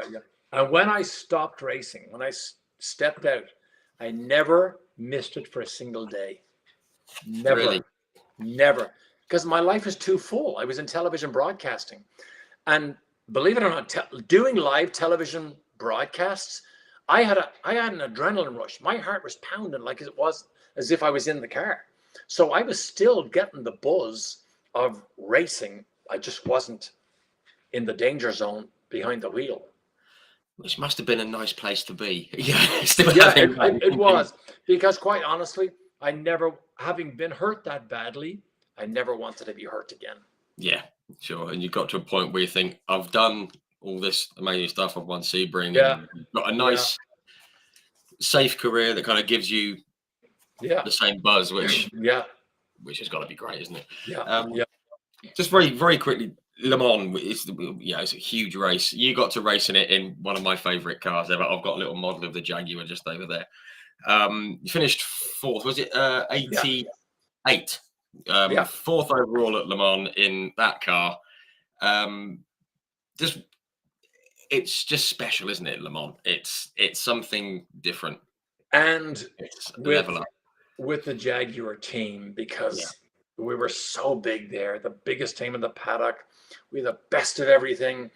And when I stopped racing, when I stepped out, I never missed it for a single day. Never. Really? Never. Because my life is too full. I was in television broadcasting. And believe it or not, doing live television broadcasts, I had an adrenaline rush. My heart was pounding like it was as if I was in the car. So I was still getting the buzz of racing. I just wasn't in the danger zone behind the wheel. Which must have been a nice place to be. It was. Because quite honestly, I never having been hurt that badly, I never wanted to be hurt again. Yeah, sure. And you got to a point where you think, I've done all this amazing stuff. I've won Sebring Yeah. and got a nice, safe career that kind of gives you Yeah. the same buzz, which Yeah. has got to be great, isn't it? Yeah. Yeah. Just very, very quickly, Le Mans it's a huge race. You got to race in it in one of my favourite cars ever. I've got a little model of the Jaguar just over there. You finished fourth. Was it 88? Fourth overall at Le Mans in that car. It's just special, isn't it, Le Mans? It's something different, and it's a level up with the Jaguar team, because we were so big there, the biggest team in the paddock. We had the best of everything.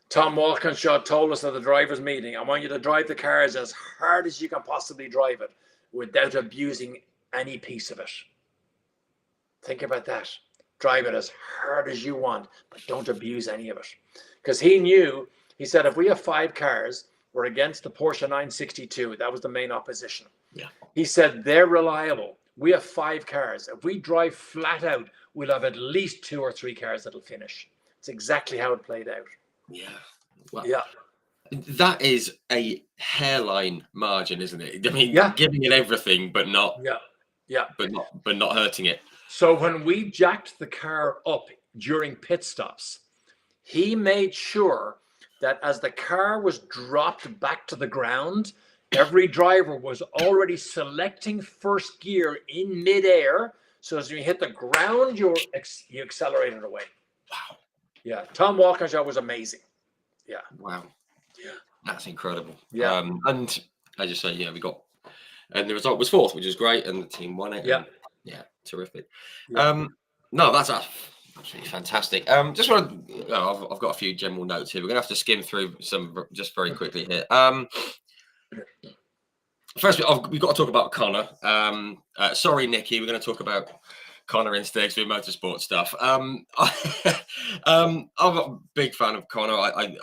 Tom Walkinshaw told us at the drivers' meeting, I want you to drive the cars as hard as you can possibly drive it without abusing any piece of it. Think about that. Drive it as hard as you want, but don't abuse any of it. Because he said, if we have 5 cars, we're against the Porsche 962. That was the main opposition. Yeah. He said, they're reliable. We have 5 cars. If we drive flat out, we'll have at least 2 or 3 cars that'll finish. It's exactly how it played out. Yeah. Well, yeah. That is a hairline margin, isn't it? I mean, giving it everything, but not. Yeah. But not hurting it. So when we jacked the car up during pit stops, he made sure that as the car was dropped back to the ground, every driver was already selecting first gear in midair. So as you hit the ground, you accelerated away. Wow. Yeah. Tom Walkinshaw was amazing. Yeah. Wow. Yeah. That's incredible. Yeah. And as you say, we got, and the result was fourth, which is great, and the team won it. Yeah. Yeah. Terrific. Yeah. No, that's absolutely fantastic. Just want to, I've got a few general notes here. We're gonna have to skim through some just very quickly here. First, we've got to talk about Connor. Sorry, Nikki, we're going to talk about Connor instead through motorsport stuff. I'm a big fan of Connor. I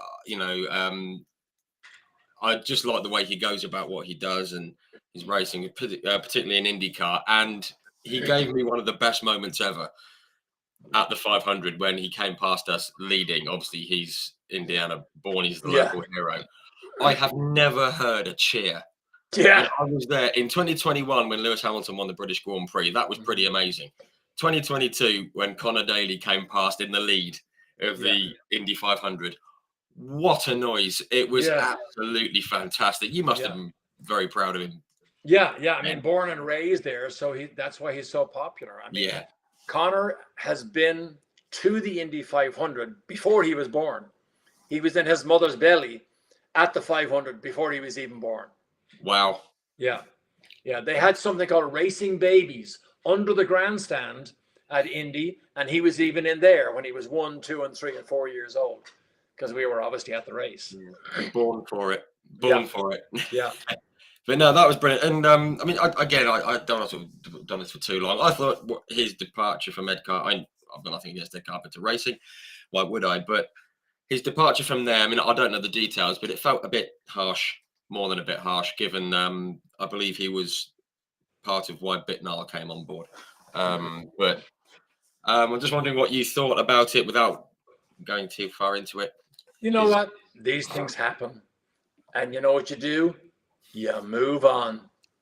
just like the way he goes about what he does and his racing, particularly in IndyCar. And he gave me one of the best moments ever at the 500 when he came past us leading. Obviously, he's Indiana born. He's the local hero. I have never heard a cheer. Yeah. And I was there in 2021 when Lewis Hamilton won the British Grand Prix. That was pretty amazing. 2022 when Conor Daly came past in the lead of the Indy 500. What a noise. It was absolutely fantastic. You must have been very proud of him. Yeah. I mean, born and raised there, so that's why he's so popular. I mean, Connor has been to the Indy 500 before he was born. He was in his mother's belly at the 500 before he was even born. Wow. Yeah. They had something called Racing Babies under the grandstand at Indy, and he was even in there when he was 1, 2, and 3 and 4 years old, because we were obviously at the race. Born for it. For it. Yeah. But no, that was brilliant. And I mean, I don't have to have done this for too long. I thought his departure from IndyCar, I've got nothing against IndyCar, but to racing, why would I? But his departure from there, I mean, I don't know the details, but it felt a bit harsh. More than a bit harsh, given I believe he was part of why Bittner came on board. But I'm just wondering what you thought about it without going too far into it. You know what? These things happen. And you know what you do? You move on.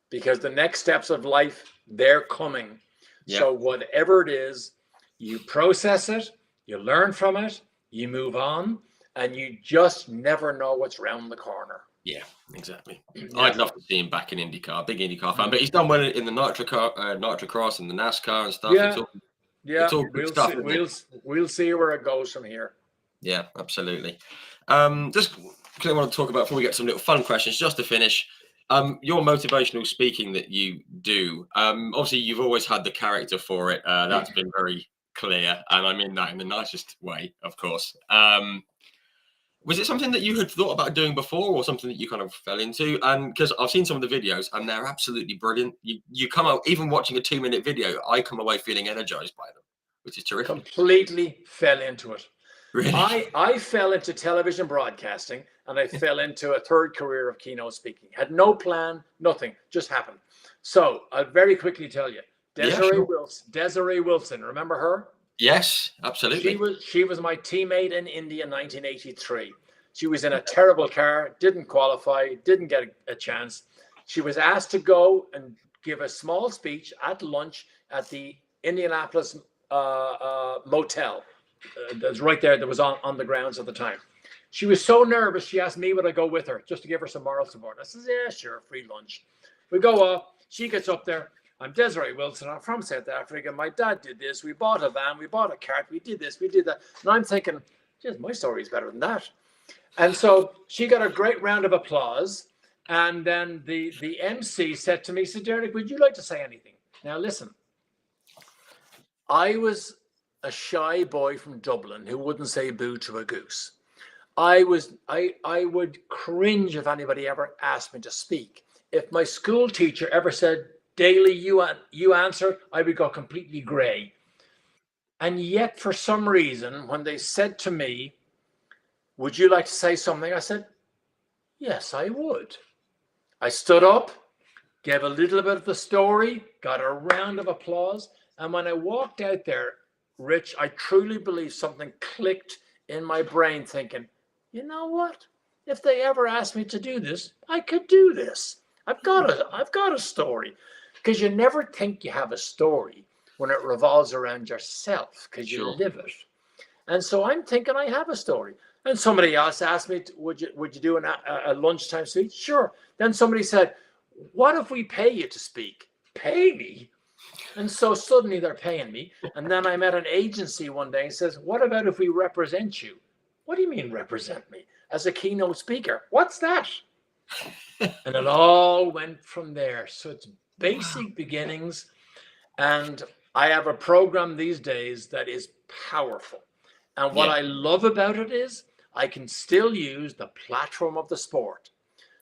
Because the next steps of life, they're coming. Yeah. So whatever it is, you process it, you learn from it, you move on, and you just never know what's around the corner. Yeah, exactly. I'd love to see him back in IndyCar, big IndyCar fan, but he's done well in the Nitrocross and the NASCAR and stuff. It's all good stuff. We'll see where it goes from here. Yeah, absolutely. Just because I want to talk about, before we get some little fun questions, just to finish, your motivational speaking that you do. Obviously, you've always had the character for it. That's been very clear, and I mean that in the nicest way, of course. Was it something that you had thought about doing before, or something that you kind of fell into? And because I've seen some of the videos and they're absolutely brilliant. You come out, even watching a 2-minute video, I come away feeling energized by them, which is terrific. Completely fell into it. Really? I fell into television broadcasting, and I fell into a third career of keynote speaking. Had no plan, nothing, just happened. So I'll very quickly tell you, Desiree sure. Wilson. Desiree Wilson. Remember her? Yes, absolutely. She was my teammate in Indy in 1983. She was in a terrible car, didn't qualify, didn't get a chance. She was asked to go and give a small speech at lunch at the Indianapolis motel. That's right there. That was on the grounds at the time. She was so nervous. She asked me would I go with her just to give her some moral support. I says, yeah, sure, free lunch. We go off. She gets up there. I'm Desiree Wilson. I'm from South Africa. My dad did this. We bought a van. We bought a cart. We did this. We did that. And I'm thinking, geez, my story is better than that. And so she got a great round of applause. And then the MC said to me, so Derek, would you like to say anything? Now, listen, I was a shy boy from Dublin who wouldn't say boo to a goose. I would cringe if anybody ever asked me to speak. If my school teacher ever said, Daly, you answer, I would go completely gray. And yet, for some reason, when they said to me, would you like to say something? I said, yes, I would. I stood up, gave a little bit of the story, got a round of applause. And when I walked out there, Rich, I truly believe something clicked in my brain thinking, you know what? If they ever asked me to do this, I could do this. I've got a story. Because you never think you have a story when it revolves around yourself, because you live it. And so I'm thinking I have a story. And somebody else asked me, would you do a lunchtime speech? Sure. Then somebody said, what if we pay you to speak? Pay me? And so suddenly they're paying me. And then I met an agency one day and says, what about if we represent you? What do you mean represent me? As a keynote speaker? What's that? And it all went from there. So it's basic beginnings. And I have a program these days that is powerful. And what I love about it is I can still use the platform of the sport.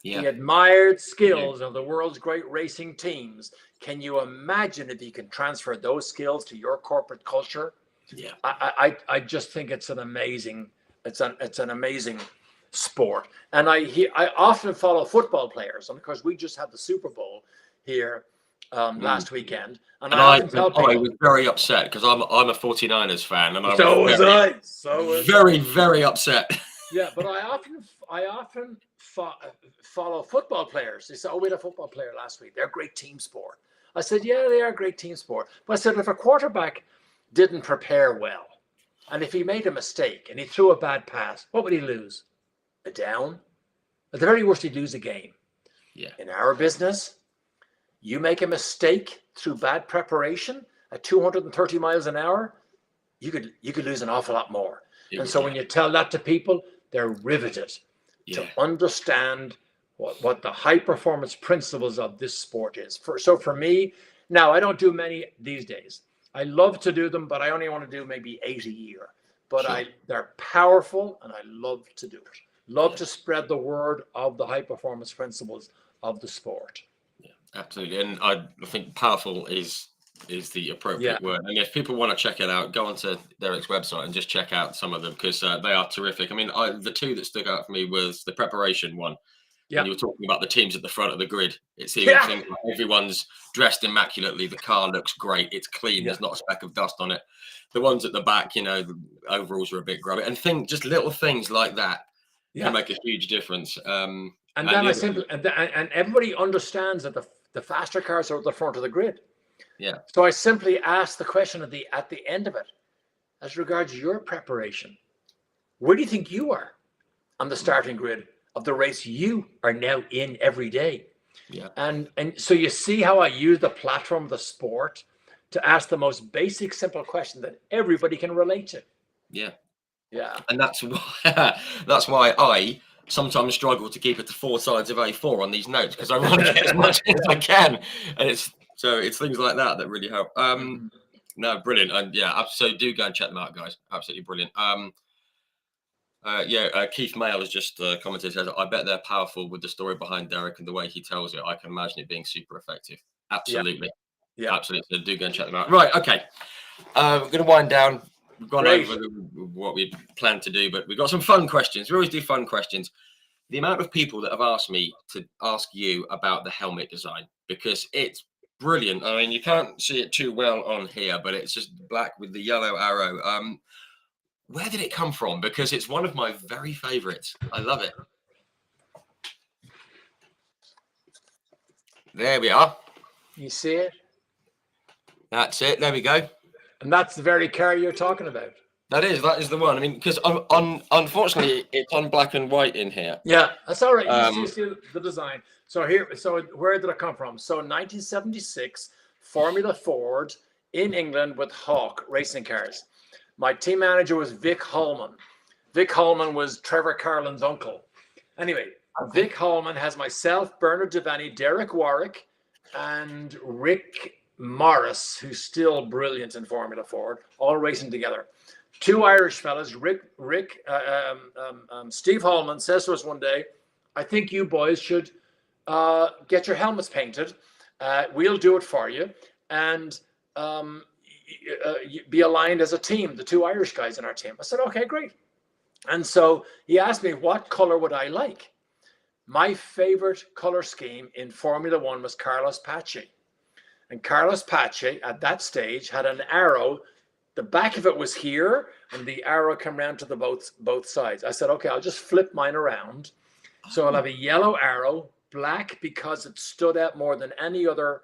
The admired skills of the world's great racing teams. Can you imagine if you can transfer those skills to your corporate culture? Yeah. I just think it's an amazing sport. And I often follow football players. And of course, we just had the Super Bowl here last weekend. And I was very upset because I'm a 49ers fan. And So was I. Very, very upset. Yeah, but I often follow football players. They say, oh, we had a football player last week. They're a great team sport. I said, yeah, they are a great team sport. But I said, if a quarterback didn't prepare well, and if he made a mistake and he threw a bad pass, what would he lose? A down? At the very worst, he'd lose a game. Yeah. In our business, you make a mistake through bad preparation at 230 miles an hour, you could lose an awful lot more. And so when you tell that to people, they're riveted to understand what the high performance principles of this sport is. So for me, now I don't do many these days. I love to do them, but I only want to do maybe 8 a year. But they're powerful and I love to do it. Love to spread the word of the high performance principles of the sport. Yeah, absolutely. And I think powerful is the appropriate word. And if people want to check it out, go onto Derek's website and just check out some of them because they are terrific. I mean, the two that stuck out for me was the preparation one. Yeah. And you were talking about the teams at the front of the grid. It's things like everyone's dressed immaculately. The car looks great. It's clean. There's not a speck of dust on it. The ones at the back, the overalls are a bit grubby. And just little things like that can make a huge difference. And everybody understands that the faster cars are at the front of the grid. Yeah. So I simply asked the question at the end of it, as regards your preparation, where do you think you are on the starting grid of the race you are now in every day? Yeah. And so you see how I use the platform of the sport to ask the most basic, simple question that everybody can relate to. Yeah. Yeah. And that's why I sometimes struggle to keep it to 4 sides of A4 on these notes because I want to get as much as I can. And it's things like that really help. No, brilliant. And so do go and check them out, guys. Absolutely brilliant. Keith Mail has just commented, says, I bet they're powerful with the story behind Derek and the way he tells it. I can imagine it being super effective. Absolutely. Yeah. Absolutely. So do go and check them out. Right. Okay. We're going to wind down. We've gone over what we planned to do, but we've got some fun questions. We always do fun questions. The amount of people that have asked me to ask you about the helmet design, because it's brilliant. I mean, you can't see it too well on here, but it's just black with the yellow arrow. Where did it come from? Because it's one of my very favorites. I love it. There we are. You see it? That's it. There we go. And that's the very car you're talking about. That is the one. I mean, because unfortunately, it's on black and white in here. Yeah, that's all right. You see the design. So where did it come from? So 1976, Formula Ford in England with Hawk racing cars. My team manager was Vic Holman. Vic Holman was Trevor Carlin's uncle. Anyway, okay. Vic Holman has myself, Bernard Devaney, Derek Warwick, and Rick Morris, who's still brilliant in Formula Ford, all racing together. Two Irish fellas, Steve Holman says to us one day, I think you boys should get your helmets painted. We'll do it for you. And be aligned as a team, the two Irish guys in our team. I said, okay, great. And so he asked me, what color would I like? My favorite color scheme in Formula One was Carlos Pace. And Carlos Pace at that stage had an arrow. The back of it was here, and the arrow came around to the both sides. I said, okay, I'll just flip mine around. So I'll have a yellow arrow, black because it stood out more than any other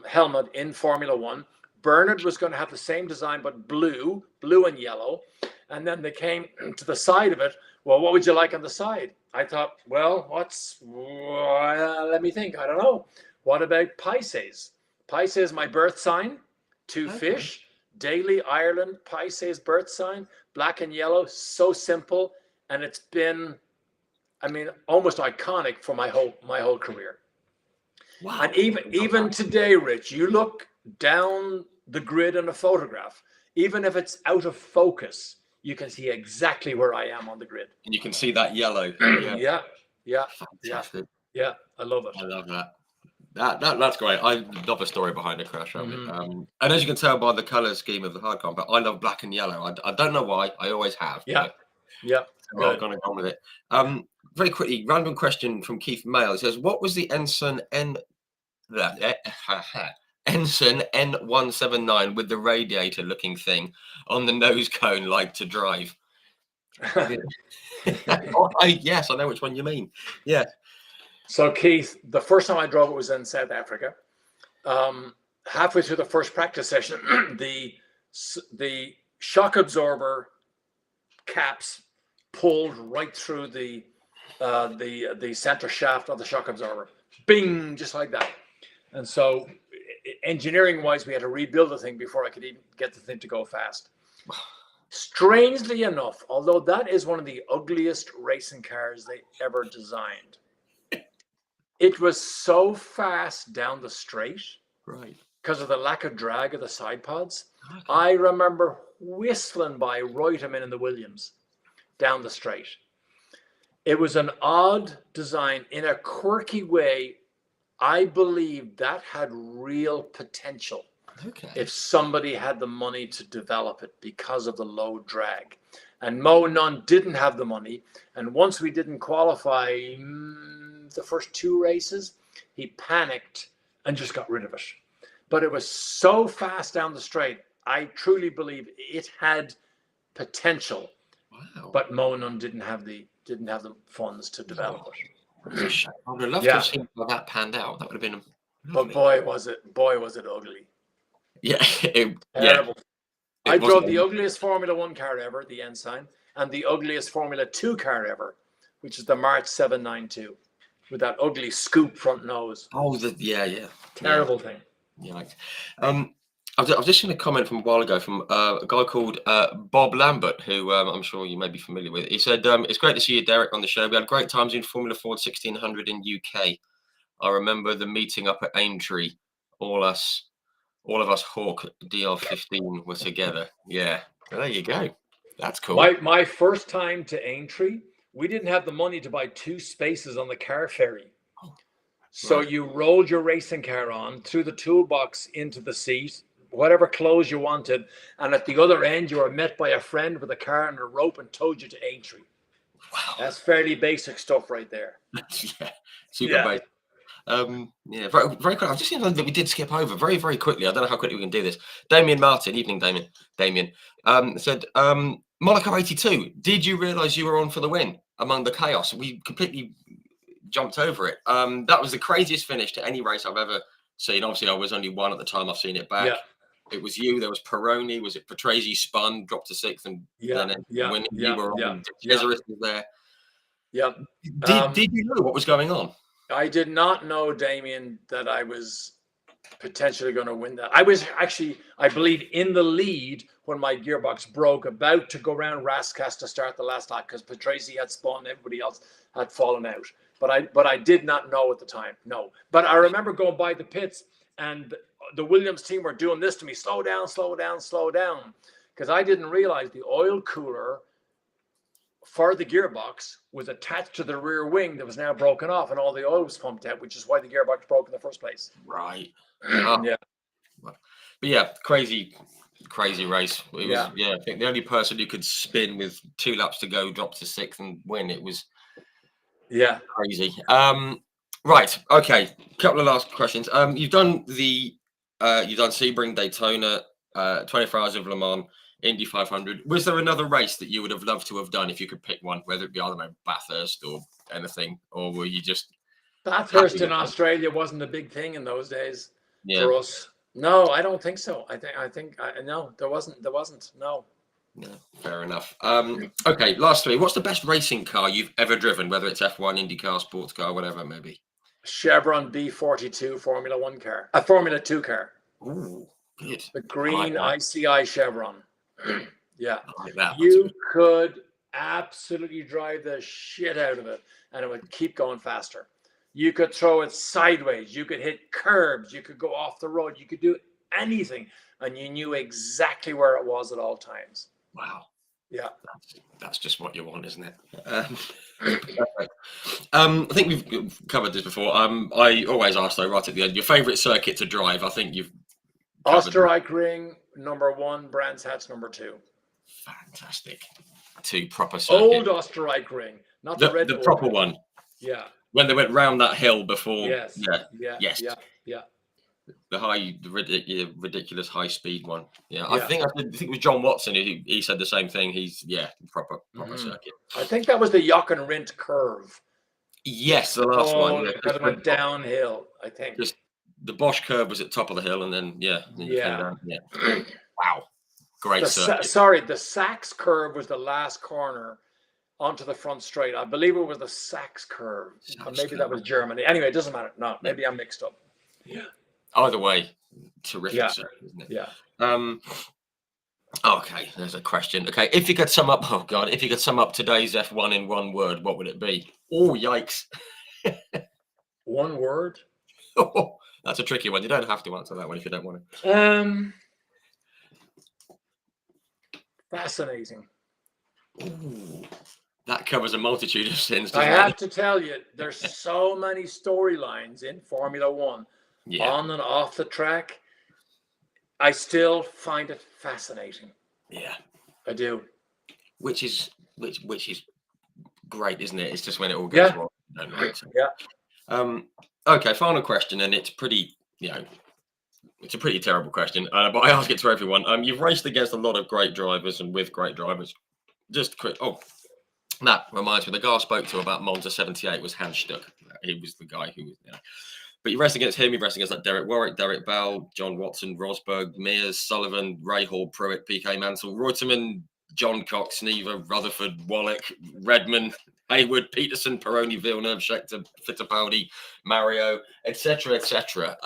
helmet in Formula One. Bernard was going to have the same design, but blue and yellow. And then they came to the side of it. Well, what would you like on the side? I thought, well, let me think. I don't know. What about Pisces? Pisces is my birth sign, two fish. Daly, Ireland, Pisces birth sign, black and yellow, so simple. And it's been, I mean, almost iconic for my whole career. Wow. And even today, Rich, you look down the grid in a photograph, even if it's out of focus, you can see exactly where I am on the grid. And you can see that yellow. Yeah. Fantastic. Yeah, I love it. I love that. That's great. I love the story behind the crash helmet. And as you can tell by the color scheme of the hard combat, I love black and yellow. I don't know why. I always have. Yeah. I'm going to go on with it. Very quickly, random question from Keith Mail. It says, what was the Ensign N179 with the radiator looking thing on the nose cone like to drive? Yes, I know which one you mean. Yeah. So Keith, the first time I drove it was in South Africa. Halfway through the first practice session, the shock absorber caps pulled right through the center shaft of the shock absorber. Bing, just like that. And so engineering wise, we had to rebuild the thing before I could even get the thing to go fast. Strangely enough, although that is one of the ugliest racing cars they ever designed, it was so fast down the straight, right? Because of the lack of drag of the side pods. Okay. I remember whistling by Reutemann in the Williams down the straight. It was an odd design in a quirky way. I believe that had real potential. Okay. If somebody had the money to develop it because of the low drag. And Mo Nunn didn't have the money. And once we didn't qualify the first two races, he panicked and just got rid of it. But it was so fast down the straight. I truly believe it had potential. Wow. But Mo Nunn didn't have the funds to develop it. I would love to have seen how that panned out. That would have been But boy was it ugly. Yeah. Terrible. I drove the ugliest Formula One car ever, the Ensign, and the ugliest Formula 2 car ever, which is the March 792, with that ugly scoop front nose. Oh, Terrible thing. Yeah. I've just seen a comment from a while ago from a guy called Bob Lambert, who I'm sure you may be familiar with. He said, it's great to see you, Derek, on the show. We had great times in Formula Ford 1600 in UK. I remember the meeting up at Aintree. All of us Hawk DR15 were together. Yeah, well, there you go. That's cool. My first time to Aintree, we didn't have the money to buy 2 spaces on the car ferry. So you rolled your racing car on, threw the toolbox into the seat, whatever clothes you wanted, and at the other end, you were met by a friend with a car and a rope and towed you to Aintree. Wow. That's fairly basic stuff right there. Super basic. Yeah, very, very quick. I've just seen something that we did skip over very, very quickly. I don't know how quickly we can do this. Damien Martin, evening, Damien. Damien said, Monaco 82. Did you realise you were on for the win among the chaos? We completely jumped over it. That was the craziest finish to any race I've ever seen. Obviously, I was only one at the time. I've seen it back. Yeah. It was you. There was Peroni. Was it Patrese spun, dropped to 6th, and then winning? You were on. Cesaris was there. Yeah. Did you know what was going on? I did not know, Damien, that I was potentially going to win that. I was actually, I believe, in the lead when my gearbox broke, about to go around Raskas to start the last lap because Patrese had spun, everybody else had fallen out. But I did not know at the time. No. But I remember going by the pits and the Williams team were doing this to me. Slow down, slow down, slow down. Because I didn't realize the oil cooler for the gearbox was attached to the rear wing that was now broken off and all the oil was pumped out, which is why the gearbox broke in the first place. Right. Yeah. But yeah, crazy race. It was, I think the only person who could spin with 2 laps to go, drop to 6th and win. It was crazy. Right. Okay. Couple of last questions. You've done Sebring, Daytona, 24 Hours of Le Mans, Indy 500. Was there another race that you would have loved to have done if you could pick one, whether it be, I don't know, Bathurst or anything, or were you just Bathurst in Australia wasn't a big thing in those days for us? No, I don't think so. I think no, there wasn't. No. Yeah, fair enough. Okay, last 3. What's the best racing car you've ever driven, whether it's F1, IndyCar, sports car, whatever it may be? Chevron B42 Formula 1 car, a Formula 2 car. Ooh, good. The green like ICI Chevron. Yeah. I like that. You could absolutely drive the shit out of it and it would keep going faster. You could throw it sideways. You could hit curbs. You could go off the road. You could do anything. And you knew exactly where it was at all times. Wow. Yeah. That's just what you want, isn't it? I think we've covered this before. I always ask, though, right at the end, your favourite circuit to drive. I think you've Oostenrijkring, number 1, Brands Hatch, number 2. Fantastic. 2 proper circuits. Old Oostenrijkring, not the red the proper one. Yeah. When they went round that hill before. Yes. Yes. The ridiculous high speed one. Yeah. I think it was John Watson who he said the same thing. He's proper circuit. I think that was the Jochen curve. Yes, the last one. Yeah, because it went downhill, I think. Just the Bosch curve was at top of the hill, and then you came down. Yeah. Wow. Great circuit. The Sachs curve was the last corner onto the front straight. I believe it was the Sachs curve. That was Germany. Anyway, it doesn't matter. No, maybe I'm mixed up. Yeah. Either way, terrific circuit, isn't it? Yeah. Okay, there's a question. Okay, if you could sum up today's F1 in one word, what would it be? Oh, yikes. One word? Oh, that's a tricky one. You don't have to answer that one if you don't want to. Fascinating. Ooh, that covers a multitude of sins. I have to tell you, there's so many storylines in Formula 1, on and off the track. I still find it fascinating. Yeah, I do. Which is great, isn't it? It's just when it all goes wrong. Yeah. Okay, final question, and it's pretty, it's a pretty terrible question, but I ask it to everyone. You've raced against a lot of great drivers and with great drivers. Just quick. Oh, that reminds me. The guy I spoke to about Monza 78 was Hans Stuck. He was the guy who was, But you raced against him. You raced against like Derek Warwick, Derek Bell, John Watson, Rosberg, Mears, Sullivan, Ray Hall, Pruitt, PK Mansell, Reutemann, John Cox, Sneaver, Rutherford, Wallach, Redman, Hayward, Peterson, Peroni, Villeneuve, Scheckter, Fittipaldi, Mario, etc., etc.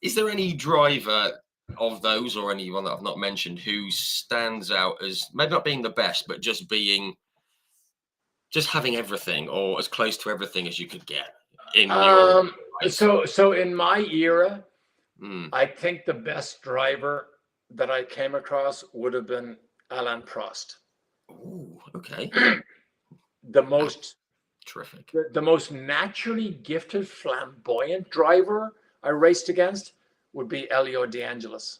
Is there any driver of those or anyone that I've not mentioned who stands out as maybe not being the best, but just having everything or as close to everything as you could get in your so in my era, I think the best driver that I came across would have been Alain Prost. Oh, okay. The most terrific. The most naturally gifted, flamboyant driver I raced against would be Elio De Angelis.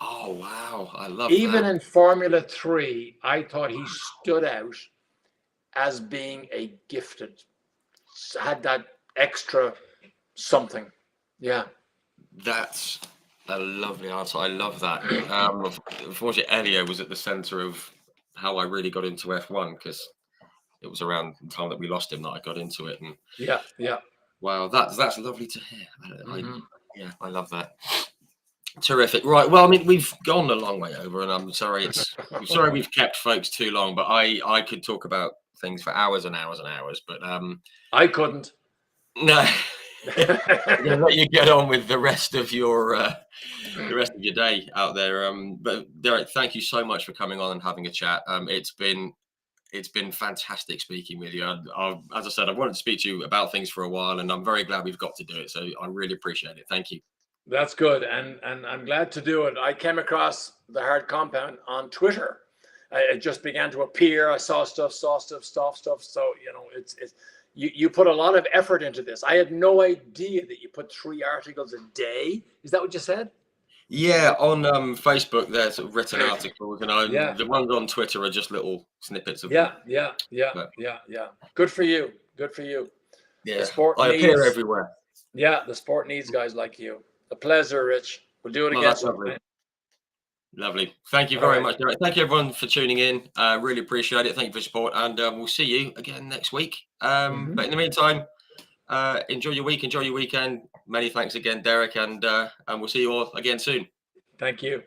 Oh, wow. I love Even in Formula 3, I thought he stood out as being a gifted, had that extra something. Yeah. That's a lovely answer. I love that. Unfortunately, Elio was at the centre of how I really got into F1, because it was around the time that we lost him that I got into it. And Yeah. wow, that's lovely to hear. Mhm. I love that. Terrific. Right. Well, I mean, we've gone a long way over, and I'm sorry we've kept folks too long, but I could talk about things for hours and hours and hours, but I couldn't. no. I'm gonna let you get on with the rest of your day out there. But Derek, thank you so much for coming on and having a chat. It's been fantastic speaking with you. As I said, I wanted to speak to you about things for a while, and I'm very glad we've got to do it. So I really appreciate it. Thank you. That's good, and I'm glad to do it. I came across the Hard Compound on Twitter. It just began to appear. I saw stuff. So it's you put a lot of effort into this. I had no idea that you put 3 articles a day. Is that what you said? Yeah, on Facebook, there's sort of written articles, and Yeah. the ones on Twitter are just little snippets of Yeah. But Good for you. Good for you. yeah, The sport I needs. appear everywhere. Yeah, the sport needs guys like you. A pleasure, Rich. We'll do it Well, again. that's lovely. Lovely. Thank you very much, Derek. Thank you, everyone, for tuning in. Really appreciate it. Thank you for your support, and we'll see you again next week. But in the meantime, enjoy your week, enjoy your weekend. Many thanks again, Derek, and we'll see you all again soon. Thank you.